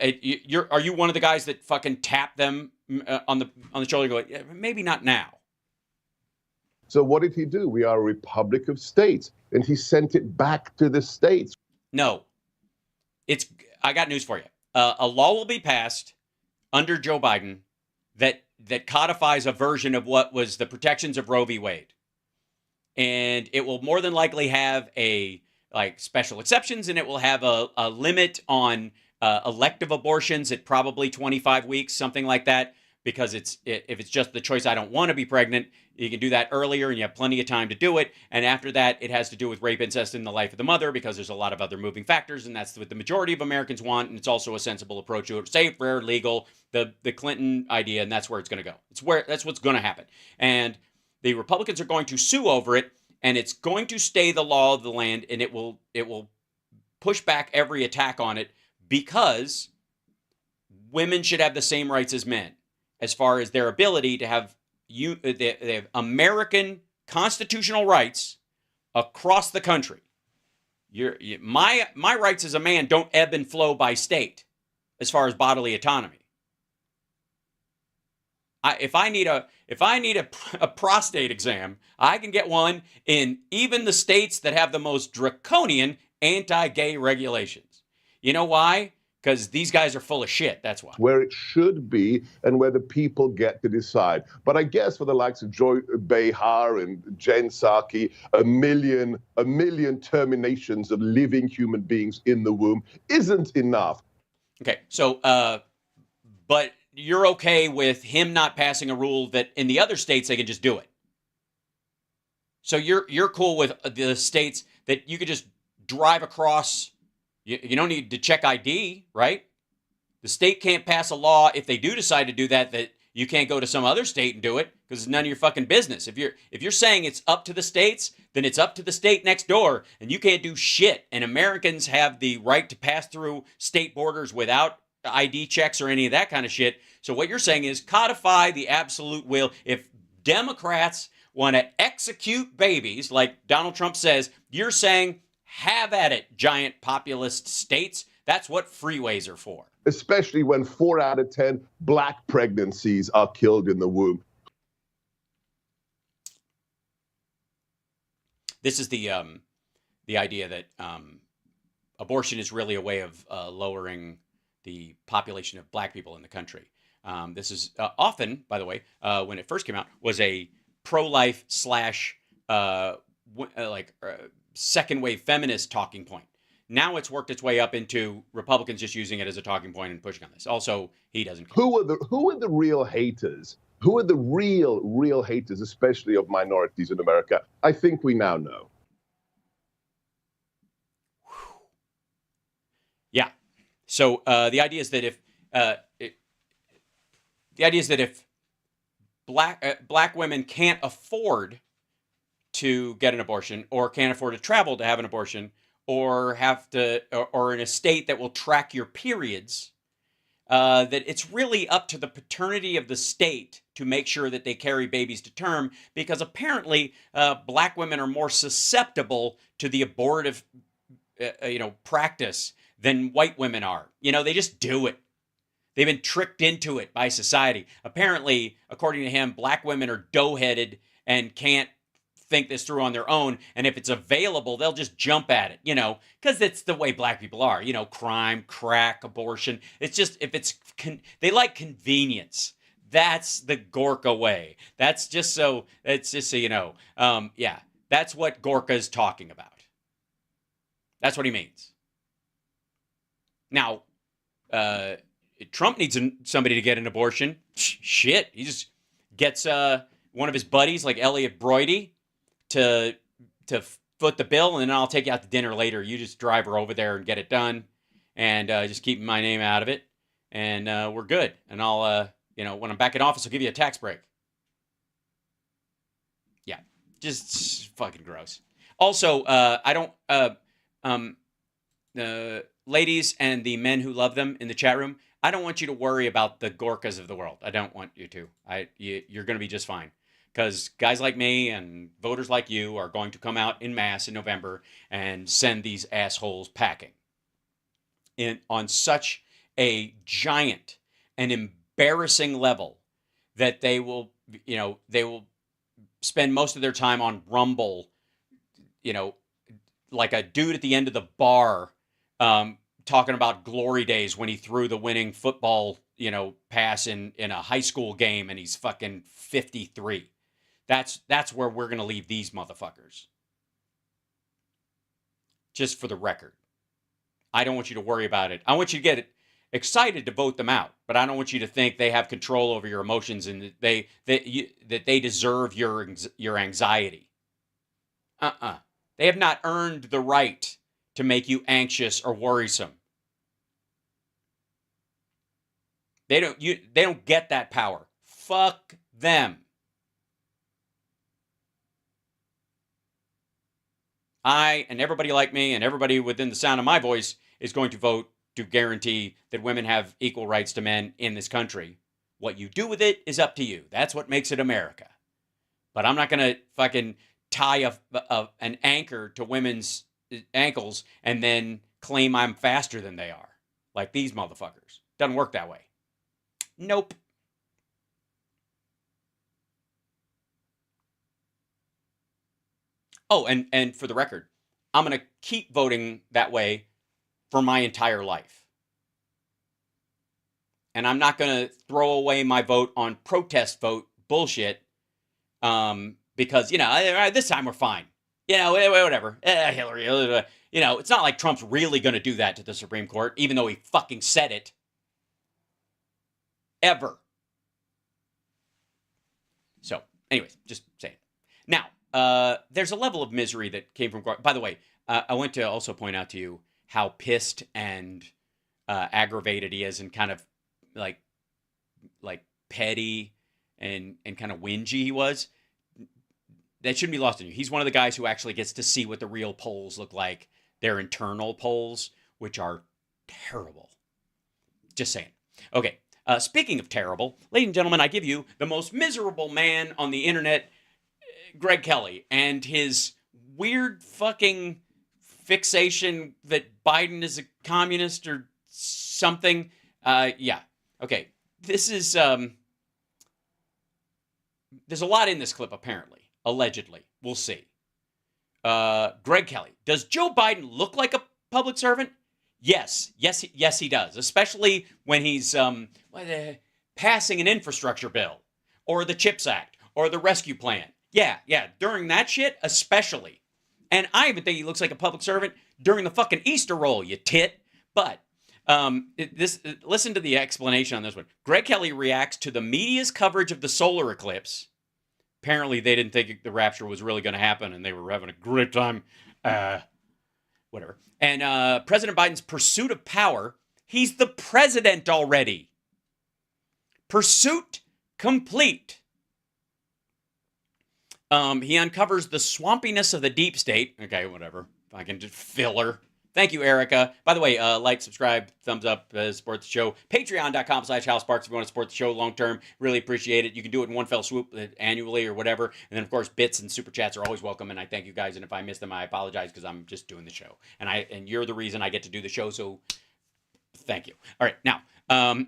are you one of the guys that fucking tap them on the shoulder and go, yeah, maybe not now? So what did he do? We are a republic of states, and he sent it back to the states. No. I got news for you. A law will be passed under Joe Biden that codifies a version of what was the protections of Roe v. Wade. And it will more than likely have special exceptions, and it will have a limit on elective abortions at probably 25 weeks, something like that, because if it's just the choice, I don't want to be pregnant, you can do that earlier and you have plenty of time to do it. And after that, it has to do with rape, incest, and the life of the mother, because there's a lot of other moving factors, and that's what the majority of Americans want, and it's also a sensible approach to it. Safe, rare, legal, the Clinton idea, and that's where it's going to go. That's what's going to happen. And the Republicans are going to sue over it, and it's going to stay the law of the land, and it will push back every attack on it, because women should have the same rights as men as far as their ability to have they have American constitutional rights across the country. My rights as a man don't ebb and flow by state as far as bodily autonomy. If I need a prostate exam, I can get one in even the states that have the most draconian anti-gay regulations. You know why? Because these guys are full of shit. That's why. Where it should be and where the people get to decide. But I guess for the likes of Joy Behar and Jen Psaki, a million terminations of living human beings in the womb isn't enough. Okay, so, but you're okay with him not passing a rule that in the other states they can just do it. So you're cool with the states that you could just drive across. You don't need to check ID, right? The state can't pass a law if they do decide to do that you can't go to some other state and do it, because it's none of your fucking business. If you're saying it's up to the states, then it's up to the state next door, and you can't do shit. And Americans have the right to pass through state borders without ID checks or any of that kind of shit. So what you're saying is codify the absolute will. If Democrats want to execute babies, like Donald Trump says, you're saying have at it, giant populist states. That's what freeways are for. Especially when 4 out of 10 black pregnancies are killed in the womb. This is the idea that abortion is really a way of lowering the population of black people in the country. This is often, by the way, when it first came out, was a pro-life / second wave feminist talking point. Now it's worked its way up into Republicans just using it as a talking point and pushing on this. Also, he doesn't care. Who are the real haters? Who are the real haters, especially of minorities in America? I think we now know. Yeah. So the idea is that if black women can't afford to get an abortion, or can't afford to travel to have an abortion, or or in a state that will track your periods, that it's really up to the paternity of the state to make sure that they carry babies to term, because apparently black women are more susceptible to the abortive practice than white women are. They just do it. They've been tricked into it by society. Apparently, according to him, black women are dough-headed and can't think this through on their own. And if it's available, they'll just jump at it, because it's the way black people are, crime, crack, abortion. It's just, if it's, they like convenience. That's the Gorka way. That's just so you know. Yeah, that's what Gorka is talking about. That's what he means. Now, Trump needs somebody to get an abortion. Shit, he just gets one of his buddies like Elliot Broidy to foot the bill, and then I'll take you out to dinner later. You just drive her over there and get it done, and just keep my name out of it, and we're good. And I'll, when I'm back in office, I'll give you a tax break. Yeah, just fucking gross. Also, I don't, ladies and the men who love them in the chat room, I don't want you to worry about the Gorkas of the world. I don't want you to. You're going to be just fine. Because guys like me and voters like you are going to come out in mass in November and send these assholes packing on such a giant and embarrassing level that they will spend most of their time on Rumble, like a dude at the end of the bar talking about glory days when he threw the winning football, pass in a high school game and he's fucking 53. That's where we're going to leave these motherfuckers. Just for the record. I don't want you to worry about it. I want you to get excited to vote them out, but I don't want you to think they have control over your emotions and that they deserve your anxiety. They have not earned the right to make you anxious or worrisome. They don't get that power. Fuck them. I and everybody like me and everybody within the sound of my voice is going to vote to guarantee that women have equal rights to men in this country. What you do with it is up to you. That's what makes it America. But I'm not going to fucking tie an anchor to women's ankles and then claim I'm faster than they are. Like these motherfuckers. Doesn't work that way. Nope. Oh, and for the record, I'm going to keep voting that way for my entire life. And I'm not going to throw away my vote on protest vote bullshit because, this time we're fine. Whatever. Hillary, it's not like Trump's really going to do that to the Supreme Court, even though he fucking said it. Ever. So, anyways, just saying. Now, there's a level of misery that came from... By the way, I want to also point out to you how pissed and aggravated he is and kind of like petty and kind of whingy he was. That shouldn't be lost on you. He's one of the guys who actually gets to see what the real polls look like. Their internal polls, which are terrible. Just saying. Okay, speaking of terrible, ladies and gentlemen, I give you the most miserable man on the internet, Greg Kelly, and his weird fucking fixation that Biden is a communist or something. Yeah. Okay. This is, there's a lot in this clip, apparently. Allegedly. We'll see. Greg Kelly. Does Joe Biden look like a public servant? Yes. Yes, he does. Especially when he's passing an infrastructure bill or the CHIPS Act or the rescue plan. Yeah. During that shit, especially. And I even think he looks like a public servant during the fucking Easter roll, you tit. But listen to the explanation on this one. Greg Kelly reacts to the media's coverage of the solar eclipse. Apparently, they didn't think the rapture was really going to happen, and they were having a great time. Whatever. And President Biden's pursuit of power. He's the president already. Pursuit complete. He uncovers the swampiness of the deep state. Okay, whatever. I can just filler. Thank you, Erica. By the way, like, subscribe, thumbs up, support the show. Patreon.com/HalSparks if you want to support the show long term. Really appreciate it. You can do it in one fell swoop annually or whatever. And then, of course, bits and super chats are always welcome. And I thank you guys. And if I miss them, I apologize because I'm just doing the show. And you're the reason I get to do the show. So thank you. All right. Now,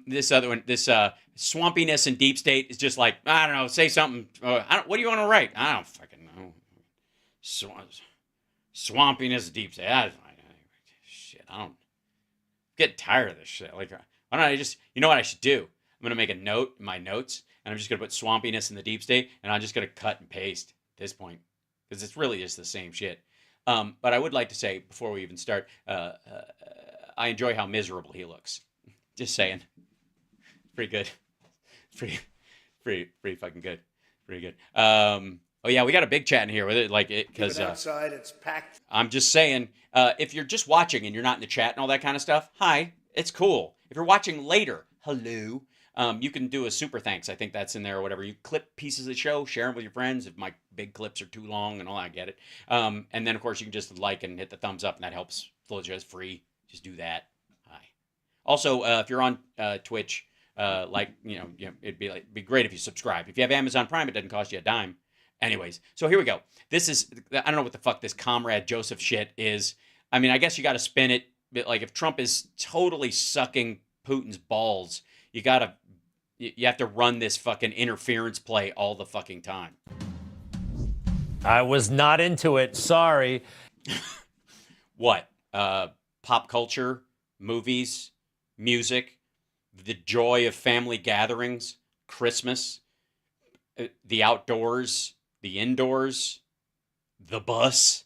this other one, this swampiness and deep state is just like, I don't know, say something. What do you want to write? I don't fucking know. swampiness, deep state. Shit, I don't get tired of this shit. Like, why don't I just, you know what I should do? I'm going to make a note in my notes, and I'm just going to put swampiness in the deep state, and I'm just going to cut and paste at this point, because it's really just the same shit. But I would like to say, before we even start, I enjoy how miserable he looks. Just saying. Pretty good. Pretty fucking good. Pretty good. Oh yeah, we got a big chat in here with it, like it, because outside it's packed. I'm just saying, if you're just watching and you're not in the chat and all that kind of stuff, hi, it's cool. If you're watching later, hello. You can do a super thanks. I think that's in there or whatever. You clip pieces of the show, share them with your friends. If my big clips are too long and all, I get it. And then of course you can just like and hit the thumbs up, and that helps. Flows just free. Just do that. Hi. Also, if you're on Twitch, it'd be great if you subscribe. If you have Amazon Prime, it doesn't cost you a dime. Anyways, so here we go. This is, I don't know what the fuck this Comrade Joseph shit is. I mean, I guess you got to spin it. But like, if Trump is totally sucking Putin's balls, you have to run this fucking interference play all the fucking time. I was not into it. Sorry. What? Pop culture, movies, music, the joy of family gatherings, Christmas, the outdoors, the indoors, the bus.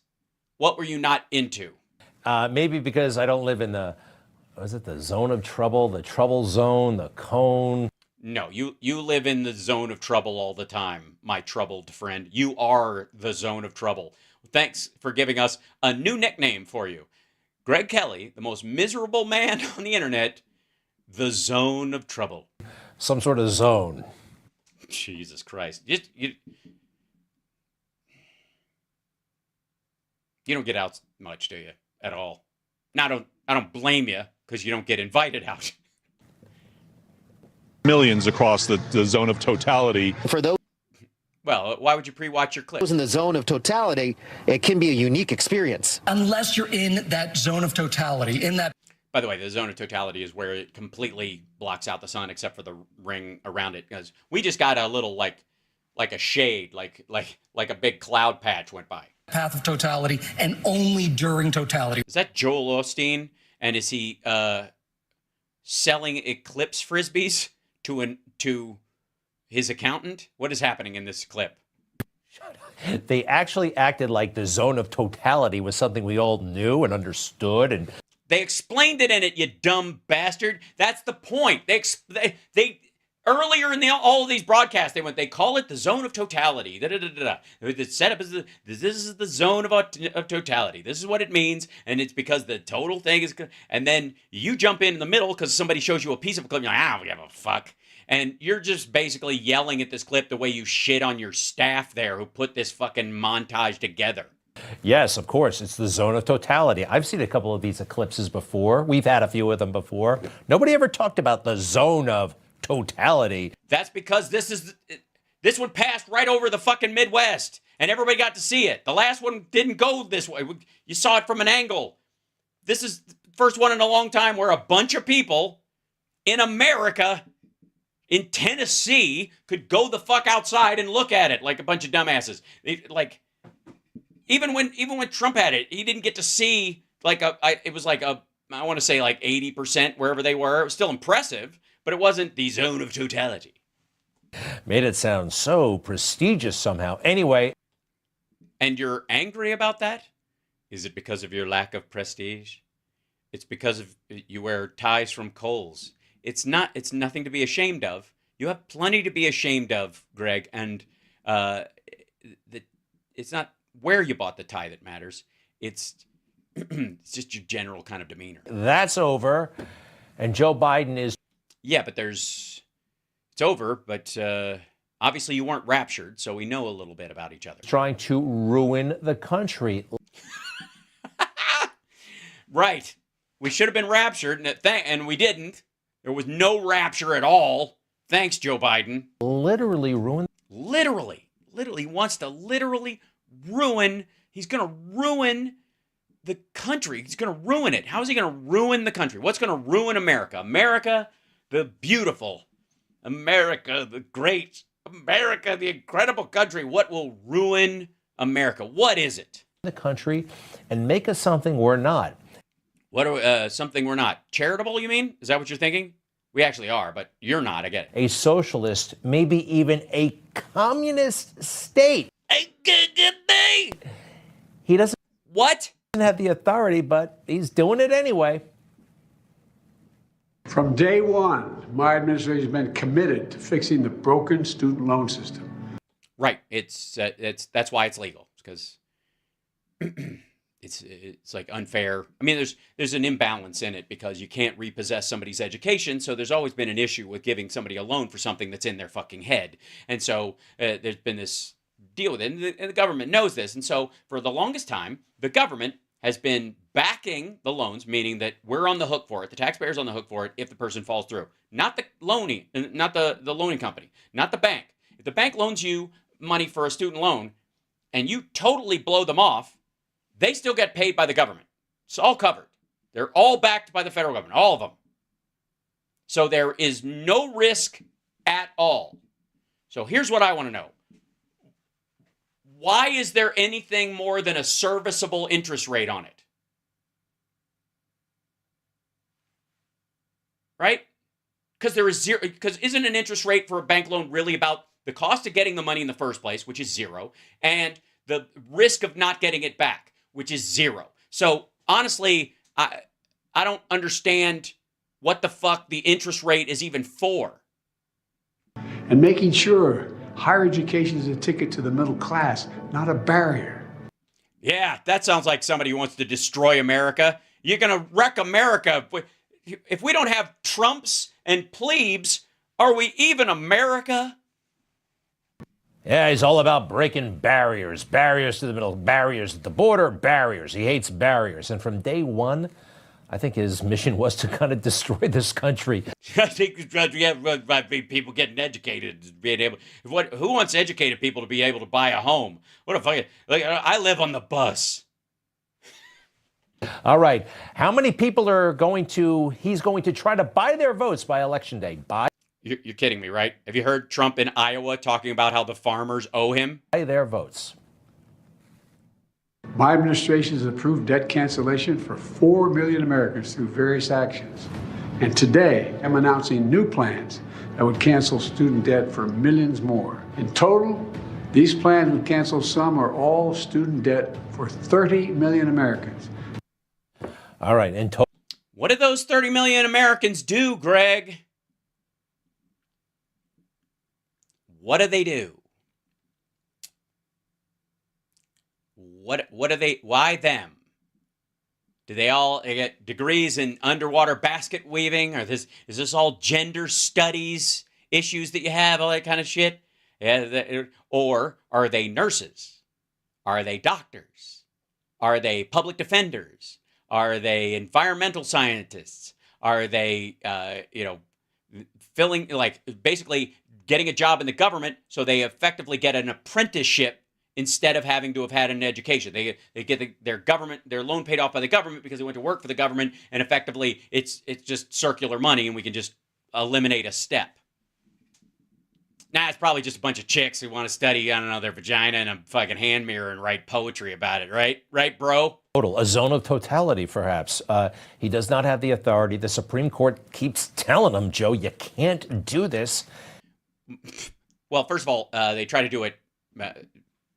What were you not into? Maybe because I don't live in the zone of trouble, the trouble zone, the cone? No, you live in the zone of trouble all the time, my troubled friend. You are the zone of trouble. Thanks for giving us a new nickname for you. Greg Kelly, the most miserable man on the internet, the zone of trouble. Some sort of zone. Jesus Christ. You don't get out much, do you? At all. Now, I don't blame you, because you don't get invited out. Millions across the zone of totality. For those Well, why would you pre-watch your clips? in the zone of totality, it can be a unique experience. Unless you're in that zone of totality, in that. By the way, the zone of totality is where it completely blocks out the sun except for the ring around it. Because we just got a little like a shade, like a big cloud patch went by. Path of totality, and only during totality. Is that Joel Osteen? And is he selling Eclipse frisbees to his accountant? What is happening in this clip? They actually acted like the zone of totality was something we all knew and understood, and they explained it in it, you dumb bastard. That's the point. They earlier in all of these broadcasts, they call it the zone of totality. The setup is this is the zone of totality. This is what it means, and it's because the total thing is. And then you jump in the middle because somebody shows you a piece of a clip. And you're like, I don't give a fuck. And you're just basically yelling at this clip the way you shit on your staff there who put this fucking montage together. yes, of course, it's the zone of totality. I've seen a couple of these eclipses before. We've had a few of them before. Nobody ever talked about the zone of totality. That's because this one passed right over the fucking Midwest, and everybody got to see it. The last one didn't go this way. You saw it from an angle. This is the first one in a long time where a bunch of people in America, in Tennessee, could go the fuck outside and look at it like a bunch of dumbasses. Even when Trump had it, he didn't get to see it was like I want to say like 80% wherever they were. It was still impressive, but it wasn't the zone of totality. Made it sound so prestigious somehow. Anyway. And you're angry about that? Is it because of your lack of prestige? It's because of you wear ties from Kohl's. It's nothing to be ashamed of. You have plenty to be ashamed of, Greg, and it's not where you bought the tie that matters. It's just your general kind of demeanor. That's over, and Joe Biden is... Yeah, but it's over, but obviously you weren't raptured, so we know a little bit about each other. Trying to ruin the country. Right. We should have been raptured, and we didn't. There was no rapture at all. Thanks, Joe Biden. Literally ruin. Literally. He wants to literally ruin. He's going to ruin the country. He's going to ruin it. How is he going to ruin the country? What's going to ruin America? America, the beautiful. America, the great. America, the incredible country. What will ruin America. What is it? The country and make us something we're not. What are something we're not? Charitable, you mean? Is that what you're thinking? We actually are, but you're not. I get it. A socialist, maybe even a communist state. He doesn't have the authority, but he's doing it anyway. From day one, my administration has been committed to fixing the broken student loan system. Right. That's why it's legal, because it's like unfair. I mean, there's an imbalance in it because you can't repossess somebody's education. So there's always been an issue with giving somebody a loan for something that's in their fucking head. And so there's been this deal with it, and the government knows this. And so for the longest time, the government has been backing the loans, meaning that we're on the hook for it. The taxpayer's on the hook for it if the person falls through. Not the loaning, not the loaning company, not the bank. If the bank loans you money for a student loan and you totally blow them off, they still get paid by the government. It's all covered. They're all backed by the federal government, all of them. So there is no risk at all. So here's what I want to know. Why is there anything more than a serviceable interest rate on it? Right? Because there is zero. Because isn't an interest rate for a bank loan really about the cost of getting the money in the first place, which is zero, and the risk of not getting it back, which is zero? So honestly, I don't understand what the fuck the interest rate is even for. And making sure higher education is a ticket to the middle class, not a barrier. Yeah, that sounds like somebody who wants to destroy America. You're going to wreck America. If we don't have Trumps and plebes, are we even America? Yeah, he's all about breaking barriers. Barriers to the middle, barriers at the border, barriers. He hates barriers. And from day one, I think his mission was to kind of destroy this country. I think people getting educated, being able. Who wants educated people to be able to buy a home? What if I live on the bus? All right, how many people he's going to try to buy their votes by Election Day? You're kidding me, right? Have you heard Trump in Iowa talking about how the farmers owe him? Buy their votes. My administration has approved debt cancellation for 4 million Americans through various actions. And today, I'm announcing new plans that would cancel student debt for millions more. In total, these plans would cancel some or all student debt for 30 million Americans. All right, in total. What did those 30 million Americans do, Greg? What do they do? What do they, why them? Do they all get degrees in underwater basket weaving? Or is this all gender studies issues that you have, all that kind of shit? Yeah, or are they nurses? Are they doctors? Are they public defenders? Are they environmental scientists? Are they, basically getting a job in the government so they effectively get an apprenticeship instead of having to have had an education? They get their loan paid off by the government because they went to work for the government, and effectively it's just circular money, and we can just eliminate a step. Nah, it's probably just a bunch of chicks who want to study, I don't know, their vagina in a fucking hand mirror and write poetry about it, right? Right, bro? Total, a zone of totality, perhaps. He does not have the authority. The Supreme Court keeps telling him, Joe, you can't do this. Well, first of all, they try to do it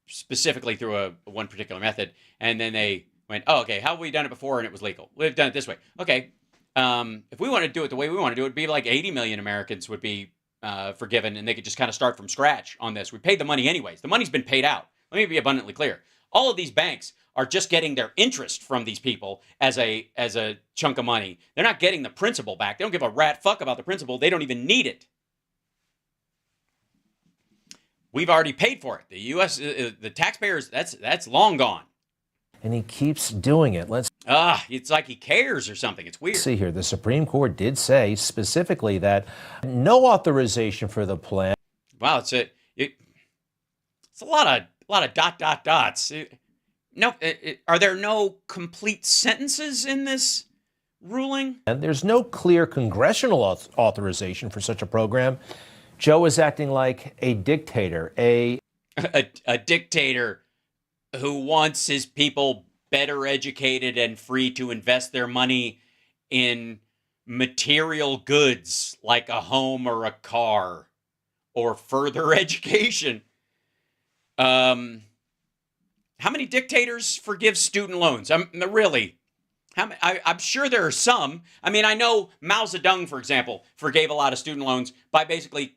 specifically through one particular method, and then they went, oh, okay, how have we done it before and it was legal? We've done it this way. Okay, if we want to do it the way we want to do it, it'd be like 80 million Americans would be forgiven, and they could just kind of start from scratch on this. We paid the money anyways. The money's been paid out. Let me be abundantly clear. All of these banks are just getting their interest from these people as a chunk of money. They're not getting the principal back. They don't give a rat fuck about the principal. They don't even need it. We've already paid for it. The U.S., the taxpayers, that's long gone. And he keeps doing it. It's like he cares or something. It's weird. See here, the Supreme Court did say specifically that no authorization for the plan. Wow, it's a lot of dots. Are there no complete sentences in this ruling? And there's no clear congressional authorization for such a program. Joe is acting like a dictator, a dictator who wants his people better educated and free to invest their money in material goods like a home or a car or further education. How many dictators forgive student loans? Really? I'm sure there are some. I mean, I know Mao Zedong, for example, forgave a lot of student loans by basically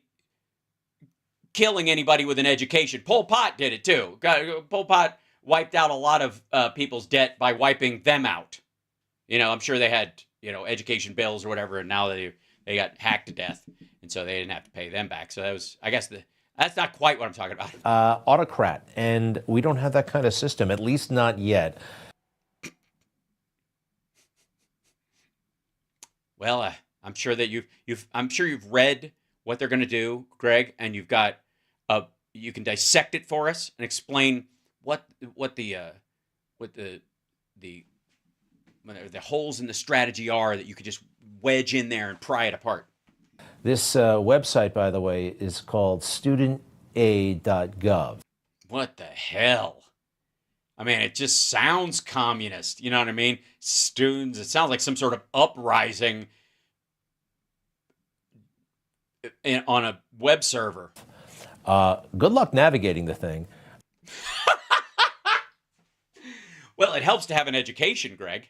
killing anybody with an education. Pol Pot did it too. Pol Pot wiped out a lot of people's debt by wiping them out. I'm sure they had, education bills or whatever, and now they got hacked to death, and so they didn't have to pay them back. So that was, I guess, that's not quite what I'm talking about. Autocrat, and we don't have that kind of system, at least not yet. Well, I'm sure that you've read what they're going to do, Greg, and you can dissect it for us and explain what the holes in the strategy are that you could just wedge in there and pry it apart. This website, by the way, is called studentaid.gov. What the hell? I mean, it just sounds communist. You know what I mean? Students, it sounds like some sort of uprising on a web server. Good luck navigating the thing. Well, it helps to have an education, Greg.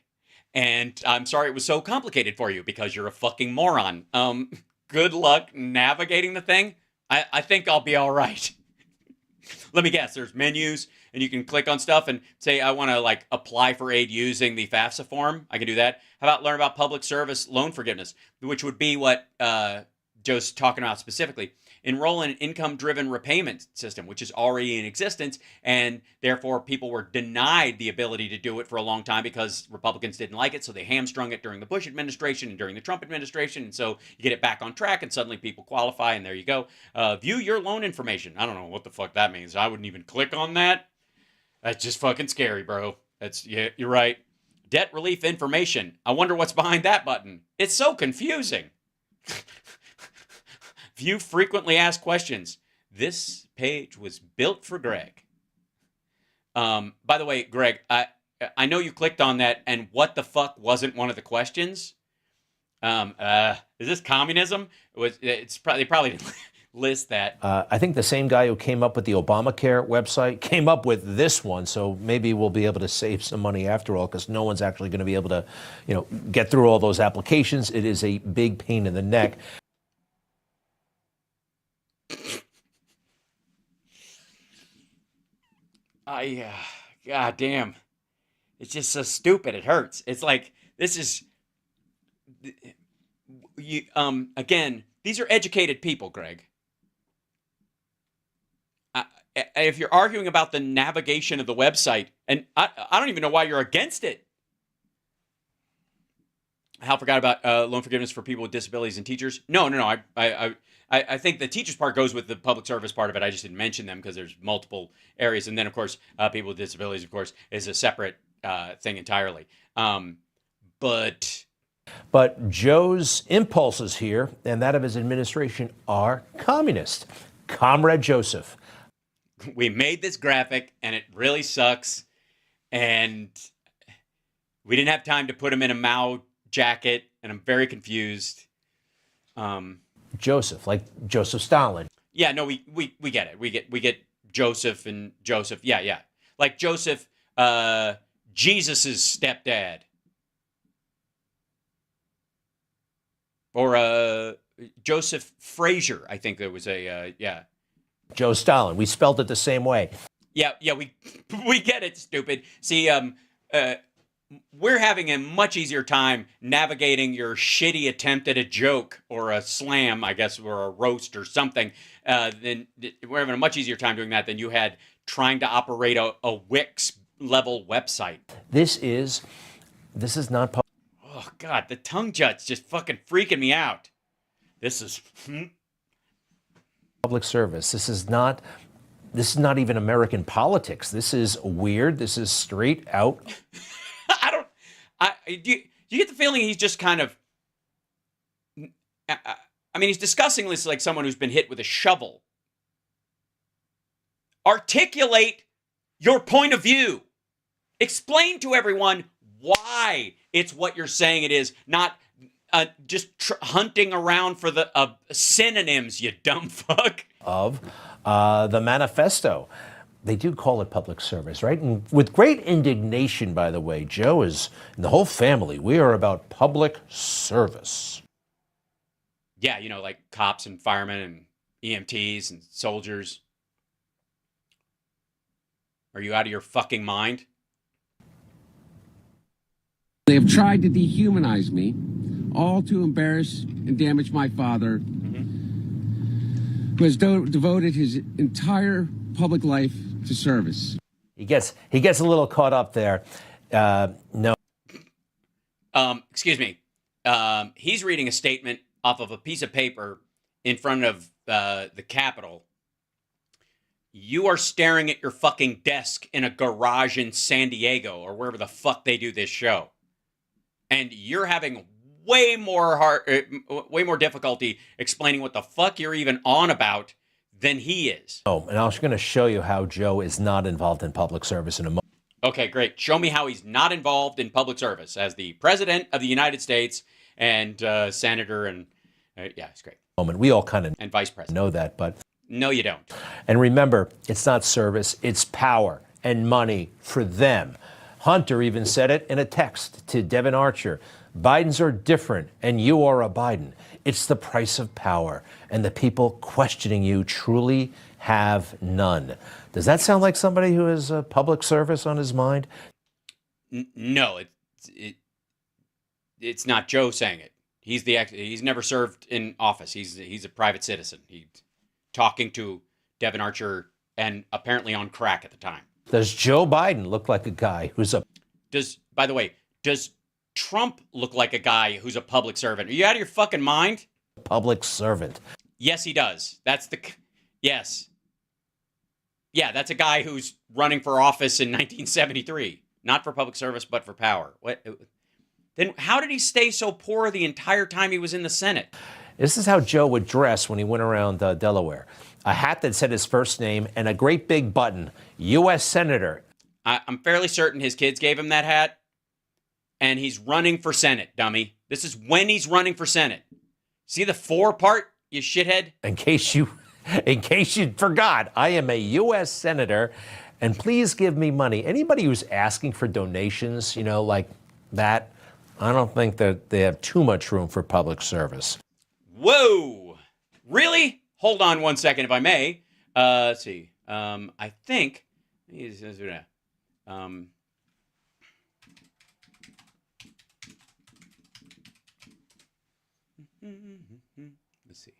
And I'm sorry it was so complicated for you because you're a fucking moron. Good luck navigating the thing. I think I'll be all right. Let me guess. There's menus, and you can click on stuff and say, I want to apply for aid using the FAFSA form. I can do that. How about learn about public service loan forgiveness, which would be what Joe's talking about specifically. Enroll in an income-driven repayment system, which is already in existence, and therefore people were denied the ability to do it for a long time because Republicans didn't like it, so they hamstrung it during the Bush administration and during the Trump administration, and so you get it back on track, and suddenly people qualify, and there you go. View your loan information. I don't know what the fuck that means. I wouldn't even click on that. That's just fucking scary, bro. Yeah, you're right. Debt relief information. I wonder what's behind that button. It's so confusing. View frequently asked questions. This page was built for Greg. By the way, Greg, I know you clicked on that, and what the fuck wasn't one of the questions? Is this communism? They probably didn't list that. I think the same guy who came up with the Obamacare website came up with this one, so maybe we'll be able to save some money after all, because no one's actually going to be able to, get through all those applications. It is a big pain in the neck. God damn. It's just so stupid. It hurts. It's like, this is, again, these are educated people, Greg. If you're arguing about the navigation of the website, and I don't even know why you're against it. Hal forgot about loan forgiveness for people with disabilities and teachers. No. I think the teachers part goes with the public service part of it. I just didn't mention them because there's multiple areas. And then, of course, people with disabilities, of course, is a separate thing entirely. But Joe's impulses here and that of his administration are communist. Comrade Joseph. We made this graphic, and it really sucks. And we didn't have time to put him in a Mao jacket, and I'm very confused. Joseph, like Joseph Stalin. Yeah, no, we get it. We get Joseph and Joseph. Yeah. Like Joseph, Jesus's stepdad. Or Joseph Frazier, I think there was yeah. Joe Stalin. We spelled it the same way. Yeah, we get it, stupid. See, we're having a much easier time navigating your shitty attempt at a joke or a slam, I guess, or a roast or something. We're having a much easier time doing that than you had trying to operate a Wix level website. This is not. Oh God, the tongue jut's just fucking freaking me out. This is public service. This is not even American politics. This is weird. This is straight out. Do you get the feeling he's just kind of, he's discussing this like someone who's been hit with a shovel. Articulate your point of view. Explain to everyone why it's what you're saying it is, not just hunting around for the synonyms, you dumb fuck. Of the manifesto. They do call it public service, right? And with great indignation, by the way, Joe is, and the whole family, we are about public service. Yeah, like cops and firemen and EMTs and soldiers. Are you out of your fucking mind? They have tried to dehumanize me, all to embarrass and damage my father, who has devoted his entire public life to service. He gets a little caught up there. No. Excuse me. He's reading a statement off of a piece of paper in front of the Capitol. You are staring at your fucking desk in a garage in San Diego or wherever the fuck they do this show. And you're having way more difficulty explaining what the fuck you're even on about than he is. Oh, and I was going to show you how Joe is not involved in public service in a moment. Okay, great. Show me how he's not involved in public service as the President of the United States and Senator and, yeah, it's great. We all kind of and Vice President know that, but no, you don't. And remember, it's not service, it's power and money for them. Hunter even said it in a text to Devin Archer. Bidens are different, and you are a Biden. It's the price of power, and the people questioning you truly have none. Does that sound like somebody who has public service on his mind? No, it's not Joe saying it. He's never served in office. He's a private citizen. He's talking to Devin Archer and apparently on crack at the time. Does Joe Biden look like a guy who's a... By the way, does Trump look like a guy who's a public servant? Are you out of your fucking mind? Public servant. Yes, he does. Yes. Yeah, that's a guy who's running for office in 1973. Not for public service, but for power. What? Then how did he stay so poor the entire time he was in the Senate? This is how Joe would dress when he went around Delaware. A hat that said his first name and a great big button, U.S. Senator. I'm fairly certain his kids gave him that hat, and he's running for Senate, dummy. This is when he's running for Senate. See the 4 part, you shithead? In case you forgot, I am a U.S. Senator, and please give me money. Anybody who's asking for donations, like that, I don't think that they have too much room for public service. Whoa! Really? Hold on one second, if I may. Let's see. I think... let's see.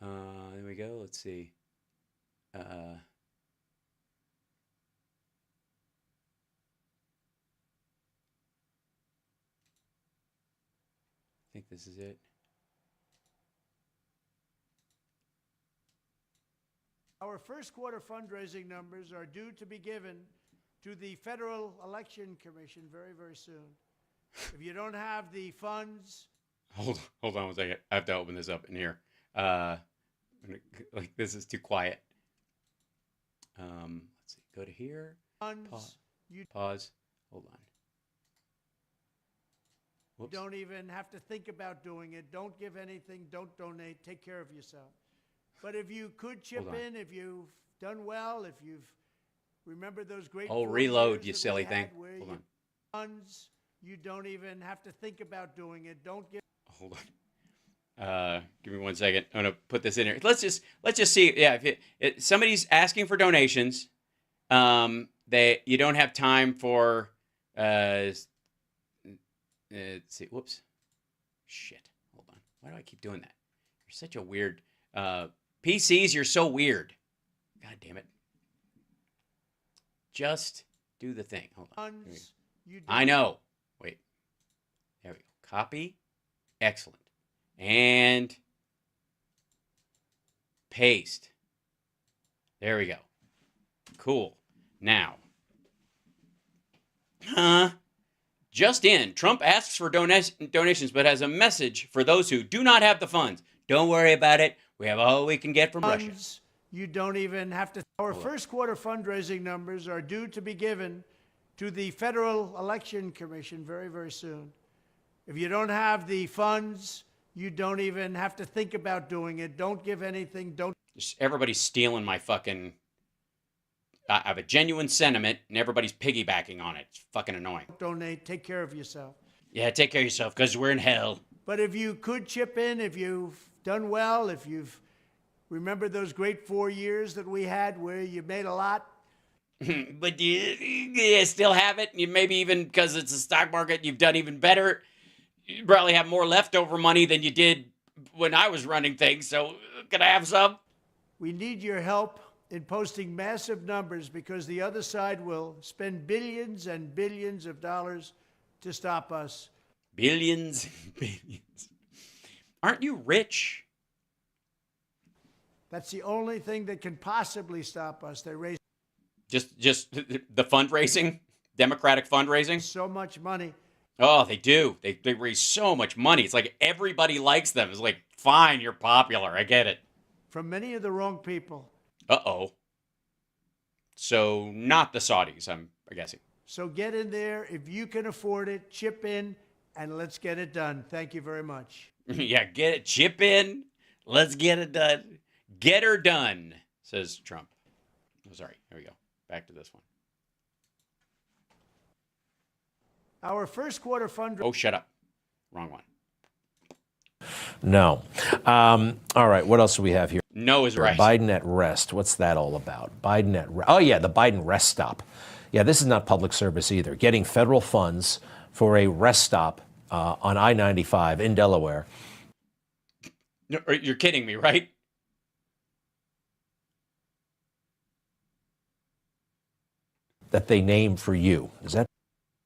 There we go. Let's see. I think this is it. Our first quarter fundraising numbers are due to be given to the Federal Election Commission very, very soon. If you don't have the funds... Hold on 1 second. I have to open this up in here. This is too quiet. Let's see. Go to here. Funds. Pause. Hold on. Whoops. Don't even have to think about doing it. Don't give anything. Don't donate. Take care of yourself. But if you could chip in, if you've done well, if you've remembered those great... Oh, reload, you silly thing. Hold on. Funds, you don't even have to think about doing it. Don't give... Hold on. Give me 1 second. I'm gonna put this in here. Let's just see. Yeah, if somebody's asking for donations, you don't have time for. Let's see. Whoops. Shit. Hold on. Why do I keep doing that? You're such a weird. PCs, you're so weird. God damn it. Just do the thing. Hold on. I know. Wait. There we go. Copy. Excellent. And paste. There we go. Cool. Now. Just in, Trump asks for donations but has a message for those who do not have the funds. Don't worry about it. We have all we can get from Russia. Funds, you don't even have to. Our first quarter fundraising numbers are due to be given to the Federal Election Commission very, very soon. If you don't have the funds, you don't even have to think about doing it. Don't give anything. Don't. Everybody's stealing my fucking. I have a genuine sentiment, and everybody's piggybacking on it. It's fucking annoying. Donate. Take care of yourself. Yeah, take care of yourself, because we're in hell. But if you could chip in, if you've done well, if you've remembered those great 4 years that we had where you made a lot. But you still have it. You maybe even because it's a stock market, you've done even better. You probably have more leftover money than you did when I was running things. So can I have some? We need your help in posting massive numbers because the other side will spend billions and billions of dollars to stop us. Billions and billions. Aren't you rich? That's the only thing that can possibly stop us. They raise just the fundraising, Democratic fundraising. So much money. Oh, they do. They raise so much money. It's like everybody likes them. It's like, fine, you're popular. I get it. From many of the wrong people. Uh-oh. So not the Saudis, I'm guessing. So get in there. If you can afford it, chip in, and let's get it done. Thank you very much. Yeah, get it. Chip in. Let's get it done. Get her done, says Trump. Oh, sorry. Here we go. Back to this one. Our first quarter fundraising. Oh, shut up. Wrong one. No. All right. What else do we have here? No is right. Biden at rest. What's that all about? Biden at rest. Oh, yeah, the Biden rest stop. Yeah, this is not public service either. Getting federal funds for a rest stop on I-95 in Delaware. You're kidding me, right? That they named for you. Is that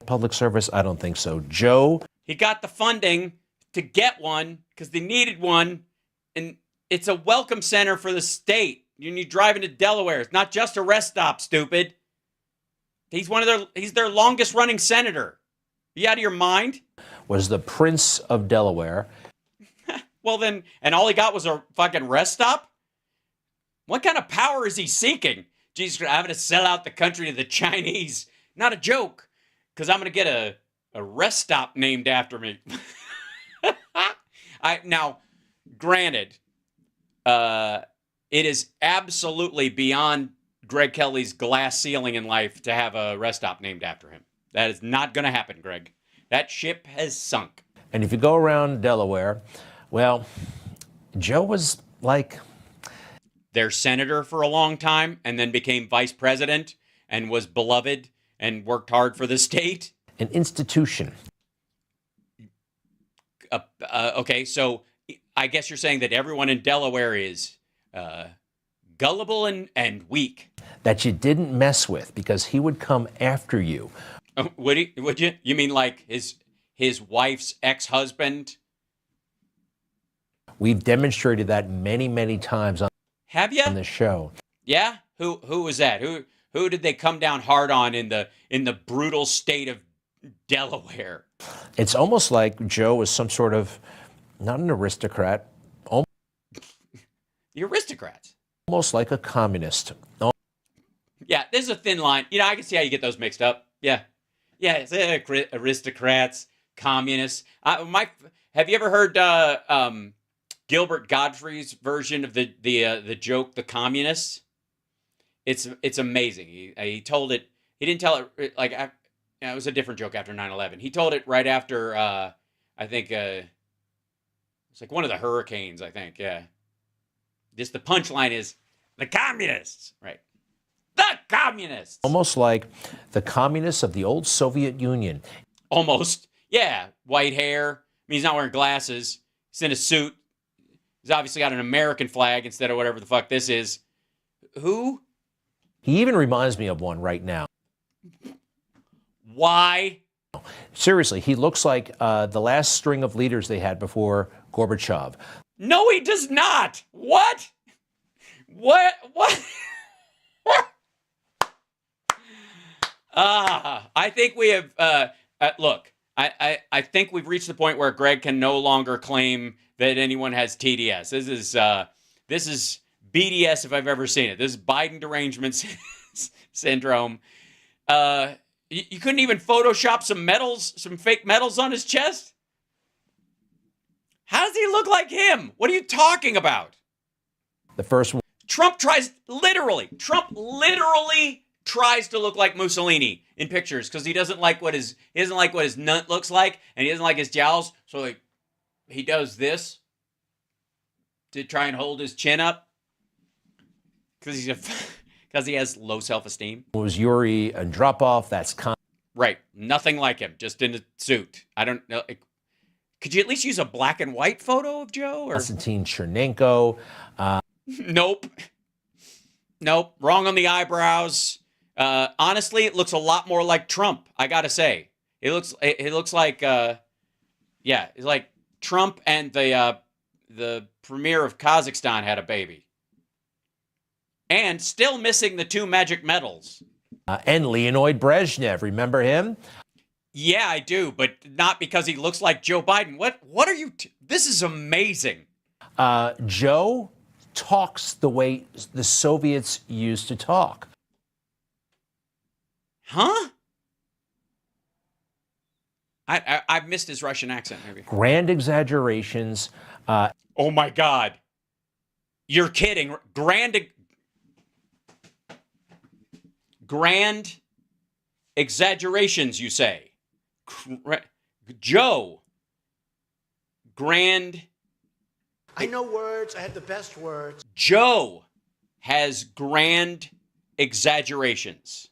public service? I don't think so. Joe? He got the funding to get one because they needed one, and it's a welcome center for the state. You drive into Delaware. It's not just a rest stop, stupid. He's their longest running senator. Are you out of your mind? Was the Prince of Delaware. Well then, and all he got was a fucking rest stop? What kind of power is he seeking? Jesus, I'm going to sell out the country to the Chinese. Not a joke, because I'm going to get a rest stop named after me. Now, granted, it is absolutely beyond Greg Kelly's glass ceiling in life to have a rest stop named after him. That is not going to happen, Greg. That ship has sunk. And if you go around Delaware, well, Joe was like their senator for a long time and then became vice president and was beloved and worked hard for the state. An institution. Okay, so I guess you're saying that everyone in Delaware is gullible and weak. That you didn't mess with because he would come after you. Would he? Would you? You mean like his wife's ex-husband? We've demonstrated that many, many times on the show. Yeah? Who was that? Who did they come down hard on in the brutal state of Delaware? It's almost like Joe was some sort of, not an aristocrat. The aristocrats. Almost like a communist. Yeah, there's a thin line. You know, I can see how you get those mixed up. Yeah. Yeah, it's aristocrats, communists. Have you ever heard Gilbert Gottfried's version of the joke, the communists? It's amazing. He told it. He didn't tell it like it was a different joke after 9/11. He told it right after I think it's like one of the hurricanes. I think Just the punchline is the communists, right? The communists. Almost like the communists of the old Soviet Union. Almost, yeah. White hair. I mean, he's not wearing glasses. He's in a suit. He's obviously got an American flag instead of whatever the fuck this is. Who? He even reminds me of one right now. Why? Seriously, he looks like the last string of leaders they had before Gorbachev. No, he does not. What? What? I think we have, look, I think we've reached the point where Greg can no longer claim that anyone has TDS. This is BDS if I've ever seen it. This is Biden derangement syndrome. You couldn't even Photoshop some medals, some fake medals on his chest? How does he look like him? What are you talking about? The first one. Trump literally tries to look like Mussolini in pictures because he doesn't like what his nut looks like, and he doesn't like his jowls. So like he does this to try and hold his chin up because he has low self-esteem. It was Yuri Andropov. That's right. Nothing like him, just in a suit. I don't know. Could you at least use a black and white photo of Joe? Or Konstantin Chernenko. Nope. Wrong on the eyebrows. Honestly, it looks a lot more like Trump. I gotta say, it looks like it's like Trump and the premier of Kazakhstan had a baby, and still missing the 2 magic medals. And Leonid Brezhnev, remember him? Yeah, I do, but not because he looks like Joe Biden. What are you? This is amazing. Joe talks the way the Soviets used to talk. Huh? I've missed his Russian accent, maybe. Grand exaggerations. Oh my God. You're kidding. Grand exaggerations, you say. Joe. Grand. I know words. I have the best words. Joe has grand exaggerations.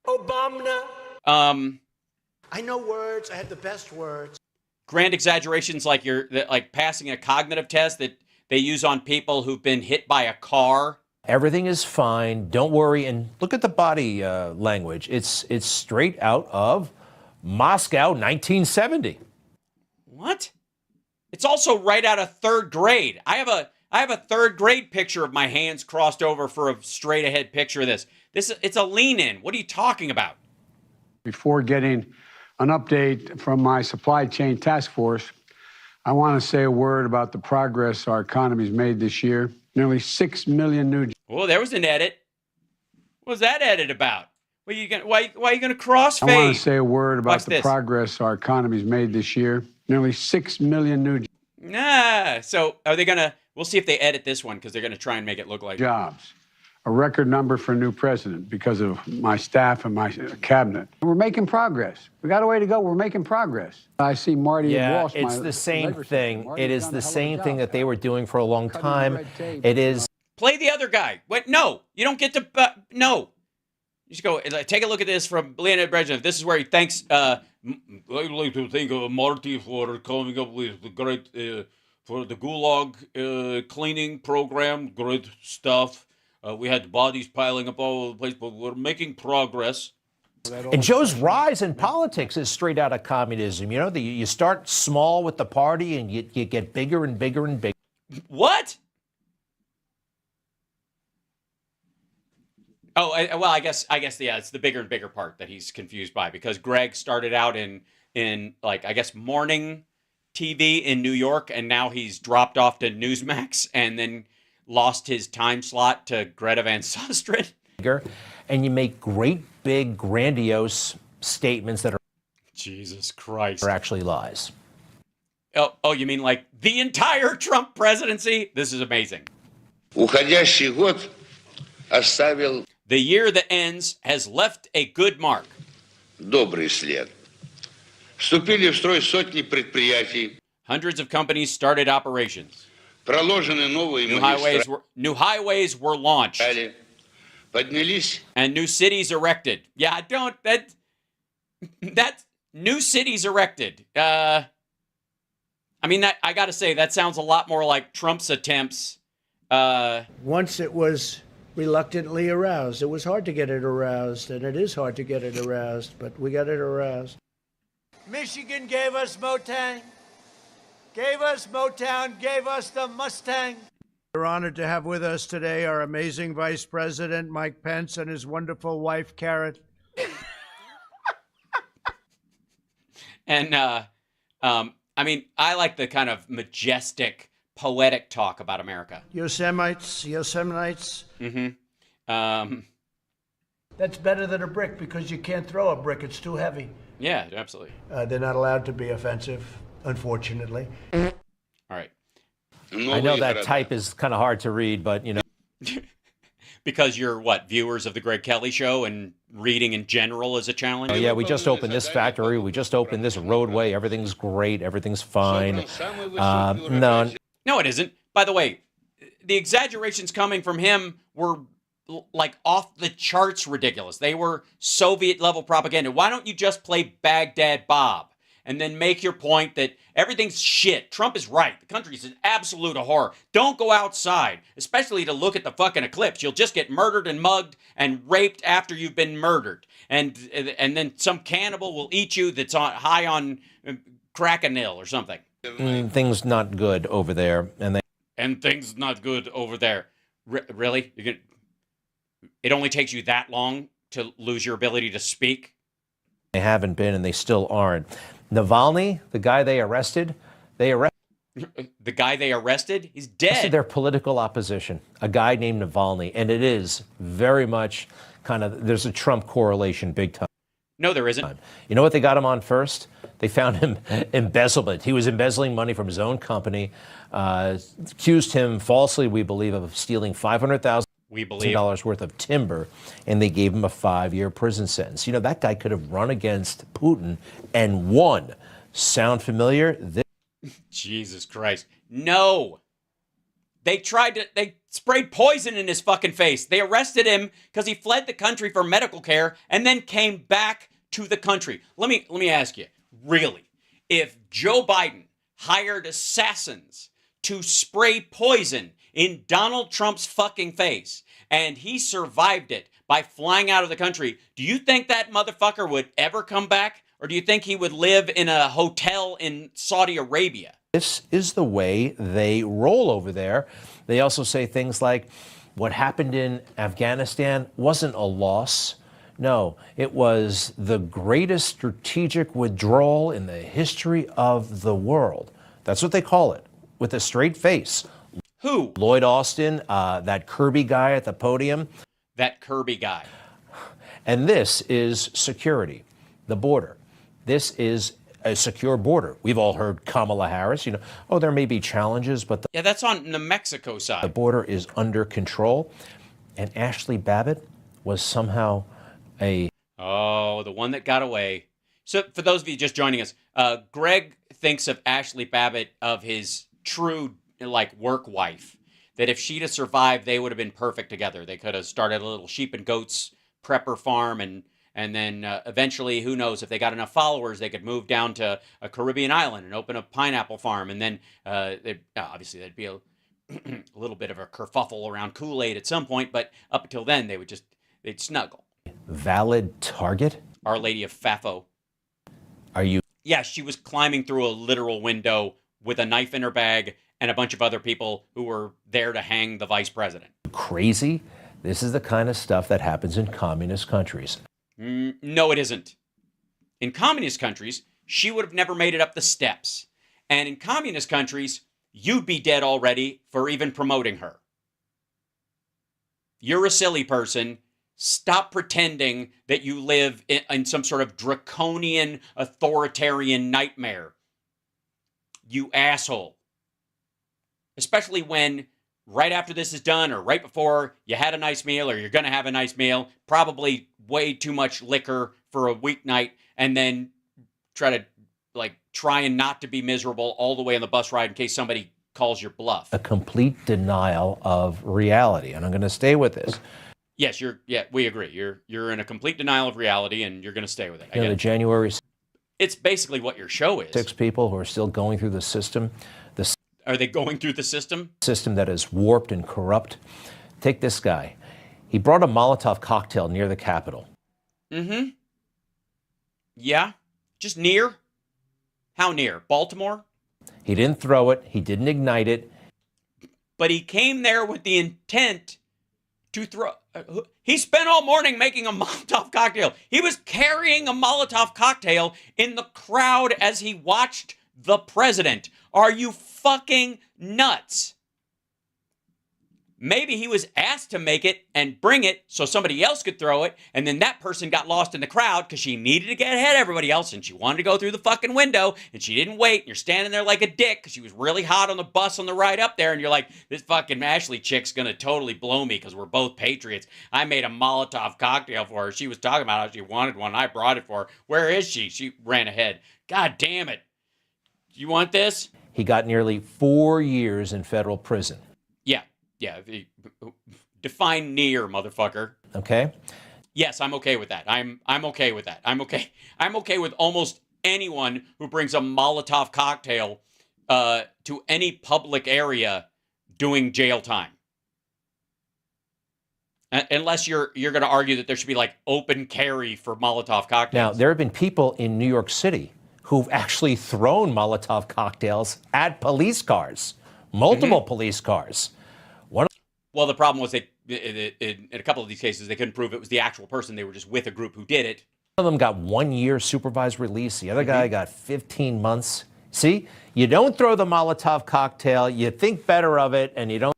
Obama. I know words. I have the best words. Grand exaggerations, like like passing a cognitive test that they use on people who've been hit by a car. Everything is fine. Don't worry. And look at the body language. It's straight out of Moscow, 1970. What? It's also right out of 3rd grade. I have a 3rd grade picture of my hands crossed over for a straight ahead picture of this. It's a lean in. What are you talking about? Before getting an update from my supply chain task force, I want to say a word about the progress our economy's made this year. Nearly 6 million new. Oh, there was an edit. What was that edit about? Why are you gonna crossfade? I want to say a word about Watch the this. progress our economy's made this year. Nearly 6 million new So are they gonna? We'll see if they edit this one because they're gonna try and make it look like jobs. A record number for a new president because of my staff and my cabinet. We're making progress. We got a way to go. We're making progress. I see Marty Walsh. It's the same thing. It is the same thing that they were doing for a long time. It is. Play the other guy. What? No, you don't get to. No. You just go, take a look at this from Leonid Brezhnev. This is where he thanks. I'd like to thank Marty for coming up with the great, for the Gulag cleaning program. Great stuff. We had bodies piling up all over the place, but we're making progress. And Joe's rise in politics is straight out of communism. You know, you start small with the party and you get bigger and bigger and bigger. What? Oh, well, I guess, yeah, it's the bigger and bigger part that he's confused by because Greg started out in like, I guess, morning TV in New York, and now he's dropped off to Newsmax and then lost his time slot to Greta Van Susteren. And you make great, big, grandiose statements that are Jesus Christ are actually lies. Oh, you mean like the entire Trump presidency? This is amazing. Уходящий год оставил The year that ends has left a good mark. добрый след. Вступили в строй сотни предприятий. Hundreds of companies started operations. Проложены новые New highways were launched. Поднялись. And new cities erected. Yeah, that new cities erected. I mean, that I got to say, that sounds a lot more like Trump's attempts. Once it was reluctantly aroused. It was hard to get it aroused, and it is hard to get it aroused, but we got it aroused. Michigan gave us Motown, gave us Motown, gave us the Mustang. We're honored to have with us today our amazing Vice President, Mike Pence, and his wonderful wife, Karen. And, I mean, I like the kind of majestic poetic talk about America. Yosemite. Mm-hmm. That's better than a brick because you can't throw a brick. It's too heavy. Yeah, absolutely. They're not allowed to be offensive, unfortunately. All right. I know that type is kind of hard to read, but, you know. Because you're, viewers of the Greg Kelly Show and reading in general is a challenge? Oh, yeah, we just opened this factory. We just opened this roadway. Everything's great. Everything's fine. No, it isn't. By the way, the exaggerations coming from him were like off the charts ridiculous. They were Soviet level propaganda. Why don't you just play Baghdad Bob and then make your point that everything's shit? Trump is right. The country's an absolute horror. Don't go outside, especially to look at the fucking eclipse. You'll just get murdered and mugged and raped after you've been murdered. And then some cannibal will eat you that's high on Krakenil or something. Things not good over there. And things not good over there. Really? It only takes you that long to lose your ability to speak? They haven't been, and they still aren't. Navalny, the guy they arrested. The guy they arrested? He's dead. Their political opposition, a guy named Navalny, and it is very much there's a Trump correlation big time. No, there isn't. You know what they got him on first? They found him embezzlement. He was embezzling money from his own company, accused him falsely, we believe, of stealing $500,000 worth of timber, and they gave him a 5-year prison sentence. You know, that guy could have run against Putin and won. Sound familiar? Jesus Christ. No. They sprayed poison in his fucking face. They arrested him because he fled the country for medical care and then came back to the country. Let me ask you, really, if Joe Biden hired assassins to spray poison in Donald Trump's fucking face, and he survived it by flying out of the country, do you think that motherfucker would ever come back? Or do you think he would live in a hotel in Saudi Arabia? This is the way they roll over there. They also say things like, what happened in Afghanistan wasn't a loss. No, it was the greatest strategic withdrawal in the history of the world. That's what they call it, with a straight face. Who? Lloyd Austin, that Kirby guy at the podium. That Kirby guy. And this is security, the border. This is a secure border. We've all heard Kamala Harris, there may be challenges, but that's on the Mexico side. The border is under control. And Ashley Babbitt was somehow the one that got away. So for those of you just joining us, Greg thinks of Ashley Babbitt of his true work wife, that if she'd have survived, they would have been perfect together. They could have started a little sheep and goats prepper farm, and then eventually, who knows, if they got enough followers, they could move down to a Caribbean island and open a pineapple farm, and then obviously there'd be a little bit of a kerfuffle around Kool-Aid at some point, but up until then, they'd snuggle. Valid target? Our Lady of Fafo. Are you? Yeah, she was climbing through a literal window with a knife in her bag and a bunch of other people who were there to hang the vice president. Crazy? This is the kind of stuff that happens in communist countries. No, it isn't. In communist countries, she would have never made it up the steps. And in communist countries, you'd be dead already for even promoting her. You're a silly person. Stop pretending that you live in some sort of draconian, authoritarian nightmare. You asshole. Especially when right after this is done or right before you had a nice meal or you're going to have a nice meal, probably way too much liquor for a weeknight, and then try and not to be miserable all the way on the bus ride in case somebody calls your bluff. A complete denial of reality. And I'm going to stay with this. Yes, we agree. You're in a complete denial of reality and you're going to stay with it. The January. It's basically what your show is. 6 people who are still going through the system. Are they going through the system? System that is warped and corrupt. Take this guy. He brought a Molotov cocktail near the Capitol. Mm-hmm. Yeah. Just near? How near? Baltimore? He didn't throw it. He didn't ignite it. But he came there with the intent to throw. He spent all morning making a Molotov cocktail. He was carrying a Molotov cocktail in the crowd as he watched the president. Are you fucking nuts? Maybe he was asked to make it and bring it so somebody else could throw it, and then that person got lost in the crowd because she needed to get ahead of everybody else, and she wanted to go through the fucking window, and she didn't wait, and you're standing there like a dick because she was really hot on the bus on the ride up there, and you're like, this fucking Ashley chick's gonna totally blow me because we're both patriots. I made a Molotov cocktail for her. She was talking about how she wanted one. I brought it for her. Where is she? She ran ahead. God damn it. You want this? He got nearly 4 years in federal prison. Yeah, define near, motherfucker. Okay. Yes, I'm okay with that. I'm okay with that. I'm okay with almost anyone who brings a Molotov cocktail to any public area doing jail time. Unless you're going to argue that there should be like open carry for Molotov cocktails. Now, there have been people in New York City who've actually thrown Molotov cocktails at police cars, multiple police cars. Well, the problem was in a couple of these cases, they couldn't prove it was the actual person. They were just with a group who did it. One of them got 1 year supervised release. The other guy got 15 months. See, you don't throw the Molotov cocktail. You think better of it, and you don't.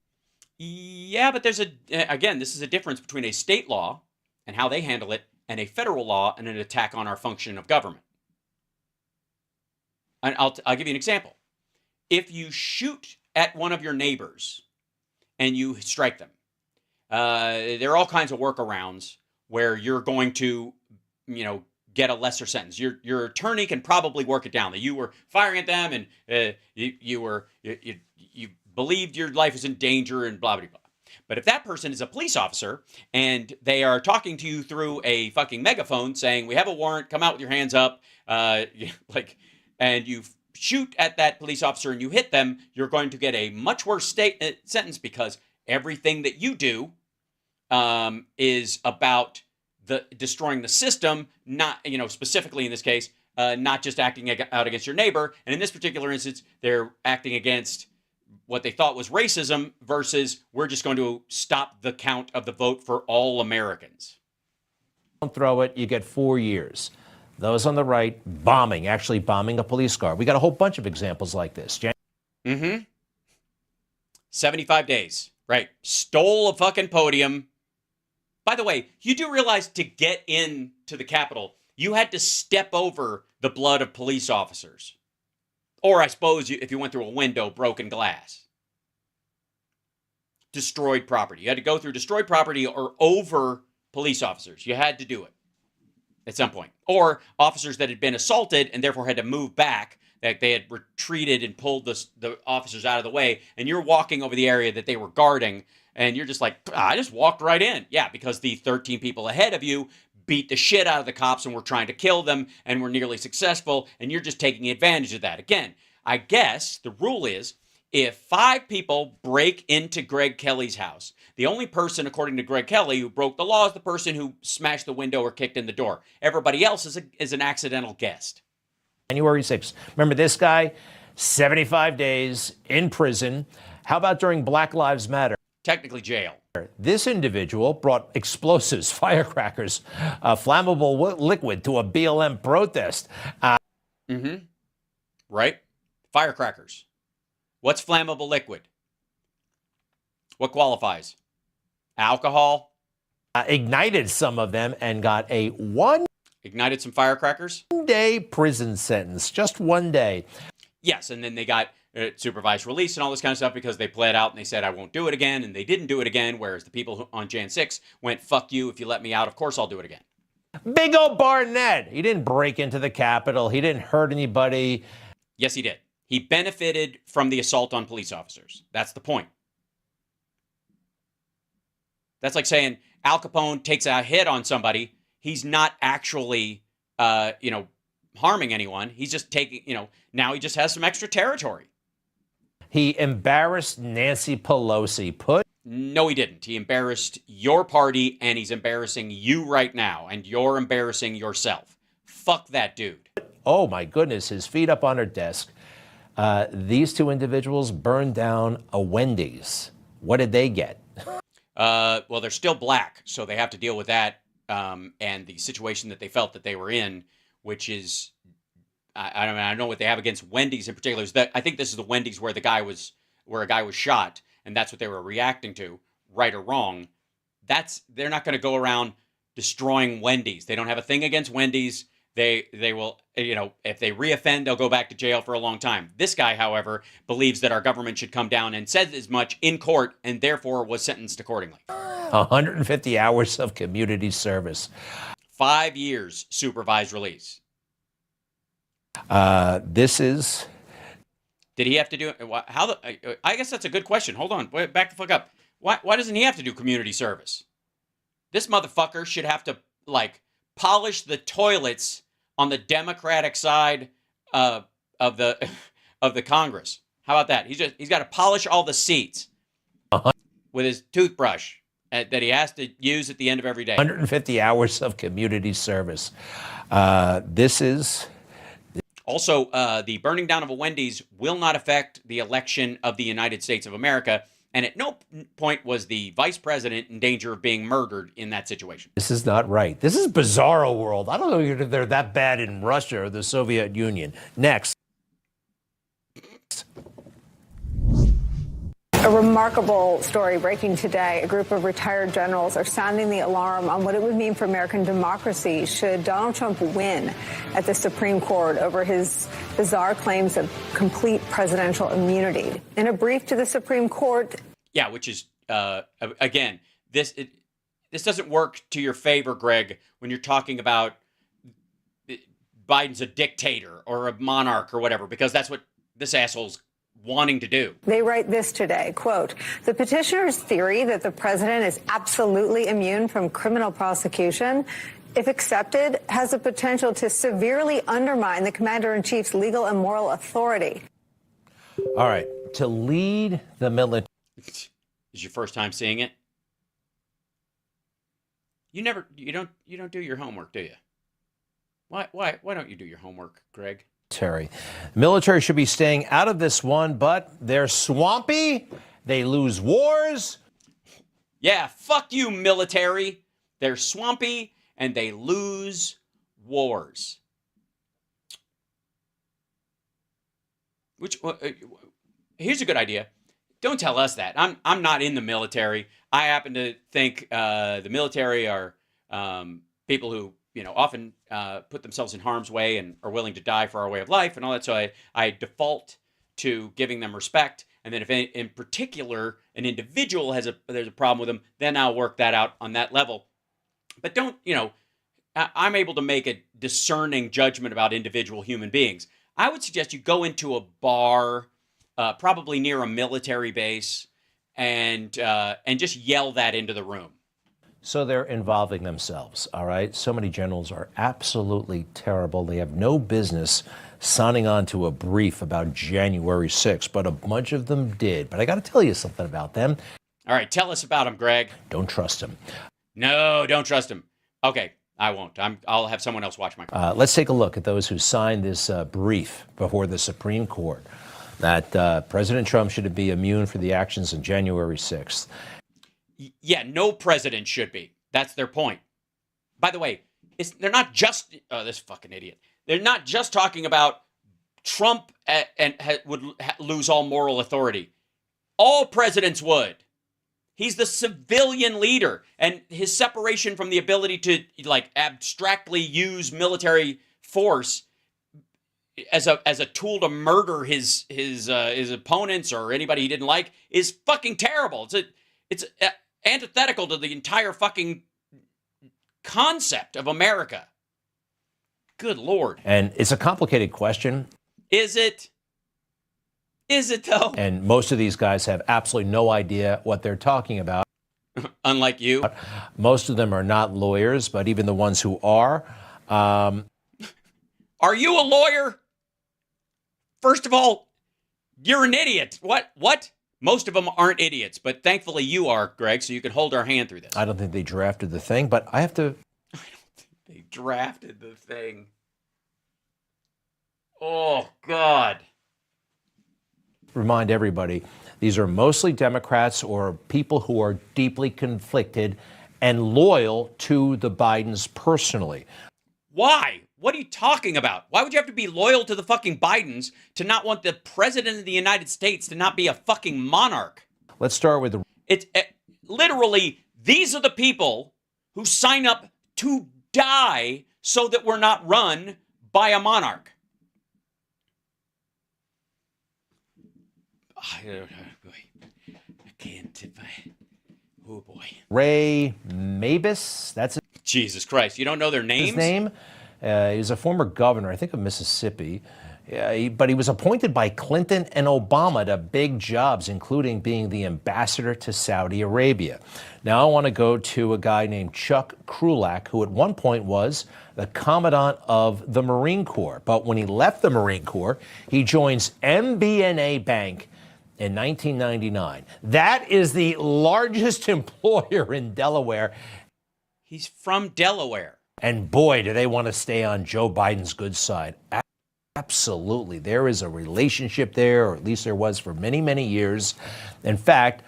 Yeah, but this is a difference between a state law and how they handle it and a federal law and an attack on our function of government. And I'll give you an example. If you shoot at one of your neighbors and you strike them, there are all kinds of workarounds where you're going to, get a lesser sentence. Your attorney can probably work it down that you were firing at them and you believed your life was in danger and blah, blah, blah. But if that person is a police officer and they are talking to you through a fucking megaphone saying, we have a warrant, come out with your hands up, and you shoot at that police officer and you hit them, you're going to get a much worse sentence because everything that you do is about destroying the system, not, specifically in this case, not just acting out against your neighbor. And in this particular instance, they're acting against what they thought was racism versus we're just going to stop the count of the vote for all Americans. Don't throw it, you get 4 years. Those on the right, actually bombing a police car. We got a whole bunch of examples like this. 75 days. Right. Stole a fucking podium. By the way, you do realize to get into the Capitol, you had to step over the blood of police officers. Or I suppose if you went through a window, broken glass. Destroyed property. You had to go through destroyed property or over police officers. You had to do it at some point. Or officers that had been assaulted and therefore had to move back, that they had retreated and pulled the officers out of the way, and you're walking over the area that they were guarding, and you're just like, I just walked right in. Yeah, because the 13 people ahead of you beat the shit out of the cops and were trying to kill them and were nearly successful, and you're just taking advantage of that. Again, I guess the rule is if 5 people break into Greg Kelly's house, the only person, according to Greg Kelly, who broke the law is the person who smashed the window or kicked in the door. Everybody else is an accidental guest. January 6th. Remember this guy? 75 days in prison. How about during Black Lives Matter? Technically jail. This individual brought explosives, firecrackers, flammable liquid to a BLM protest. Right? Firecrackers. What's flammable liquid? What qualifies? Alcohol? Ignited some of them and got a Ignited some firecrackers? 1-day prison sentence. Just 1 day. Yes, and then they got supervised release and all this kind of stuff because they pled out and they said, I won't do it again, and they didn't do it again, whereas the people on Jan 6 went, fuck you, if you let me out, of course I'll do it again. Big old Barnett. He didn't break into the Capitol. He didn't hurt anybody. Yes, he did. He benefited from the assault on police officers. That's the point. That's like saying Al Capone takes a hit on somebody. He's not actually, harming anyone. He's just taking, now he just has some extra territory. He embarrassed Nancy Pelosi. No, he didn't. He embarrassed your party, and he's embarrassing you right now, and you're embarrassing yourself. Fuck that dude. Oh, my goodness. His feet up on her desk. These 2 individuals burned down a Wendy's. What did they get? Well, they're still black, so they have to deal with that and the situation that they felt that they were in, which is, I don't know what they have against Wendy's in particular. I think this is the Wendy's where a guy was shot, and that's what they were reacting to, right or wrong. They're not going to go around destroying Wendy's. They don't have a thing against Wendy's. They will, if they reoffend, they'll go back to jail for a long time. This guy, however, believes that our government should come down and said as much in court and therefore was sentenced accordingly. 150 hours of community service. 5 years supervised release. This is. Did he have to do it? I guess that's a good question. Hold on. Back the fuck up. Why doesn't he have to do community service? This motherfucker should have to, polish the toilets on the Democratic side of the Congress. How about that? He's got to polish all the seats with his toothbrush that he has to use at the end of every day. 150 hours of community service. This is. Also, the burning down of a Wendy's will not affect the election of the United States of America. And at no point was the vice president in danger of being murdered in that situation. This is not right. This is bizarro world. I don't know if they're that bad in Russia or the Soviet Union. Next. A remarkable story breaking today. A group of retired generals are sounding the alarm on what it would mean for American democracy should Donald Trump win at the Supreme Court over his bizarre claims of complete presidential immunity. In a brief to the Supreme Court. Yeah, which is, again, this doesn't work to your favor, Greg, when you're talking about Biden's a dictator or a monarch or whatever, because that's what this asshole's wanting to do. They write this today, quote, the petitioner's theory that the president is absolutely immune from criminal prosecution, if accepted, has the potential to severely undermine the commander-in-chief's legal and moral authority. All right. To lead the military. Is your first time seeing it? You don't do your homework, do you? Why don't you do your homework, Greg? The military should be staying out of this one, but they're swampy. They lose wars. Yeah, fuck you, military. They're swampy and they lose wars. Here's a good idea. Don't tell us that. I'm not in the military. I happen to think the military are people who often put themselves in harm's way and are willing to die for our way of life and all that. So I default to giving them respect. And then if in particular an individual there's a problem with them, then I'll work that out on that level. But don't, I'm able to make a discerning judgment about individual human beings. I would suggest you go into a bar, probably near a military base, and just yell that into the room. So they're involving themselves, all right? So many generals are absolutely terrible. They have no business signing on to a brief about January 6th, but a bunch of them did. But I got to tell you something about them. All right, tell us about them, Greg. Don't trust them. No, don't trust them. Okay, I won't. I'll have someone else watch my. Let's take a look at those who signed this brief before the Supreme Court that President Trump should be immune for the actions on January 6th. Yeah, no president should be. That's their point. By the way, they're not just this fucking idiot. They're not just talking about Trump would lose all moral authority. All presidents would. He's the civilian leader, and his separation from the ability to abstractly use military force as a tool to murder his opponents or anybody he didn't like is fucking terrible. It's antithetical to the entire fucking concept of America. Good Lord. And it's a complicated question. Is it? Is it though? And most of these guys have absolutely no idea what they're talking about. Unlike you. Most of them are not lawyers, but even the ones who are. Are you a lawyer? First of all, you're an idiot. What? Most of them aren't idiots, but thankfully you are, Greg, so you can hold our hand through this. I don't think they drafted the thing, but I have to. I don't think they drafted the thing. Oh, God. Remind everybody, these are mostly Democrats or people who are deeply conflicted and loyal to the Bidens personally. Why? What are you talking about? Why would you have to be loyal to the fucking Bidens to not want the president of the United States to not be a fucking monarch? Let's start with the... It's literally, these are the people who sign up to die so that we're not run by a monarch. I can't. Oh boy. Ray Mabus. That's it. Jesus Christ. You don't know their names? His name? He's a former governor, I think, of Mississippi. But he was appointed by Clinton and Obama to big jobs, including being the ambassador to Saudi Arabia. Now I want to go to a guy named Chuck Krulak, who at one point was the commandant of the Marine Corps. But when he left the Marine Corps, he joins MBNA Bank in 1999. That is the largest employer in Delaware. He's from Delaware. And boy, do they want to stay on Joe Biden's good side. Absolutely. There is a relationship there, or at least there was for many, many years. In fact...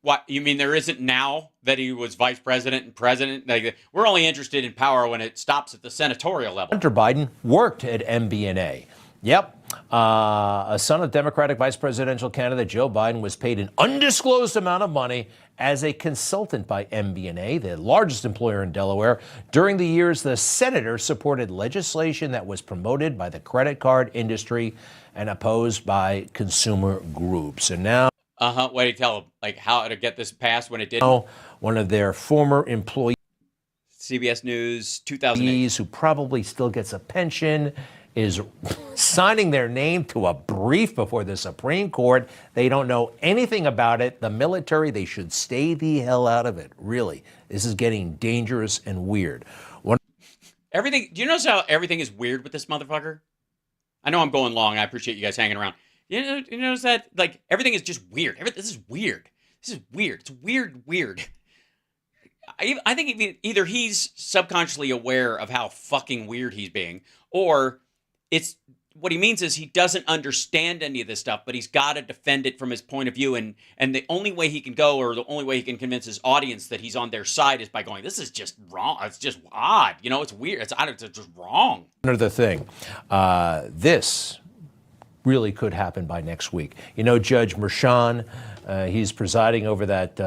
What, you mean there isn't now that he was vice president and president? Like, we're only interested in power when it stops at the senatorial level. Hunter Biden worked at MBNA. Yep. A son of Democratic vice presidential candidate Joe Biden was paid an undisclosed amount of money as a consultant by MBNA, the largest employer in Delaware. During the years, the senator supported legislation that was promoted by the credit card industry and opposed by consumer groups. And now... What did he tell him? Like, how to get this passed when it didn't? Now, one of their former employees... CBS News, 2008. ...who probably still gets a pension... is signing their name to a brief before the Supreme Court. They don't know anything about it. The military, they should stay the hell out of it. Really. This is getting dangerous and weird. Everything, do you notice how everything is weird with this motherfucker? I know I'm going long. I appreciate you guys hanging around. You notice that? Like, everything is just weird. This is weird. This is weird. It's weird. I think either he's subconsciously aware of how fucking weird he's being, or it's what he means is he doesn't understand any of this stuff, but he's got to defend it from his point of view. And the only way he can go, or the only way he can convince his audience that he's on their side, is by going, this is just wrong. It's just odd. You know, it's weird. It's just wrong. Another thing, this really could happen by next week. You know, Judge Merchan, he's presiding over that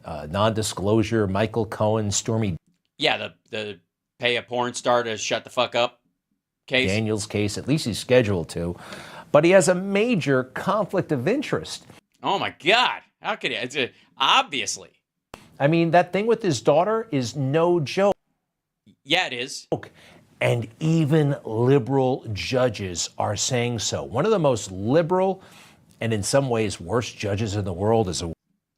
non-disclosure Michael Cohen, Stormy... Yeah, the pay a porn star to shut the fuck up case. Daniel's case, at least he's scheduled to. But he has a major conflict of interest. Oh, my God. How could he? Obviously. I mean, that thing with his daughter is no joke. Yeah, it is. And even liberal judges are saying so. One of the most liberal and in some ways worst judges in the world is a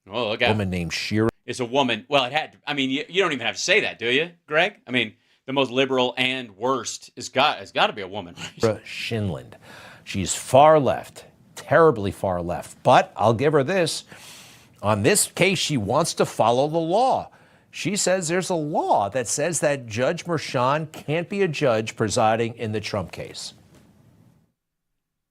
woman named Shira. It's a woman. Well, it had. I mean, you don't even have to say that, do you, Greg? I mean, the most liberal and worst has got to be a woman. Shinland. She's far left, terribly far left. But I'll give her this. On this case, she wants to follow the law. She says there's a law that says that Judge Merchan can't be a judge presiding in the Trump case.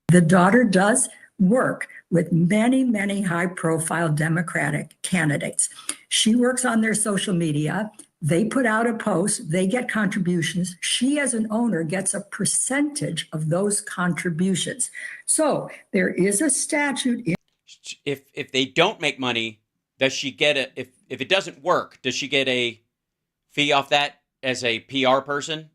The daughter does work with many, many high-profile Democratic candidates. She works on their social media. They put out a post. They get contributions. She, as an owner, gets a percentage of those contributions. So there is a statute. If they don't make money, does she get if it doesn't work, does she get a fee off that as a PR person?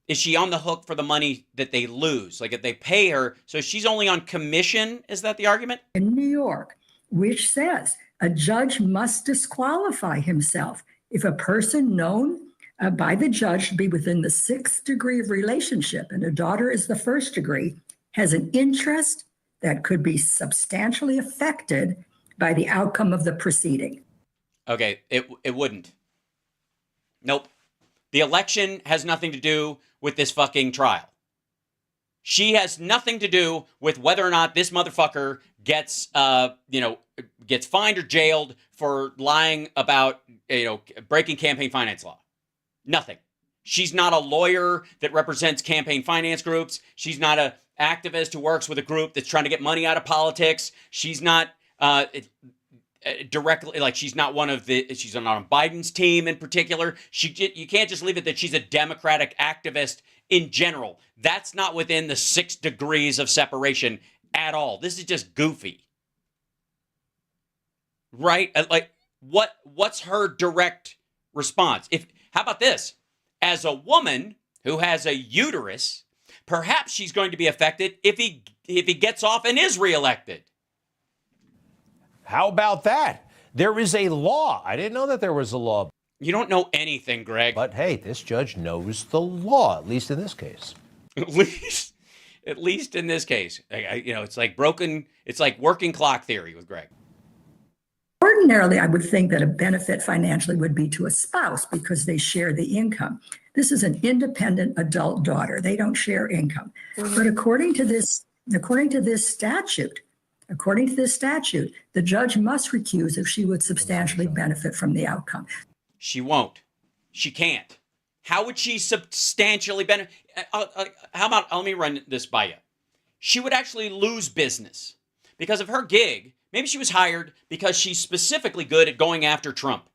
Is she on the hook for the money that they lose? Like if they pay her, so she's only on commission? Is that the argument? In New York, which says a judge must disqualify himself if a person known by the judge to be within the 6th degree of relationship, and a daughter is the 1st degree, has an interest that could be substantially affected by the outcome of the proceeding. Okay, it wouldn't. Nope. The election has nothing to do with this fucking trial. She has nothing to do with whether or not this motherfucker gets fined or jailed for lying about, breaking campaign finance law. Nothing. She's not a lawyer that represents campaign finance groups. She's not an activist who works with a group that's trying to get money out of politics. She's not, directly, like she's not she's not on Biden's team in particular. You can't just leave it that she's a Democratic activist in general. That's not within the 6 degrees of separation at all. This is just goofy. Right? Like, what's her direct response? How about this? As a woman who has a uterus, perhaps she's going to be affected if he gets off and is reelected. How about that? There is a law. I didn't know that there was a law. You don't know anything, Greg. But hey, this judge knows the law, at least in this case. At least in this case. It's like working clock theory with Greg. Ordinarily, I would think that a benefit financially would be to a spouse because they share the income. This is an independent adult daughter. They don't share income. But according to this statute, the judge must recuse if she would substantially benefit from the outcome. She won't. She can't. How would she substantially benefit? Let me run this by you. She would actually lose business because of her gig. Maybe she was hired because she's specifically good at going after Trump.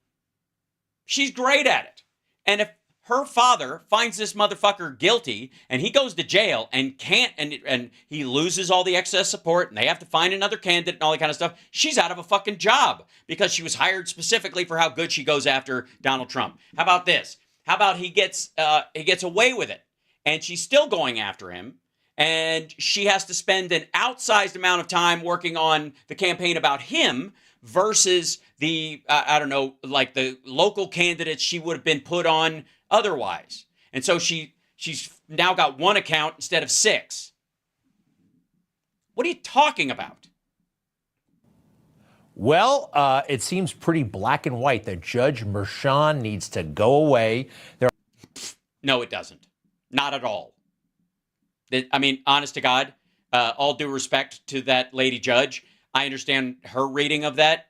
She's great at it. And if her father finds this motherfucker guilty and he goes to jail and can't, and he loses all the excess support and they have to find another candidate and all that kind of stuff, she's out of a fucking job because she was hired specifically for how good she goes after Donald Trump. How about this? How about he gets away with it and she's still going after him and she has to spend an outsized amount of time working on the campaign about him versus the, the local candidates she would have been put on otherwise. And so she's now got one account instead of 6. What are you talking about? Well, it seems pretty black and white that Judge Merchan needs to go away. No, it doesn't. Not at all. I mean, honest to God, all due respect to that lady judge, I understand her reading of that.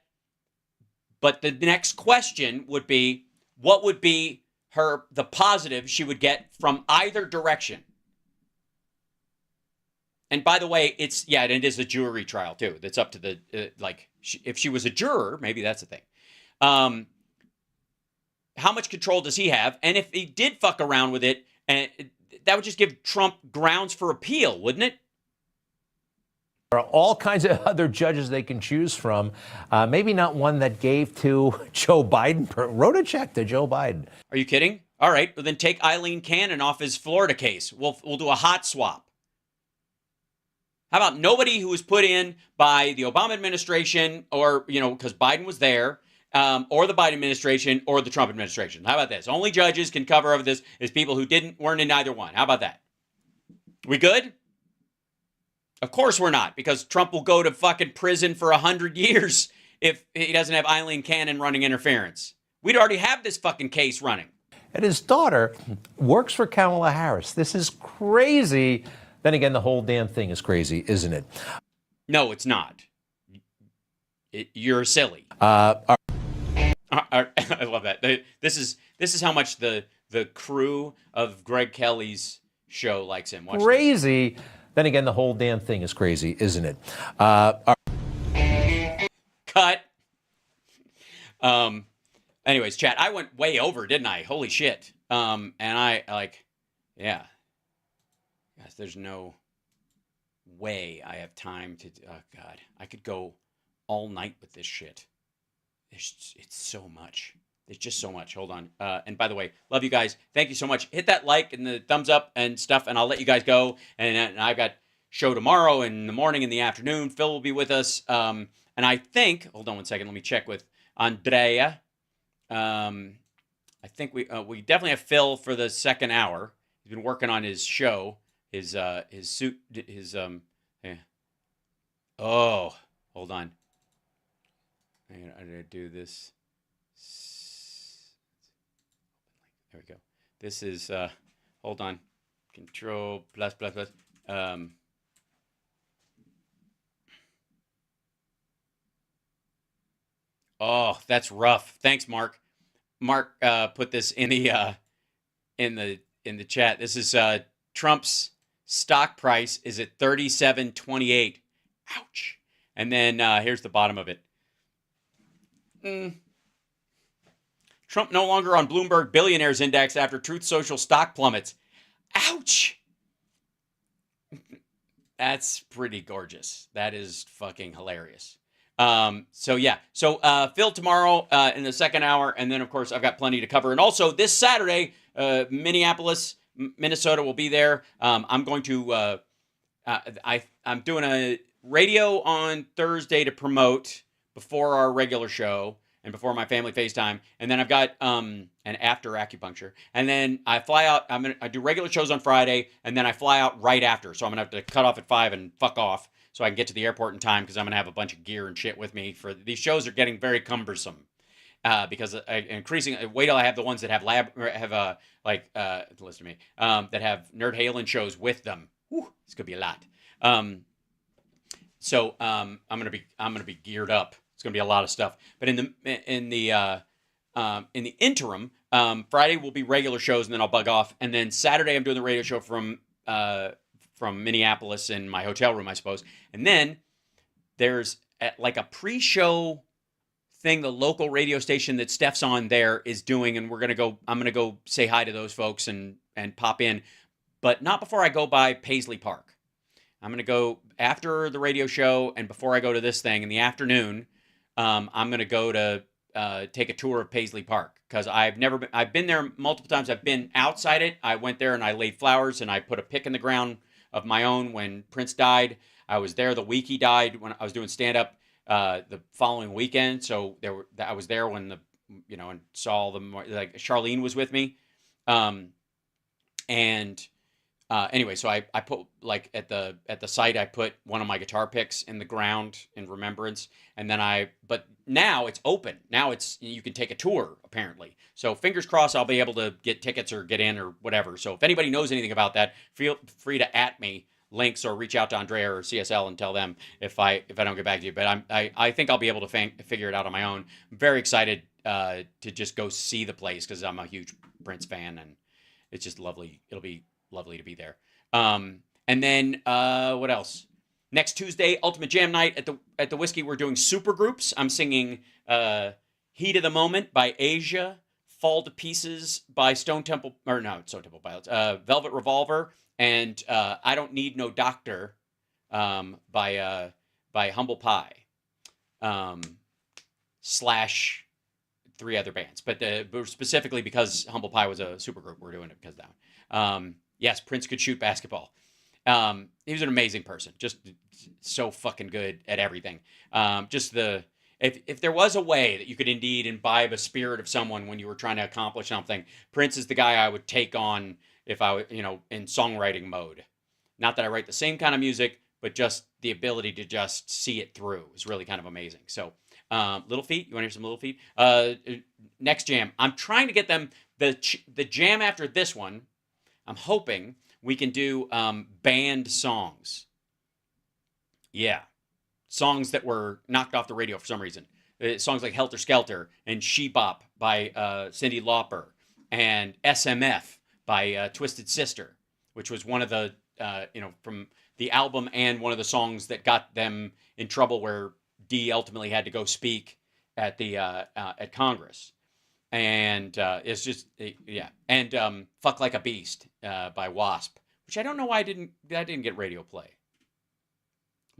But the next question would be, what would be the positive she would get from either direction? And by the way, it is a jury trial too. That's up to the, if she was a juror, maybe that's the thing. How much control does he have? And if he did fuck around with it, that would just give Trump grounds for appeal, wouldn't it? There are all kinds of other judges they can choose from. Maybe not one that gave to Joe Biden, wrote a check to Joe Biden. Are you kidding? All right, well then take Eileen Cannon off his Florida case. We'll do a hot swap. How about nobody who was put in by the Obama administration or, because Biden was there, or the Biden administration or the Trump administration? How about this? Only judges can cover over this is people who weren't in either one. How about that? We good? Of course we're not, because Trump will go to fucking prison for 100 years if he doesn't have Eileen Cannon running interference. We'd already have this fucking case running. And his daughter works for Kamala Harris. This is crazy. Then again, the whole damn thing is crazy, isn't it? No, it's not. You're silly. I love that. This is how much the crew of Greg Kelly's show likes him. Watch crazy. This. Then again, the whole damn thing is crazy, isn't it? Cut. Anyways, chat, I went way over, didn't I? Holy shit. And yeah. Yes, there's no way I have time to, oh God, I could go all night with this shit. It's so much. There's just so much. Hold on. And by the way, love you guys. Thank you so much. Hit that like and the thumbs up and stuff, and I'll let you guys go. And I've got show tomorrow in the morning and the afternoon. Phil will be with us. And I think, hold on one second. Let me check with Andrea. I think we definitely have Phil for the second hour. He's been working on his show, his suit, yeah. Oh, hold on. I'm gonna do this. There we go. This is, hold on. Control plus. Oh, that's rough. Thanks, Mark. Mark put this in the chat. This is Trump's stock price is at $37.28. Ouch. And then here's the bottom of it. Trump no longer on Bloomberg Billionaires Index after Truth Social stock plummets. Ouch. That's pretty gorgeous. That is fucking hilarious. So Phil tomorrow in the second hour, and then of course I've got plenty to cover. And also this Saturday, Minneapolis, Minnesota will be there. I'm going to I'm doing a radio on Thursday to promote before our regular show and before my family FaceTime, and then I've got an after acupuncture, and then I fly out. I do regular shows on Friday, and then I fly out right after. So I'm gonna have to cut off at 5 and fuck off so I can get to the airport in time because I'm gonna have a bunch of gear and shit with me. For these shows are getting very cumbersome because increasing. Wait till I have the ones that have listen to me that have Nerd Halen shows with them. Whew, it's gonna be a lot. So I'm gonna be geared up. It's gonna be a lot of stuff. But in the interim, Friday will be regular shows, and then I'll bug off. And then Saturday I'm doing the radio show from Minneapolis in my hotel room, I suppose. And then there's like a pre-show thing the local radio station that Steph's on there is doing, and I'm gonna go say hi to those folks and pop in, but not before I go by Paisley Park. I'm gonna go after the radio show and before I go to this thing in the afternoon. I'm gonna go to take a tour of Paisley Park because I've been there multiple times. I've been outside it. I went there and I laid flowers and I put a pick in the ground of my own when Prince died. I was there the week he died when I was doing stand up the following weekend. So I was there when and saw them, like Charlene was with me. Anyway, so I put like at the site, I put one of my guitar picks in the ground in remembrance. And then but now it's open. Now you can take a tour apparently. So fingers crossed I'll be able to get tickets or get in or whatever. So if anybody knows anything about that, feel free to @ me links or reach out to Andrea or CSL and tell them if I don't get back to you. But I think I'll be able to figure it out on my own. I'm very excited to just go see the place because I'm a huge Prince fan and it's just lovely. It'll be lovely to be there. And then what else? Next Tuesday, Ultimate Jam Night at the Whiskey. We're doing super groups. I'm singing Heat of the Moment by Asia, Fall to Pieces by Velvet Revolver, and I Don't Need No Doctor by Humble Pie / 3 other bands. But specifically because Humble Pie was a super group, we're doing it because of that. Yes, Prince could shoot basketball. He was an amazing person, just so fucking good at everything. If there was a way that you could indeed imbibe a spirit of someone when you were trying to accomplish something, Prince is the guy I would take on if I in songwriting mode. Not that I write the same kind of music, but just the ability to just see it through is really kind of amazing. So, Little Feat, you want to hear some Little Feat? Next jam, I'm trying to get them the jam after this one. I'm hoping we can do banned songs. Yeah. Songs that were knocked off the radio for some reason. Songs like Helter Skelter and She Bop by Cyndi Lauper and SMF by Twisted Sister, which was one of the, from the album and one of the songs that got them in trouble where Dee ultimately had to go speak at the at Congress. And it's just, yeah. And Fuck Like a Beast by Wasp, which I don't know why that didn't get radio play.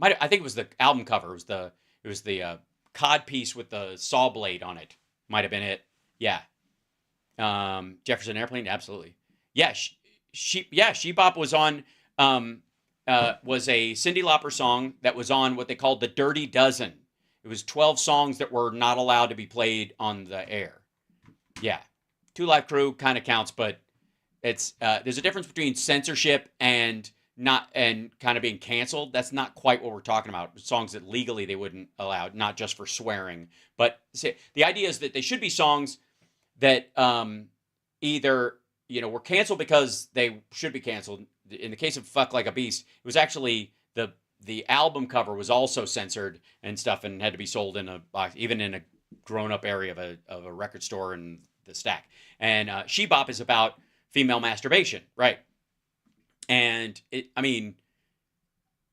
I think it was the album cover. It was the cod piece with the saw blade on it. Might have been it. Yeah. Jefferson Airplane, absolutely. Yeah, She Bop was on was a Cyndi Lauper song that was on what they called the Dirty Dozen. It was 12 songs that were not allowed to be played on the air. Yeah. Two Live Crew kind of counts, but it's there's a difference between censorship and kind of being canceled. That's not quite what we're talking about. Songs that legally they wouldn't allow, not just for swearing. But the idea is that they should be songs that either were canceled because they should be canceled. In the case of Fuck Like a Beast, it was actually the album cover was also censored and stuff and had to be sold in a box, even in a grown-up area of a record store in the stack. And She Bop is about female masturbation, right? And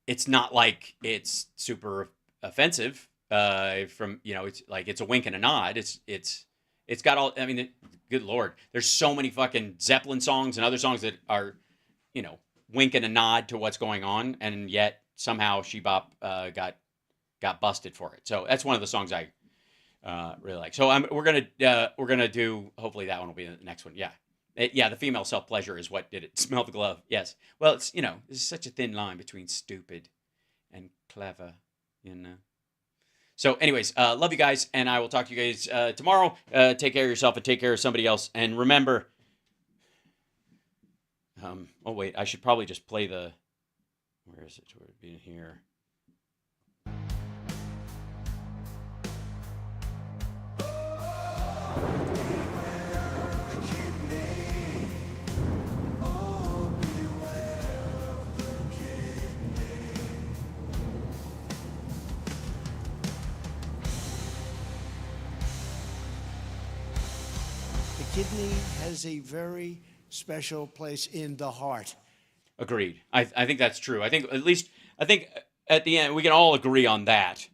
it's not like it's super offensive. from, it's like it's a wink and a nod. It's got all. I mean, good Lord, there's so many fucking Zeppelin songs and other songs that are, wink and a nod to what's going on, and yet somehow She Bop got busted for it. So that's one of the songs I really like. So we're gonna do. Hopefully that one will be the next one. Yeah. The female self-pleasure is what did it. Smell the glove. Yes. Well, it's, there's such a thin line between stupid and clever, So anyways, love you guys, and I will talk to you guys tomorrow. Take care of yourself and take care of somebody else. And remember, oh wait, I should probably just play the, where is it? Where it be here? Kidney has a very special place in the heart. Agreed. I think that's true. I think at the end we can all agree on that.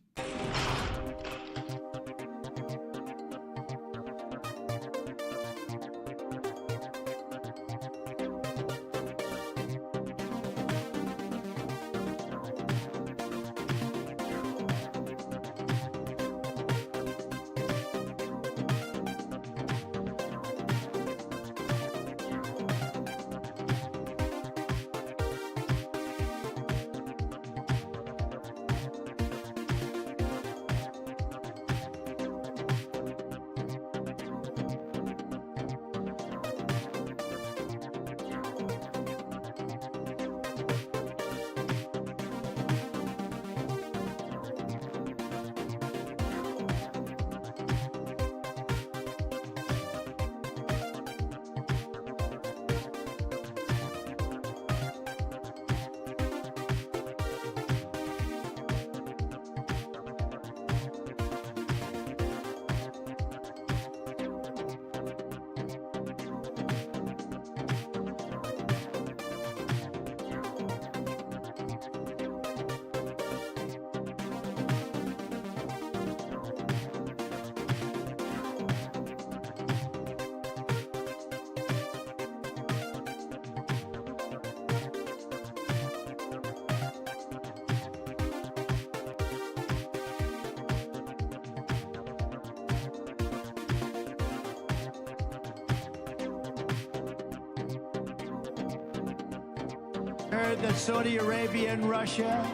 Heard that Saudi Arabia and Russia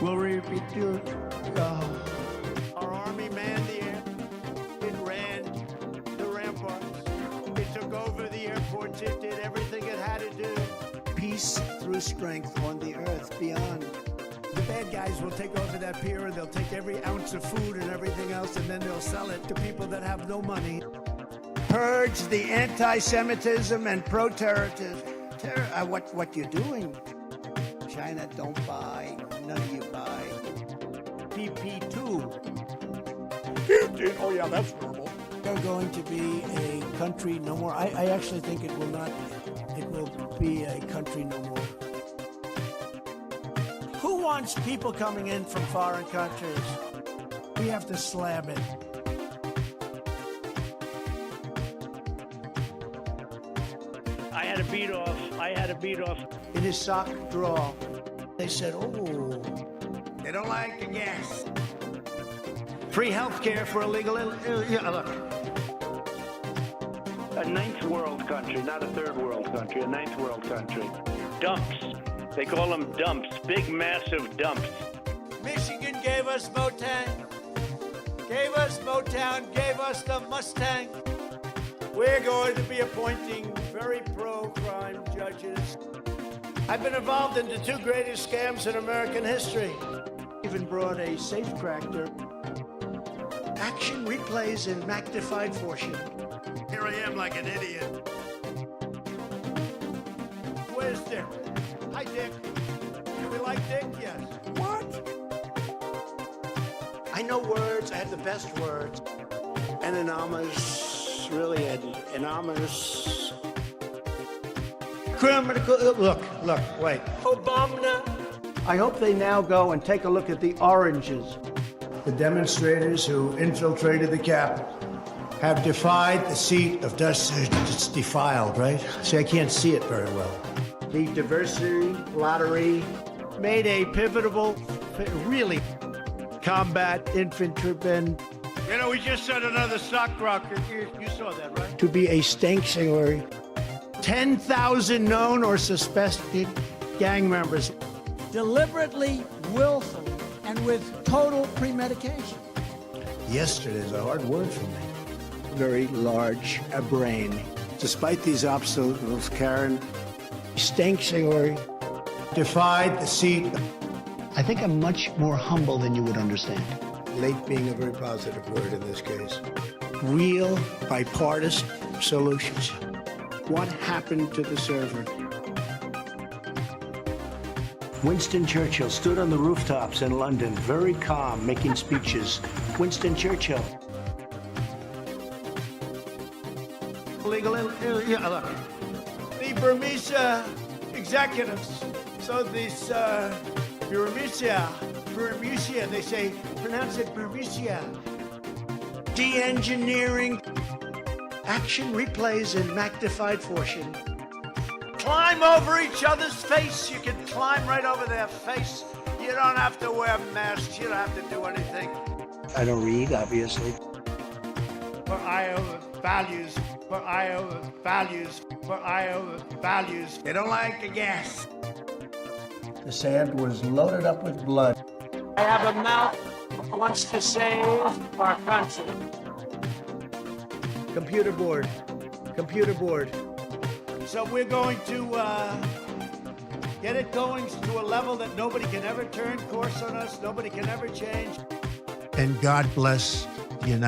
will repeat our army manned the air. It ran the ramparts. It took over the airports. It did everything it had to do. Peace through strength on the earth beyond. The bad guys will take over that pier and they'll take every ounce of food and everything else and then they'll sell it to people that have no money. Purge the anti-Semitism and pro-terrorism. What you're doing? China, don't buy. None of you buy. PP2. Oh yeah, that's normal. They're going to be a country no more. I actually think it will not. It will be a country no more. Who wants people coming in from foreign countries? We have to slab it. I had a beat off in his sock drawer. They said, oh, they don't like the gas. Free health care for illegal, look. A ninth world country, not a third world country, a ninth world country. Dumps. They call them dumps, big, massive dumps. Michigan gave us Motown, gave us the Mustang. We're going to be appointing very pro-crime judges. I've been involved in the two greatest scams in American history. Even brought a safecracker. Action replays in magnified fortune. Here I am like an idiot. Where's Dick? Hi, Dick. Do we like Dick? Yes. What? I know words. I have the best words. Anonymous, really anonymous. Criminal. Look, wait. Obama. I hope they now go and take a look at the oranges. The demonstrators who infiltrated the Capitol have defied the seat of justice. It's defiled, right? See, I can't see it very well. The diversity lottery made a pivotal, really, combat infantrymen. You know, we just said another stockbroker. You saw that, right? To be a sanctuary. 10,000 known or suspected gang members. Deliberately, willfully, and with total premeditation. Yesterday is a hard word for me. Very large a brain. Despite these obstacles, Karen, sanctuary defied the seat. I think I'm much more humble than you would understand. Late being a very positive word in this case. Real bipartisan solutions. What happened to the server? Winston Churchill stood on the rooftops in London, very calm, making speeches. Winston Churchill. Look, the Burmese executives. So this Burmese, they say, pronounce it Burmese. De-engineering. Action replays in magnified fashion. Climb over each other's face. You can climb right over their face. You don't have to wear masks. You don't have to do anything. I don't read, obviously. For Iowa values. For Iowa values. For Iowa values. They don't like the gas. The sand was loaded up with blood. I have a mouth that wants to save our country. Computer board. Computer board. So we're going to get it going to a level that nobody can ever turn course on us. Nobody can ever change. And God bless the United